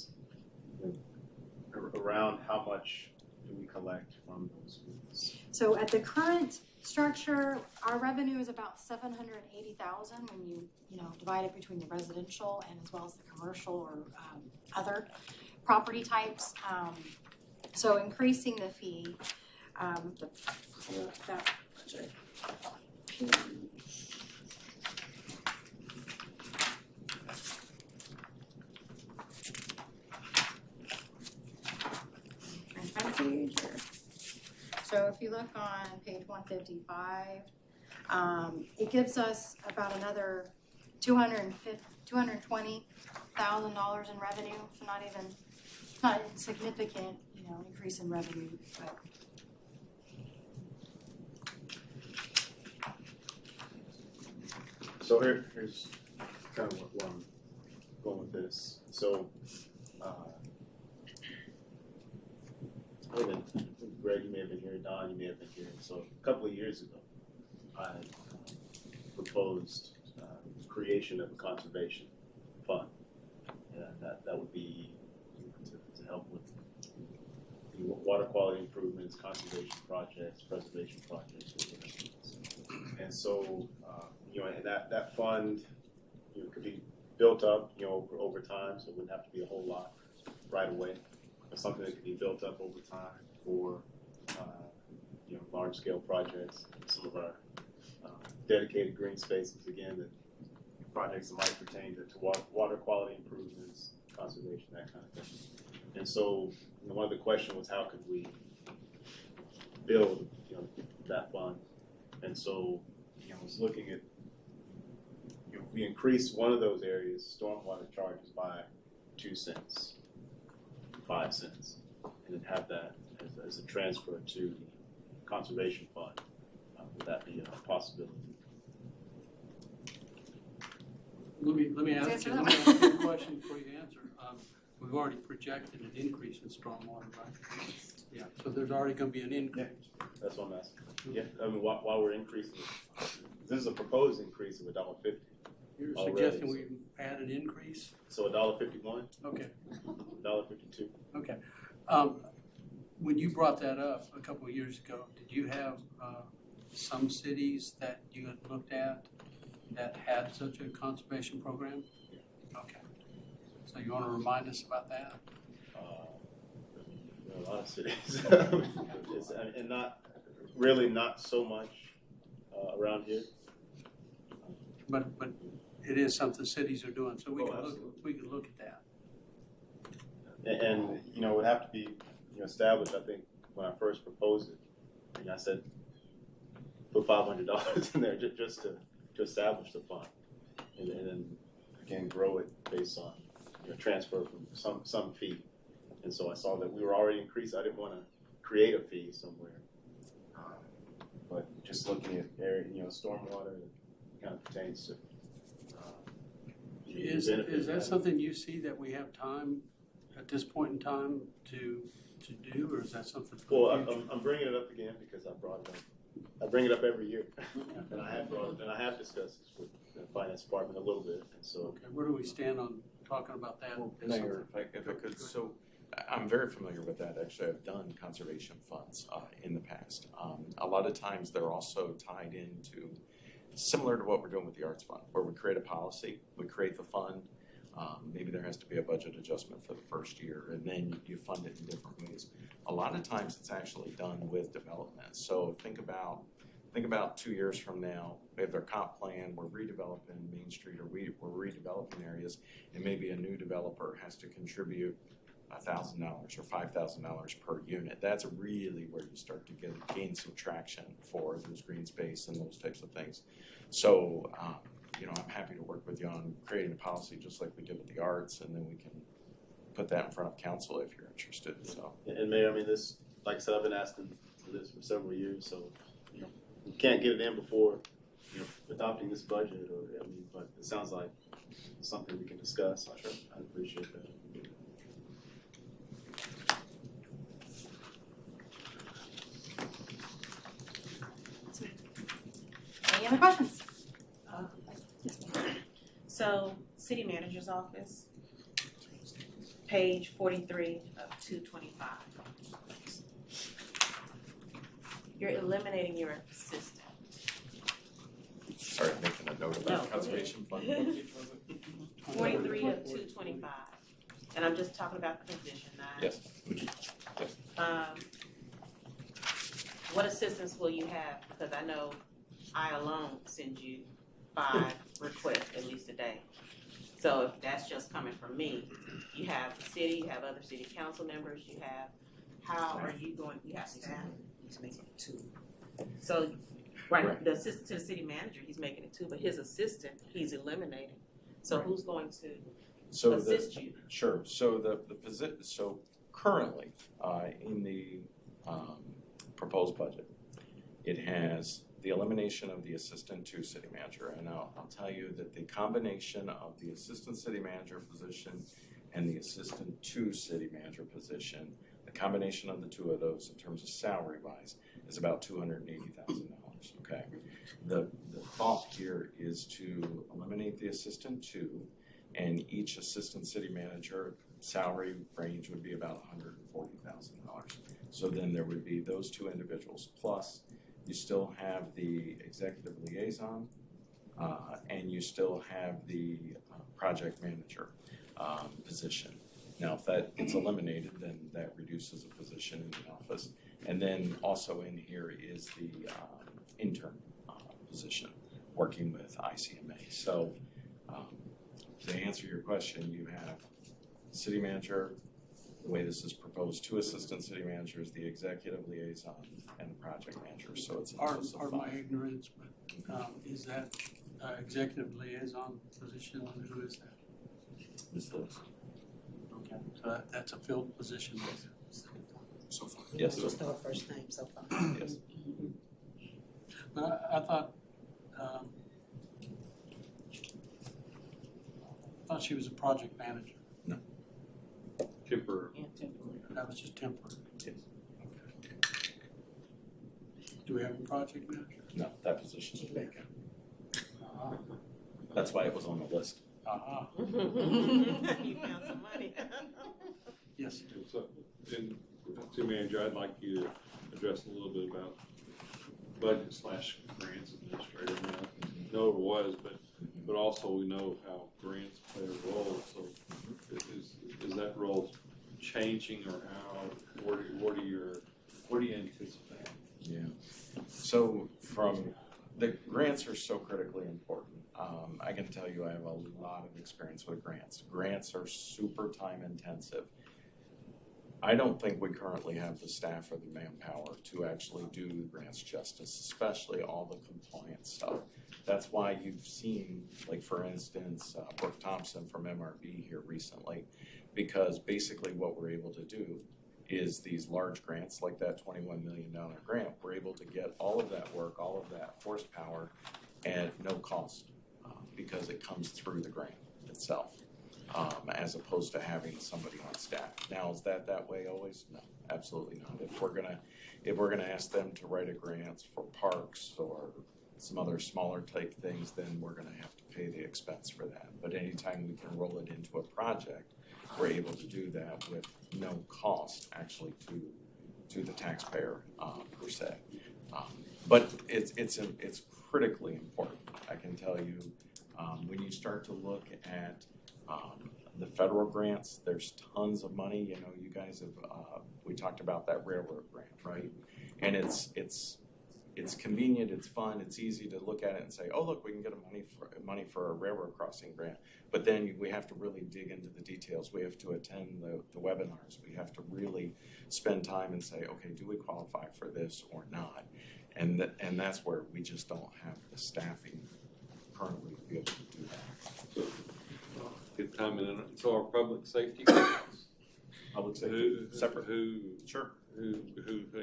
around how much do we collect from those schools? So at the current structure, our revenue is about $780,000 when you divide it between the residential and as well as the commercial or other property types. So increasing the fee, that budget. So if you look on page 155, it gives us about another $220,000 in revenue. So not a significant, increase in revenue. But so here's kind of where I'm going with this. So Greg, you may have been here, Don, you may have been here. So a couple of years ago, I proposed creation of a conservation fund. And that would be to help with water quality improvements, conservation projects, preservation projects. And so, and that fund, could be built up, over time, so it wouldn't have to be a whole lot right away. something that can be built up over time for, large scale projects. Some of our dedicated green spaces, again, that projects that might pertain to water quality improvements, conservation, that kind of thing. And so, one of the questions was how could we build, that fund? And so, I was looking at, if we increase one of those areas, stormwater charges by 2 cents, 5 cents, and then have that as a transfer to the conservation fund, would that be a possibility? Let me ask you a question before you answer. We've already projected an increase in stormwater, right? Yeah, so there's already gonna be an increase. That's what I'm asking. Yeah, I mean, while we're increasing, this is a proposed increase of $1.50. You're already, suggesting so- we add an increase? So $1.51, Okay, $1.52. okay. When you brought that up a couple of years ago, did you have some cities that you had looked at that had such a conservation program? Okay. So you want to remind us about that? There are a lot of cities, and not so much around here. But it is something cities are doing, so we can absolutely. we can look at that. And it would have to be established. I think when I first proposed it, I said put $500 in there just to establish the fund, and then again grow it based on transfer from some fee. And so I saw that we were already increased. I didn't want to create a fee somewhere, but just looking at area, stormwater that kind of pertains to. Is that something you see that we have time at this point in time to do, or is that something for the future? I'm bringing it up again because I brought it up. I bring it up every year, and I have discussed this with the finance department a little bit, and so. Okay, where do we stand on talking about that? Mayor, if I could, so I'm very familiar with that. Actually, I've done conservation funds in the past. A lot of times they're also tied into, similar to what we're doing with the Arts Fund, where we create a policy, we create the fund. Maybe there has to be a budget adjustment for the first year, and then you fund it in different ways. A lot of times it's actually done with development. So think about 2 years from now, we have their comp plan, we're redeveloping Main Street, or we're redeveloping areas, and maybe a new developer has to contribute $1,000 or $5,000 per unit. That's really where you start to gain some traction for those green space and those types of things. So, I'm happy to work with you on creating a policy just like we did with the arts, and then we can put that in front of council if you're interested. So, And Mayor, I mean, this, like I said, I've been asking for this for several years, so we can't get it in before adopting this budget, but it sounds like it's something we can discuss. I appreciate that. Any other questions? So, city manager's office, page 43 of 225. You're eliminating your assistant. sorry, making a note about conservation fund. 43 of 225. And I'm just talking about the position now. Yes. What assistance will you have? Because I know I alone send you 5 requests at least a day. So if that's just coming from me, you have the city, you have other city council members, how are you going, you have staff? He's making it 2. So, right, the assistant to the city manager, he's making it 2, but his assistant, he's eliminating. So who's going to assist you? Sure. So so currently, in the proposed budget, it has the elimination of the assistant to city manager. And I'll tell you that the combination of the assistant city manager position and the assistant to city manager position, the combination of the two of those in terms of salary wise is about $280,000. Okay. The thought here is to eliminate the assistant to, and each assistant city manager salary range would be about $140,000. So then there would be those 2 individuals, plus you still have the executive liaison, and you still have the project manager position. Now, if that gets eliminated, then that reduces a position in the office. And then also in here is the intern position, working with ICMA. So to answer your question, you have city manager, the way this is proposed, 2 assistant city managers, the executive liaison, and the project manager. So it's Pardon my ignorance, but is that executive liaison position, who is that? Ms. Lewis. Okay, so that's a filled position. So far. Yes, Just her first name so far. yes. But I thought she was a project manager. Temporary. Yeah, temporary. That was just temporary. Yes. Do we have a project manager? No, that position is vacant. Uh-huh. That's why it was on the list. Uh-huh. You found some money. Yes. And so, and City Manager, I'd like you to address a little bit about budget / grants administrator. I know it was, but also we know how grants play a role. So is that role changing, or how? What do you anticipate? Yeah. So the grants are so critically important. I can tell you I have a lot of experience with grants. Grants are super time intensive. I don't think we currently have the staff or the manpower to actually do the grants justice, especially all the compliance stuff. That's why you've seen, like for instance, Brooke Thompson from MRB here recently, because basically what we're able to do is these large grants like that $21 million grant, we're able to get all of that work, all of that horsepower at no cost because it comes through the grant itself. As opposed to having somebody on staff. Now, is that way always? No, absolutely not. If we're gonna ask them to write a grant for parks or some other smaller type things, then we're gonna have to pay the expense for that. But anytime we can roll it into a project, we're able to do that with no cost actually to the taxpayer per se. But it's critically important. I can tell you when you start to look at the federal grants, there's tons of money. You know, you guys have we talked about that railroad grant, right? And it's convenient, it's fun, it's easy to look at it and say, oh look, we can get money for a railroad crossing grant. But then we have to really dig into the details. We have to attend the webinars. We have to really spend time and say, okay, do we qualify for this or not? And that's where we just don't have the staffing currently to be able to do that. So, good time in it. So our public safety grants, Public safety, separate. Sure. Who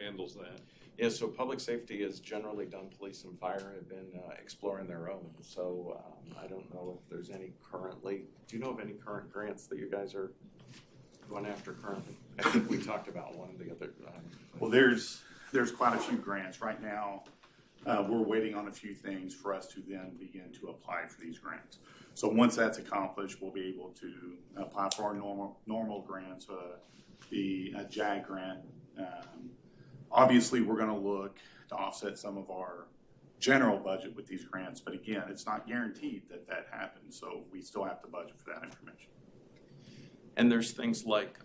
handles that? Yeah, so public safety is generally done. Police and fire have been exploring their own. So I don't know if there's any currently. Do you know of any current grants that you guys are going after currently? I think we talked about one the other. Well, there's quite a few grants right now. We're waiting on a few things for us to then begin to apply for these grants. So once that's accomplished, we'll be able to apply for our normal grants, the JAG grant. Obviously, we're going to look to offset some of our general budget with these grants, but again, it's not guaranteed that happens, so we still have to budget for that information. And there's things like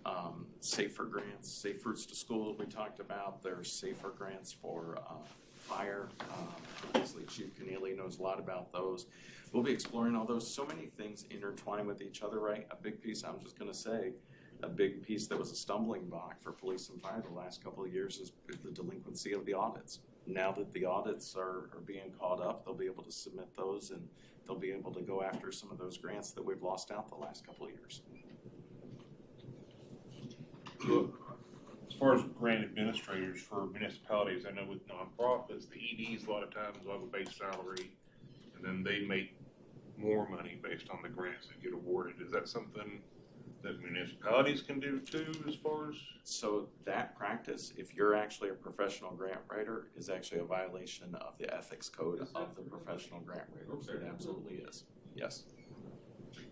safer grants, safe routes to school that we talked about. There's safer grants for fire. Obviously, Chief Keneally knows a lot about those. We'll be exploring all those. So many things intertwine with each other, right? A big piece, I'm just going to say, a big piece that was a stumbling block for police and fire the last couple of years is the delinquency of the audits. Now that the audits are being caught up, they'll be able to submit those and they'll be able to go after some of those grants that we've lost out the last couple of years. As far as grant administrators for municipalities, I know with nonprofits, the EDs a lot of times will have a base salary, and then they make more money based on the grants that get awarded. Is that something that municipalities can do too, as far as? So that practice, if you're actually a professional grant writer, is actually a violation of the ethics code of the professional grant writers. It absolutely is. Yes.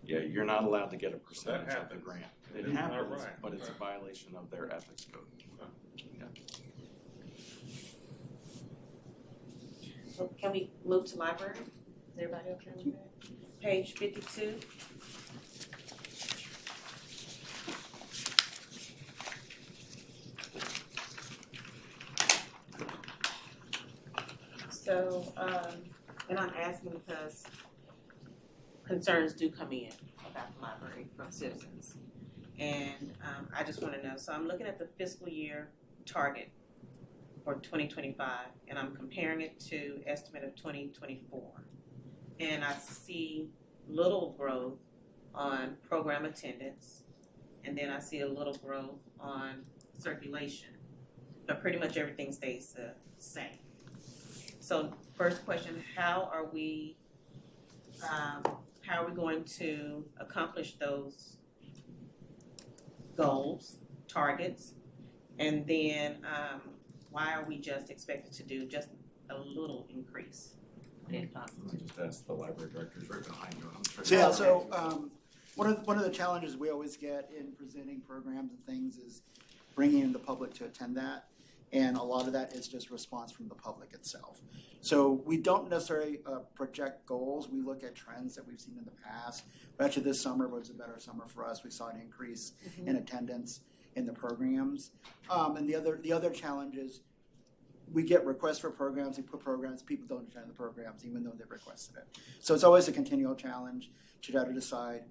Yeah, you're not allowed to get a percentage of the grant. It happens, but it's a violation of their ethics code. Yeah. So can we move to library? Is everybody okay with that? Page 52. So, and I'm asking because concerns do come in about the library from citizens. And I just want to know, so I'm looking at the fiscal year target for 2025, and I'm comparing it to estimate of 2024. And I see little growth on program attendance, and then I see a little growth on circulation, but pretty much everything stays the same. So first question, how are we going to accomplish those goals, targets? And then why are we just expected to do just a little increase in cost? I just asked the library directors right behind you. I'm sure. So yeah, so one of the challenges we always get in presenting programs and things is bringing in the public to attend that, and a lot of that is just response from the public itself. So we don't necessarily project goals. We look at trends that we've seen in the past. But actually, this summer was a better summer for us. We saw an increase in attendance in the programs, and the other challenge is we get requests for programs, we put programs, people don't attend the programs even though they've requested it. So it's always a continual challenge to try to decide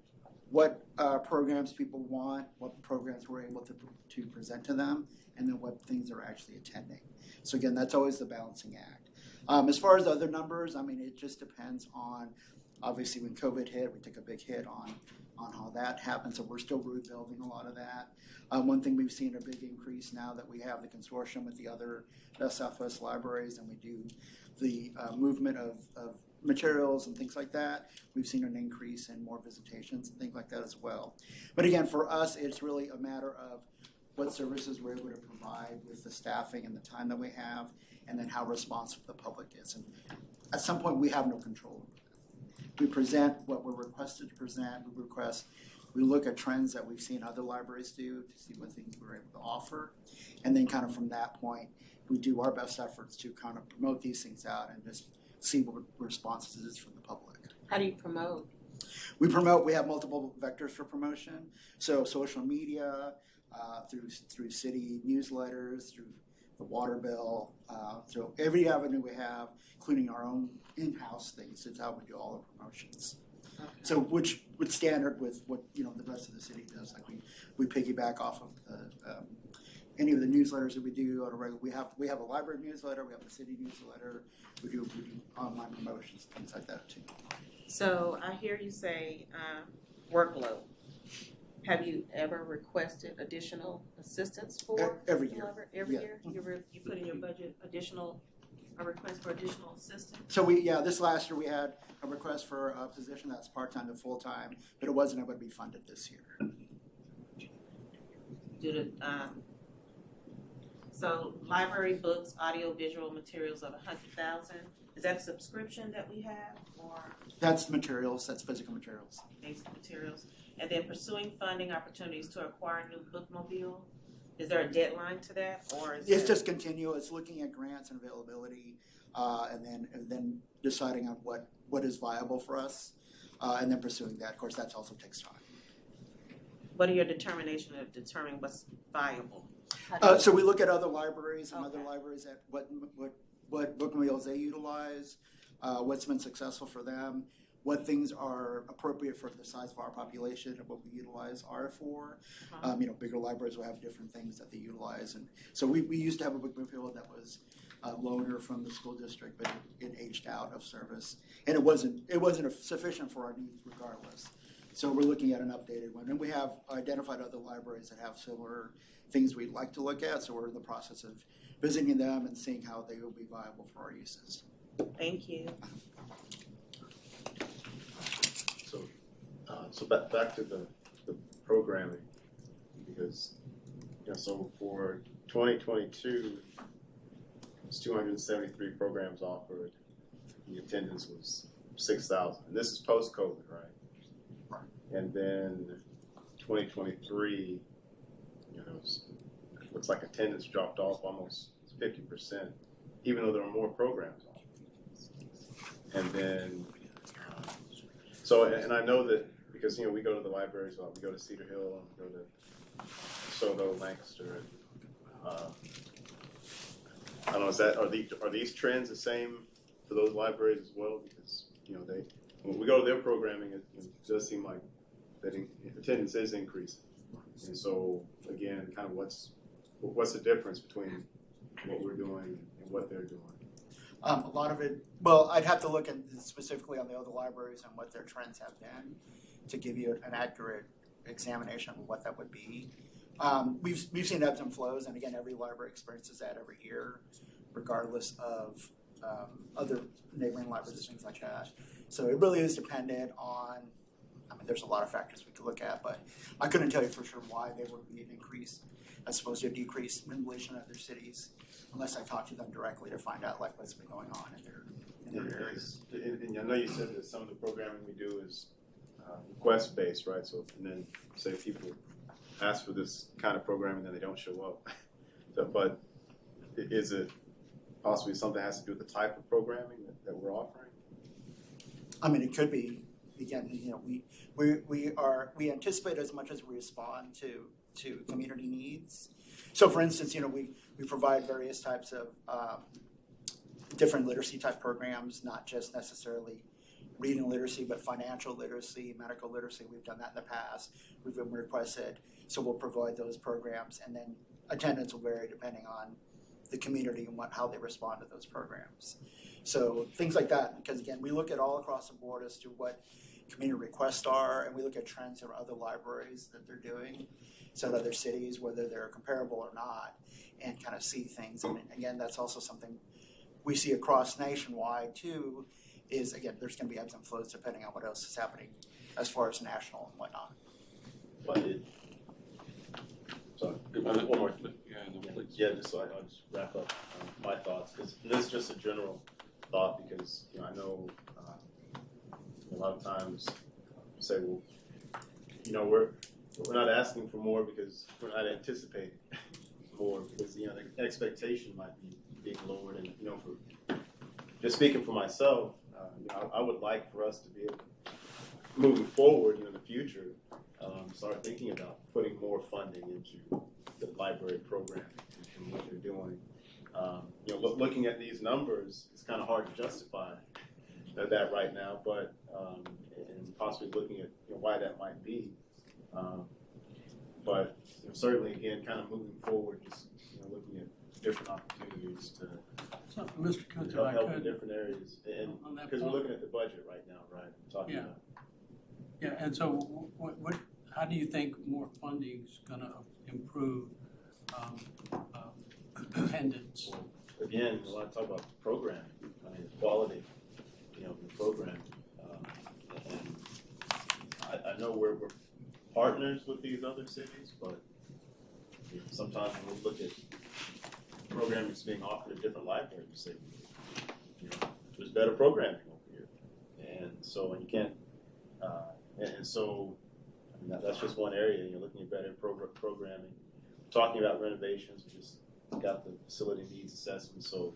what programs people want, what programs we're able to present to them, and then what things they're actually attending. So again, that's always the balancing act. As far as the other numbers, I mean, it just depends on, obviously when COVID hit, we took a big hit on how that happened, so we're still rebuilding a lot of that. One thing we've seen a big increase now that we have the consortium with the other Southwest libraries and we do the movement of materials and things like that, we've seen an increase in more visitations and things like that as well. But again, for us, it's really a matter of what services we're able to provide with the staffing and the time that we have, and then how responsive the public is. And at some point, we have no control over that. We present what we're requested to present. We look at trends that we've seen other libraries do to see what things we're able to offer. And then kind of from that point, we do our best efforts to kind of promote these things out and just see what responses is from the public. How do you promote? We have multiple vectors for promotion. So social media, through city newsletters, through the water bill, through every avenue we have, including our own in-house things. It's how we do all the promotions. Okay. So which would standard with what the rest of the city does. Like we piggyback off of any of the newsletters that we do on a regular. We have a library newsletter. We have a city newsletter. We do online promotions, things like that too. So I hear you say workload. Have you ever requested additional assistance for every year? Every year, you put in your budget a request for additional assistance. So this last year we had a request for a position that's part-time to full-time, but it wasn't able to be funded this year. So library books, audio visual materials of 100,000. Is that a subscription that we have, or? That's materials. That's physical materials. Basic materials. And then pursuing funding opportunities to acquire a new bookmobile. Is there a deadline to that, or is it's just continuous? Looking at grants and availability, and then deciding on what is viable for us, and then pursuing that. Of course, that also takes time. What are your determination of determining what's viable? So we look at other libraries and other libraries at what bookmobiles they utilize, what's been successful for them, what things are appropriate for the size of our population and what we utilize are for. Bigger libraries will have different things that they utilize. And so we used to have a bookmobile that was a loaner from the school district, but it aged out of service. And it wasn't sufficient for our needs regardless. So we're looking at an updated one. And we have identified other libraries that have similar things we'd like to look at. So we're in the process of visiting them and seeing how they will be viable for our uses. Thank you. So back to the programming, because so for 2022, it's 273 programs offered. The attendance was 6,000, and this is post-COVID, right? And then 2023, it looks like attendance dropped off almost 50%, even though there were more programs offered. And then, and I know that because we go to the libraries, we go to Cedar Hill, and we go to Soto, Lancaster. I don't know. Are these trends the same for those libraries as well, because, you know, when we go to their programming, it does seem like that attendance is increasing. And so, again, kind of what's the difference between what we're doing and what they're doing? A lot of it, well, I'd have to look at specifically on the other libraries and what their trends have been to give you an accurate examination of what that would be. We've seen ebbs and flows, and again, every library experiences that every year, regardless of other neighboring libraries, things like that. So it really is dependent on, I mean, there's a lot of factors we could look at, but I couldn't tell you for sure why there would be an increase as opposed to a decrease in relation to other cities, unless I talk to them directly to find out like what's been going on in their areas. And I know you said that some of the programming we do is request based, right? So, and then say people ask for this kind of programming, then they don't show up. So, but is it possibly something that has to do with the type of programming that we're offering? I mean, it could be. Again, you know, we anticipate as much as we respond to community needs. So, for instance, you know, we provide various types of different literacy type programs, not just necessarily reading literacy, but financial literacy, medical literacy. We've done that in the past. We've been requested, so we'll provide those programs, and then attendance will vary depending on the community and how they respond to those programs. So things like that, because again, we look at all across the board as to what community requests are, and we look at trends in other libraries that they're doing, so in other cities, whether they're comparable or not, and kind of see things. And again, that's also something we see across nationwide too, is again, there's going to be ebbs and flows depending on what else is happening as far as national and whatnot. Sorry, one more. Yeah, just so I'll just wrap up my thoughts, because this is just a general thought, because, you know, I know a lot of times you say, well, you know, we're not asking for more because we're not anticipating more, because, you know, the expectation might be being lowered. And, you know, for just speaking for myself, you know, I would like for us to be able, moving forward, you know, in the future, start thinking about putting more funding into the library program and what they're doing. You know, looking at these numbers, it's kind of hard to justify that right now, but and possibly looking at, you know, why that might be. But, you know, certainly, again, kind of moving forward, just, you know, looking at different opportunities to Mr. Coates, help in different areas, and because we're looking at the budget right now, right? Talking about. Yeah, and so what? How do you think more funding is going to improve attendance? Well, again, I want to talk about programming. I mean, quality, you know, the program. And I know we're partners with these other cities, but, you know, sometimes when we look at programming that's being offered at different libraries, we say, you know, there's better programming over here. And so, and you can't, and so, I mean, that's just one area. You're looking at better programming. Talking about renovations, we just got the facility needs assessment. So,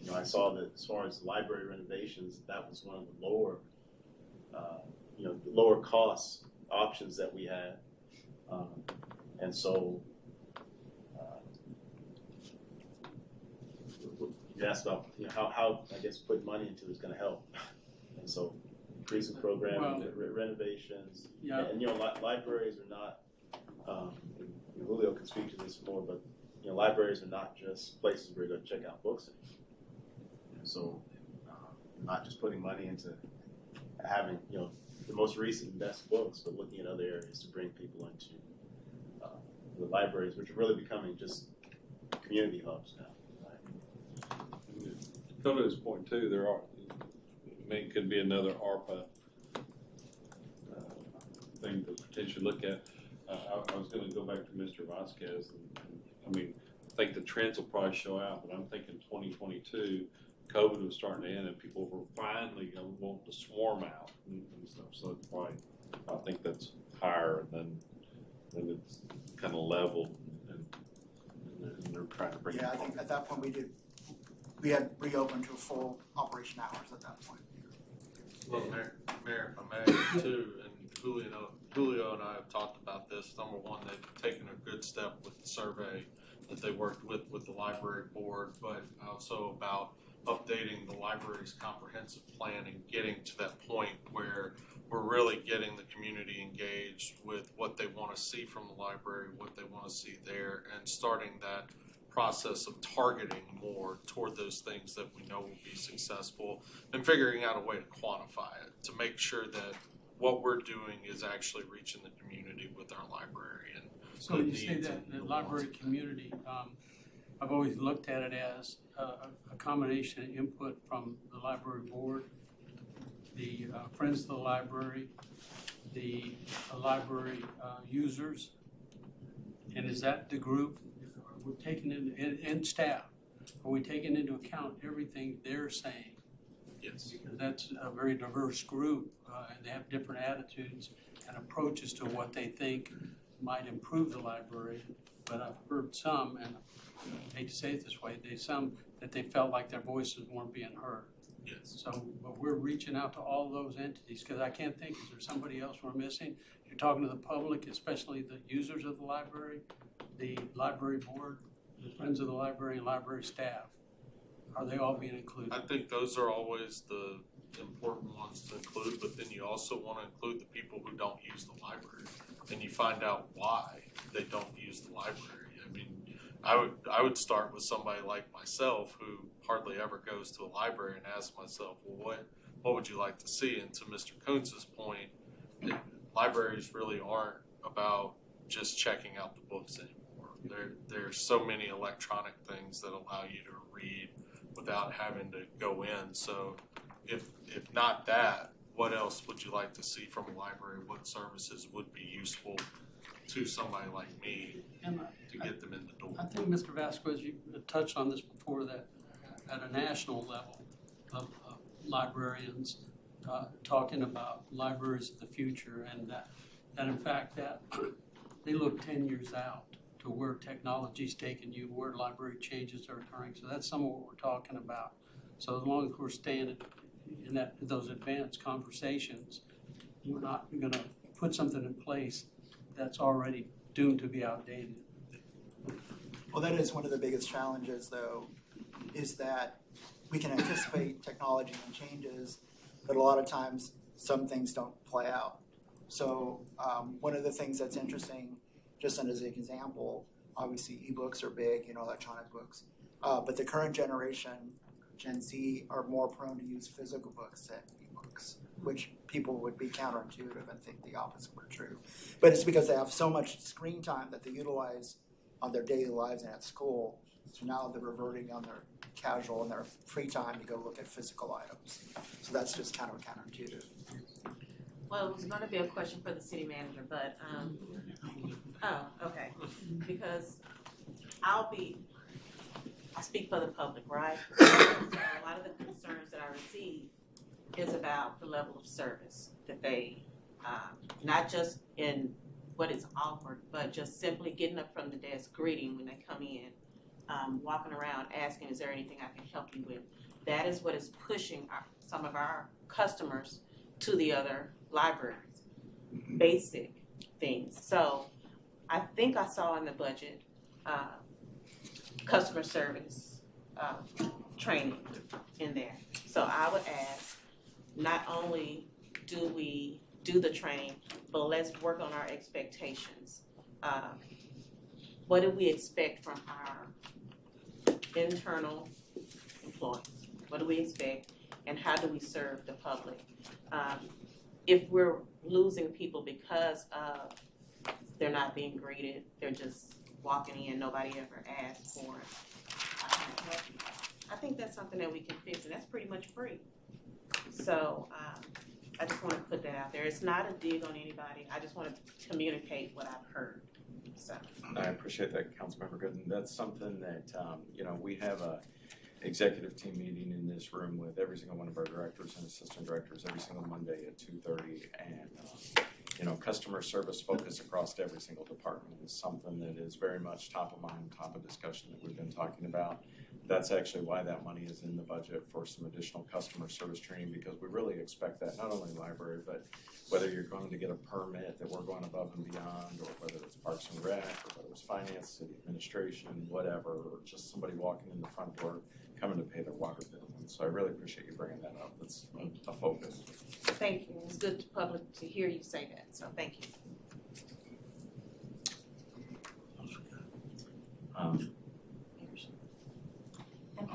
you know, I saw that as far as library renovations, that was one of the lower, you know, lower cost options that we had. And so, you asked about, you know, how I guess putting money into it is going to help. And so, increasing programming, renovations, and, you know, libraries are not. Julio can speak to this more, but, you know, libraries are not just places where you're going to check out books. And so, not just putting money into having, you know, the most recent and best books, but looking at other areas to bring people into the libraries, which are really becoming just community hubs now. Right? To come to this point too, there are, could be another ARPA thing to potentially look at. I was going to go back to Mr. Vasquez. And, I mean, I think the trends will probably show out, but I'm thinking 2022, COVID was starting to end, and people were finally wanting to swarm out and stuff. So it's probably, I think that's higher than it's kind of leveled, and they're trying to bring. Yeah, I think at that point we had reopened to full operation hours at that point. Well, Mayor, if I may, too, and Julio and I have talked about this. Number one, they've taken a good step with the survey that they worked with the library board, but also about updating the library's comprehensive plan and getting to that point where we're really getting the community engaged with what they want to see from the library, what they want to see there, and starting that process of targeting more toward those things that we know will be successful, and figuring out a way to quantify it to make sure that what we're doing is actually reaching the community with our library. And so you say that the library community, I've always looked at it as a combination of input from the library board, the Friends of the Library, the library users, and is that the group we're taking in, and staff? Are we taking into account everything they're saying? Yes. Because that's a very diverse group, and they have different attitudes and approaches to what they think might improve the library. But I've heard some, and I hate to say it this way, some that they felt like their voices weren't being heard. Yes. So, but we're reaching out to all those entities, because I can't think, is there somebody else we're missing? You're talking to the public, especially the users of the library, the library board, the Friends of the Library, and library staff. Are they all being included? I think those are always the important ones to include, but then you also want to include the people who don't use the library, and you find out why they don't use the library. I mean, I would start with somebody like myself who hardly ever goes to a library and ask myself, well, what would you like to see? And to Mr. Kuntz's point, libraries really aren't about just checking out the books anymore. There's so many electronic things that allow you to read without having to go in. So if not that, what else would you like to see from a library? What services would be useful to somebody like me to get them in the door? I think, Mr. Vasquez, you touched on this before, that at a national level of librarians talking about libraries of the future, and that in fact that they look 10 years out to where technology's taking you, where library changes are occurring. So that's some of what we're talking about. So as long as we're staying in those advanced conversations, we're not going to put something in place that's already doomed to be outdated. Well, that is one of the biggest challenges, though, is that we can anticipate technology and changes, but a lot of times some things don't play out. So one of the things that's interesting, just as an example, obviously ebooks are big, electronic books, but the current generation, Gen Z, are more prone to use physical books than ebooks, which people would be counterintuitive and think the opposite were true. But it's because they have so much screen time that they utilize on their daily lives and at school. So now they're reverting on their casual and their free time to go look at physical items. So that's just kind of counterintuitive. Well, it was going to be a question for the city manager, but, oh, okay. Because I speak for the public, right? So a lot of the concerns that I receive is about the level of service that they, not just in what is offered, but just simply getting up from the desk, greeting when they come in, walking around asking, is there anything I can help you with? That is what is pushing some of our customers to the other libraries, basic things. So I think I saw in the budget customer service training in there. So I would ask, not only do we do the training, but let's work on our expectations. What do we expect from our internal employees? What do we expect, and how do we serve the public? If we're losing people because of they're not being greeted, they're just walking in, nobody ever asked for it, I think that's something that we can fix, and that's pretty much free. So I just want to put that out there. It's not a dig on anybody. I just want to communicate what I've heard. So I appreciate that, Councilmember Gooden. That's something that, we have a executive team meeting in this room with every single one of our directors and assistant directors every single Monday at 2:30, and customer service focus across every single department is something that is very much top of mind, top of discussion that we've been talking about. That's actually why that money is in the budget for some additional customer service training, because we really expect that not only library, but whether you're going to get a permit, that we're going above and beyond, or whether it's Parks and Rec, or whether it's finance, city administration, whatever, or just somebody walking in the front door coming to pay their water bill. And so I really appreciate you bringing that up. It's a focus. Thank you. It's good to public to hear you say that, so thank you.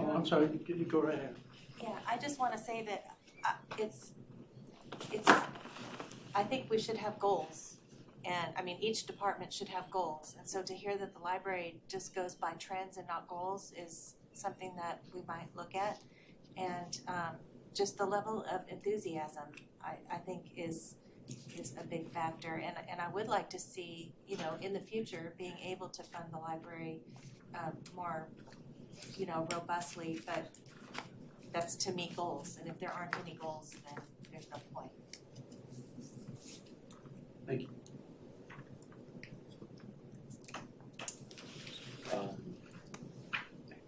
Oh, I'm sorry, you go right ahead. Yeah, I just wanna say that it's, I think we should have goals. And, I mean, each department should have goals. And so to hear that the library just goes by trends and not goals is something that we might look at. And just the level of enthusiasm, I think is a big factor. And I would like to see, you know, in the future, being able to fund the library more, you know, robustly. But that's, to me, goals. And if there aren't any goals, then there's no point. Thank you.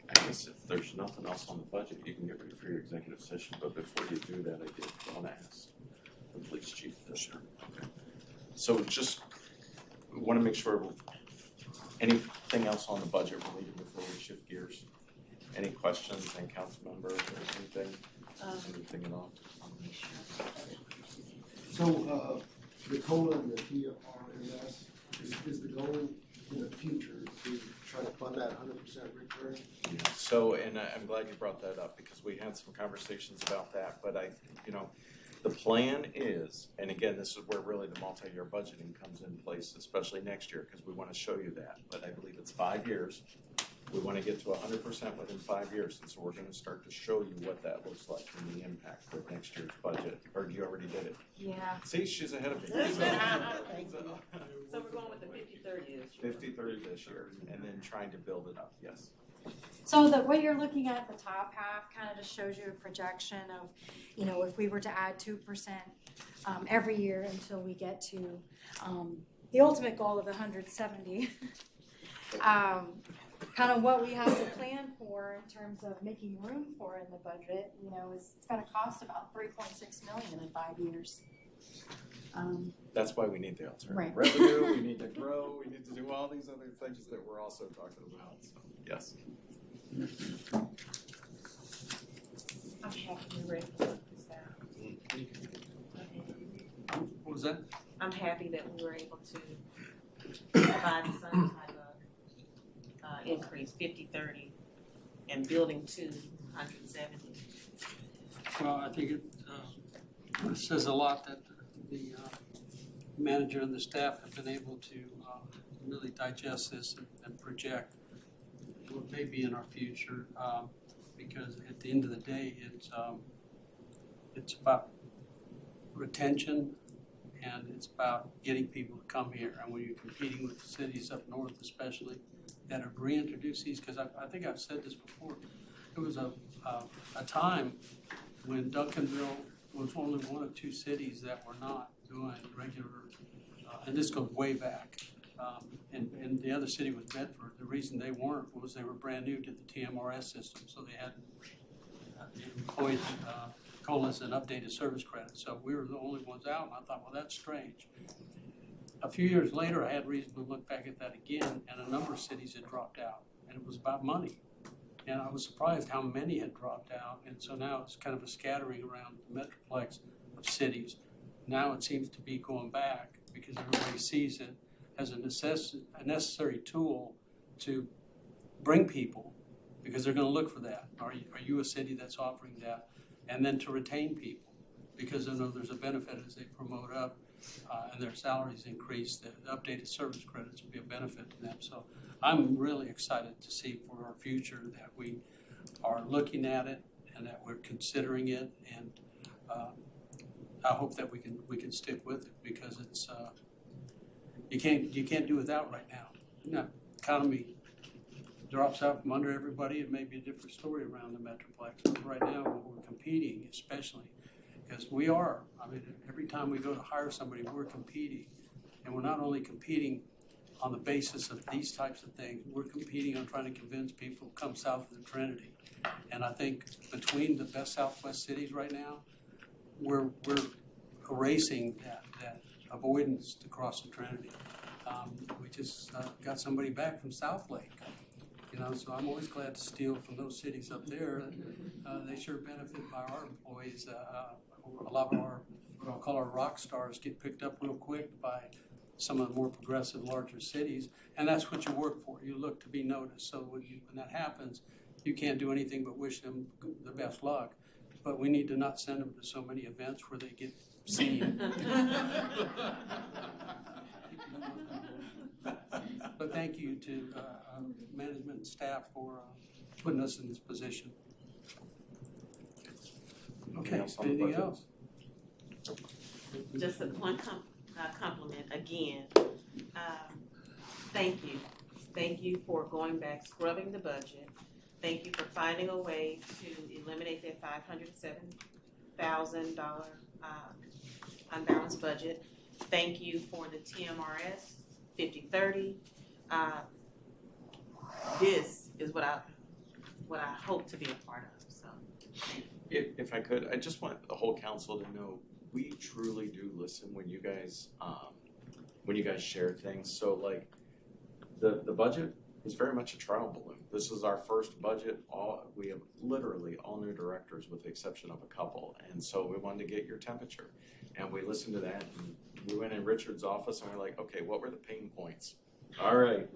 I guess if there's nothing else on the budget, you can get ready for your executive session, but before you do that, I did want to ask the police chief this. Sure. Okay. So just want to make sure, anything else on the budget related before we shift gears? Any questions, and council members, or anything at all? So, the COLA and the TRMS, is the goal in the future to try to fund that 100% recurring? Yeah. So, and I'm glad you brought that up because we had some conversations about that, but the plan is, and again, this is where really the multi-year budgeting comes in place, especially next year, because we want to show you that, but I believe it's 5 years. We want to get to 100% within 5 years, and so we're going to start to show you what that looks like and the impact for next year's budget. Or you already did it? Yeah. See, she's ahead of me. So we're going with the 50-30 this year. 50-30 this year, and then trying to build it up, yes. So what you're looking at the top half kind of just shows you a projection of, you know, if we were to add 2% every year until we get to the ultimate goal of 170. Kind of what we have to plan for in terms of making room for in the budget, you know, is it's going to cost about $3.6 million in 5 years. That's why we need the alternative Right. revenue. We need to grow. We need to do all these other things that we're also talking about. So, yes. I'm happy we're able to do that. What was that? I'm happy that we were able to provide some type of increase, 50-30, and building to 170. Well, I think it says a lot that the manager and the staff have been able to really digest this and project what may be in our future, because at the end of the day, it's about retention, and it's about getting people to come here. And when you're competing with the cities up north especially that have reintroduced these, because I think I've said this before, there was a time when Duncanville was only one of 2 cities that were not doing regular, and this goes way back, and the other city was Bedford. The reason they weren't was they were brand new to the TMRS system, so they hadn't employed COLAs and updated service credits. So we were the only ones out, and I thought, well, that's strange. A few years later, I had reason to look back at that again, and a number of cities had dropped out, and it was about money. And I was surprised how many had dropped out, and so now it's kind of a scattering around the metroplex of cities. Now it seems to be going back because everybody sees it as a necessary tool to bring people, because they're going to look for that. Are you a city that's offering that? And then to retain people, because I know there's a benefit as they promote up and their salaries increase, that updated service credits will be a benefit to them. So I'm really excited to see for our future that we are looking at it and that we're considering it, and I hope that we can stick with it, because it's you can't do without right now. No, economy drops out from under everybody. It may be a different story around the metroplex, but right now we're competing, especially because we are. I mean, every time we go to hire somebody, we're competing, and we're not only competing on the basis of these types of things, we're competing on trying to convince people to come south of the Trinity. And I think between the best Southwest cities right now, we're erasing that avoidance to cross the Trinity. We just got somebody back from South Lake You know, so I'm always glad to steal from those cities up there. They sure benefit by our employees. A lot of our, what I'll call our rock stars, get picked up real quick by some of the more progressive, larger cities, and that's what you work for. You look to be noticed. So when that happens, you can't do anything but wish them the best luck. But we need to not send them to so many events where they get seen. But thank you to management and staff for putting us in this position. Okay, anything else? Just one compliment again. Thank you. Thank you for going back, scrubbing the budget. Thank you for finding a way to eliminate that $507,000 unbalanced budget. Thank you for the TMRS 50/30. This is what I hope to be a part of. So, If I could, I just want the whole council to know we truly do listen when you guys share things. So like the budget is very much a trial balloon. This is our first budget. We have literally all new directors with the exception of a couple, and so we wanted to get your temperature, and we listened to that. And we went in Richard's office and we're like, okay, what were the pain points? All right,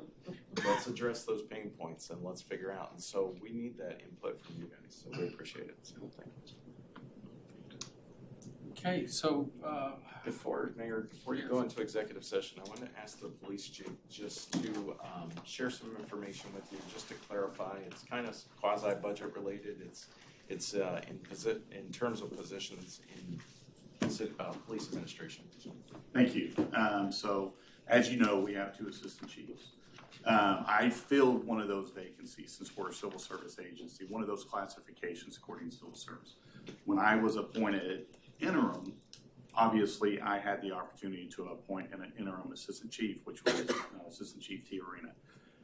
let's address those pain points and let's figure out. And so we need that input from you guys. So we appreciate it. So thank you. Okay, so Before you go into executive session, I want to ask the police chief just to share some information with you, just to clarify. It's kind of quasi-budget related. It's in terms of positions in police administration. Thank you. So, as you know, we have 2 assistant chiefs. I filled one of those vacancies since we're a civil service agency, one of those classifications according to civil service. When I was appointed interim, obviously I had the opportunity to appoint an interim assistant chief, which was Assistant Chief T. Arena.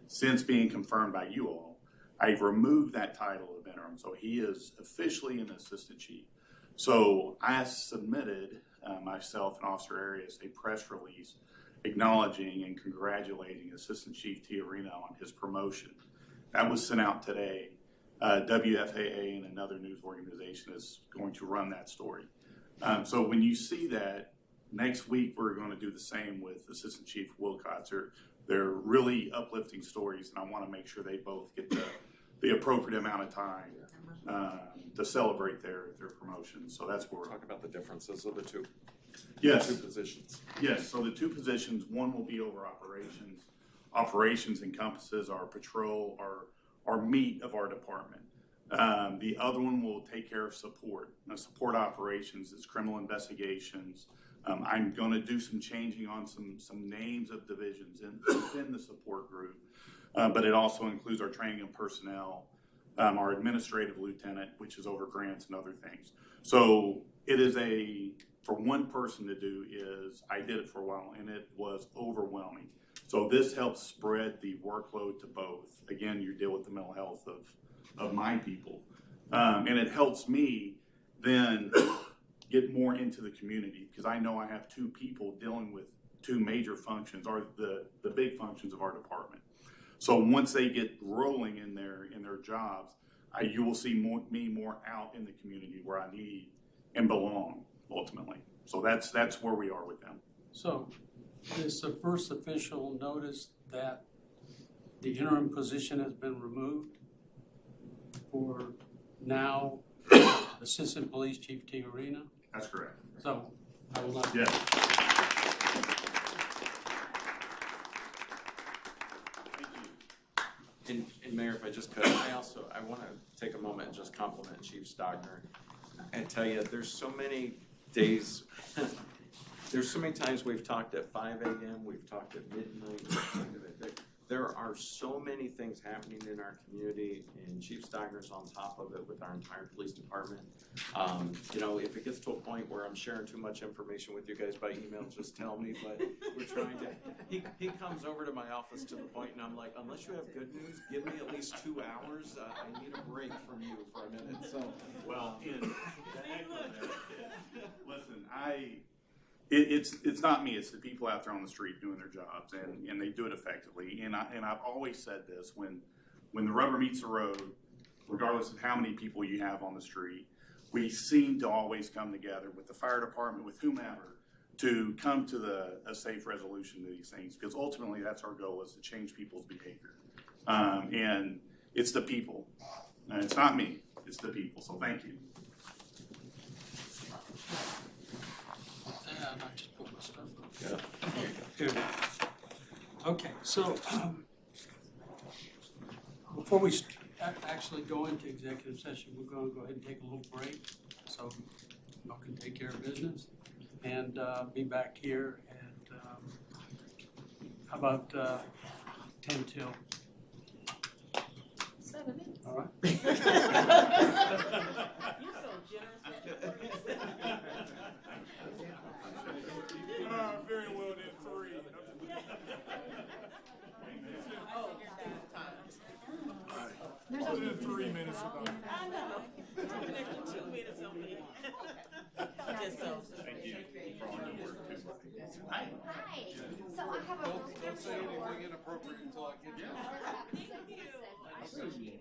Since being confirmed by you all, I've removed that title of interim, so he is officially an assistant chief. So I submitted, myself and Officer Arias, a press release acknowledging and congratulating Assistant Chief T. Arena on his promotion. That was sent out today. WFAA and another news organization is going to run that story. So when you see that, next week we're going to do the same with Assistant Chief Wilcox. They're really uplifting stories, and I want to make sure they both get the appropriate amount of time to celebrate their promotion. So that's where we're talk about the differences of the two. Yes. The 2 positions. Yes. So the 2 positions, one will be over operations. Operations encompasses our patrol, our meat of our department. The other one will take care of support. Now, support operations is criminal investigations. I'm going to do some changing on some names of divisions within the support group, but it also includes our training and personnel, our administrative lieutenant, which is over grants and other things. So it is for one person to do I did it for a while and it was overwhelming. So this helps spread the workload to both. Again, you deal with the mental health of my people. And it helps me then get more into the community because I know I have 2 people dealing with 2 major functions, or the big functions of our department. So once they get rolling in their jobs, you will see me more out in the community where I need and belong ultimately. So that's where we are with them. So is the first official notice that the interim position has been removed for now Assistant Police Chief T. Arena? That's correct. So I will not. Yes. And Mayor, if I just could, I want to take a moment and just compliment Chief Stockner and tell you there's so many days, there's so many times we've talked at 5 a.m., we've talked at midnight. There are so many things happening in our community, and Chief Stockner's on top of it with our entire police department. If it gets to a point where I'm sharing too much information with you guys by email, just tell me, but we're trying to, he comes over to my office to the point, and I'm like, unless you have good news, give me at least 2 hours. I need a break from you for a minute. So, listen, it's not me, it's the people out there on the street doing their jobs, and they do it effectively. And I've always said this, when when the rubber meets the road, regardless of how many people you have on the street, we seem to always come together with the fire department, with whomever, to come to a safe resolution to these things, because ultimately that's our goal, is to change people's behavior. And it's the people. And it's not me, it's the people. So thank you. I just put my stuff up. Here it is. Okay, so before we actually go into executive session, we're going to go ahead and take a little break so y'all can take care of business and be back here at how about 10 till. 7 minutes. All right. You're so generous. Very well then, 3. There's Other than 3 minutes about it. I know. An extra 2 minutes on me. Just so. Thank you for all your work too. Hi. So I have a. Don't say anything inappropriate until I get Thank you.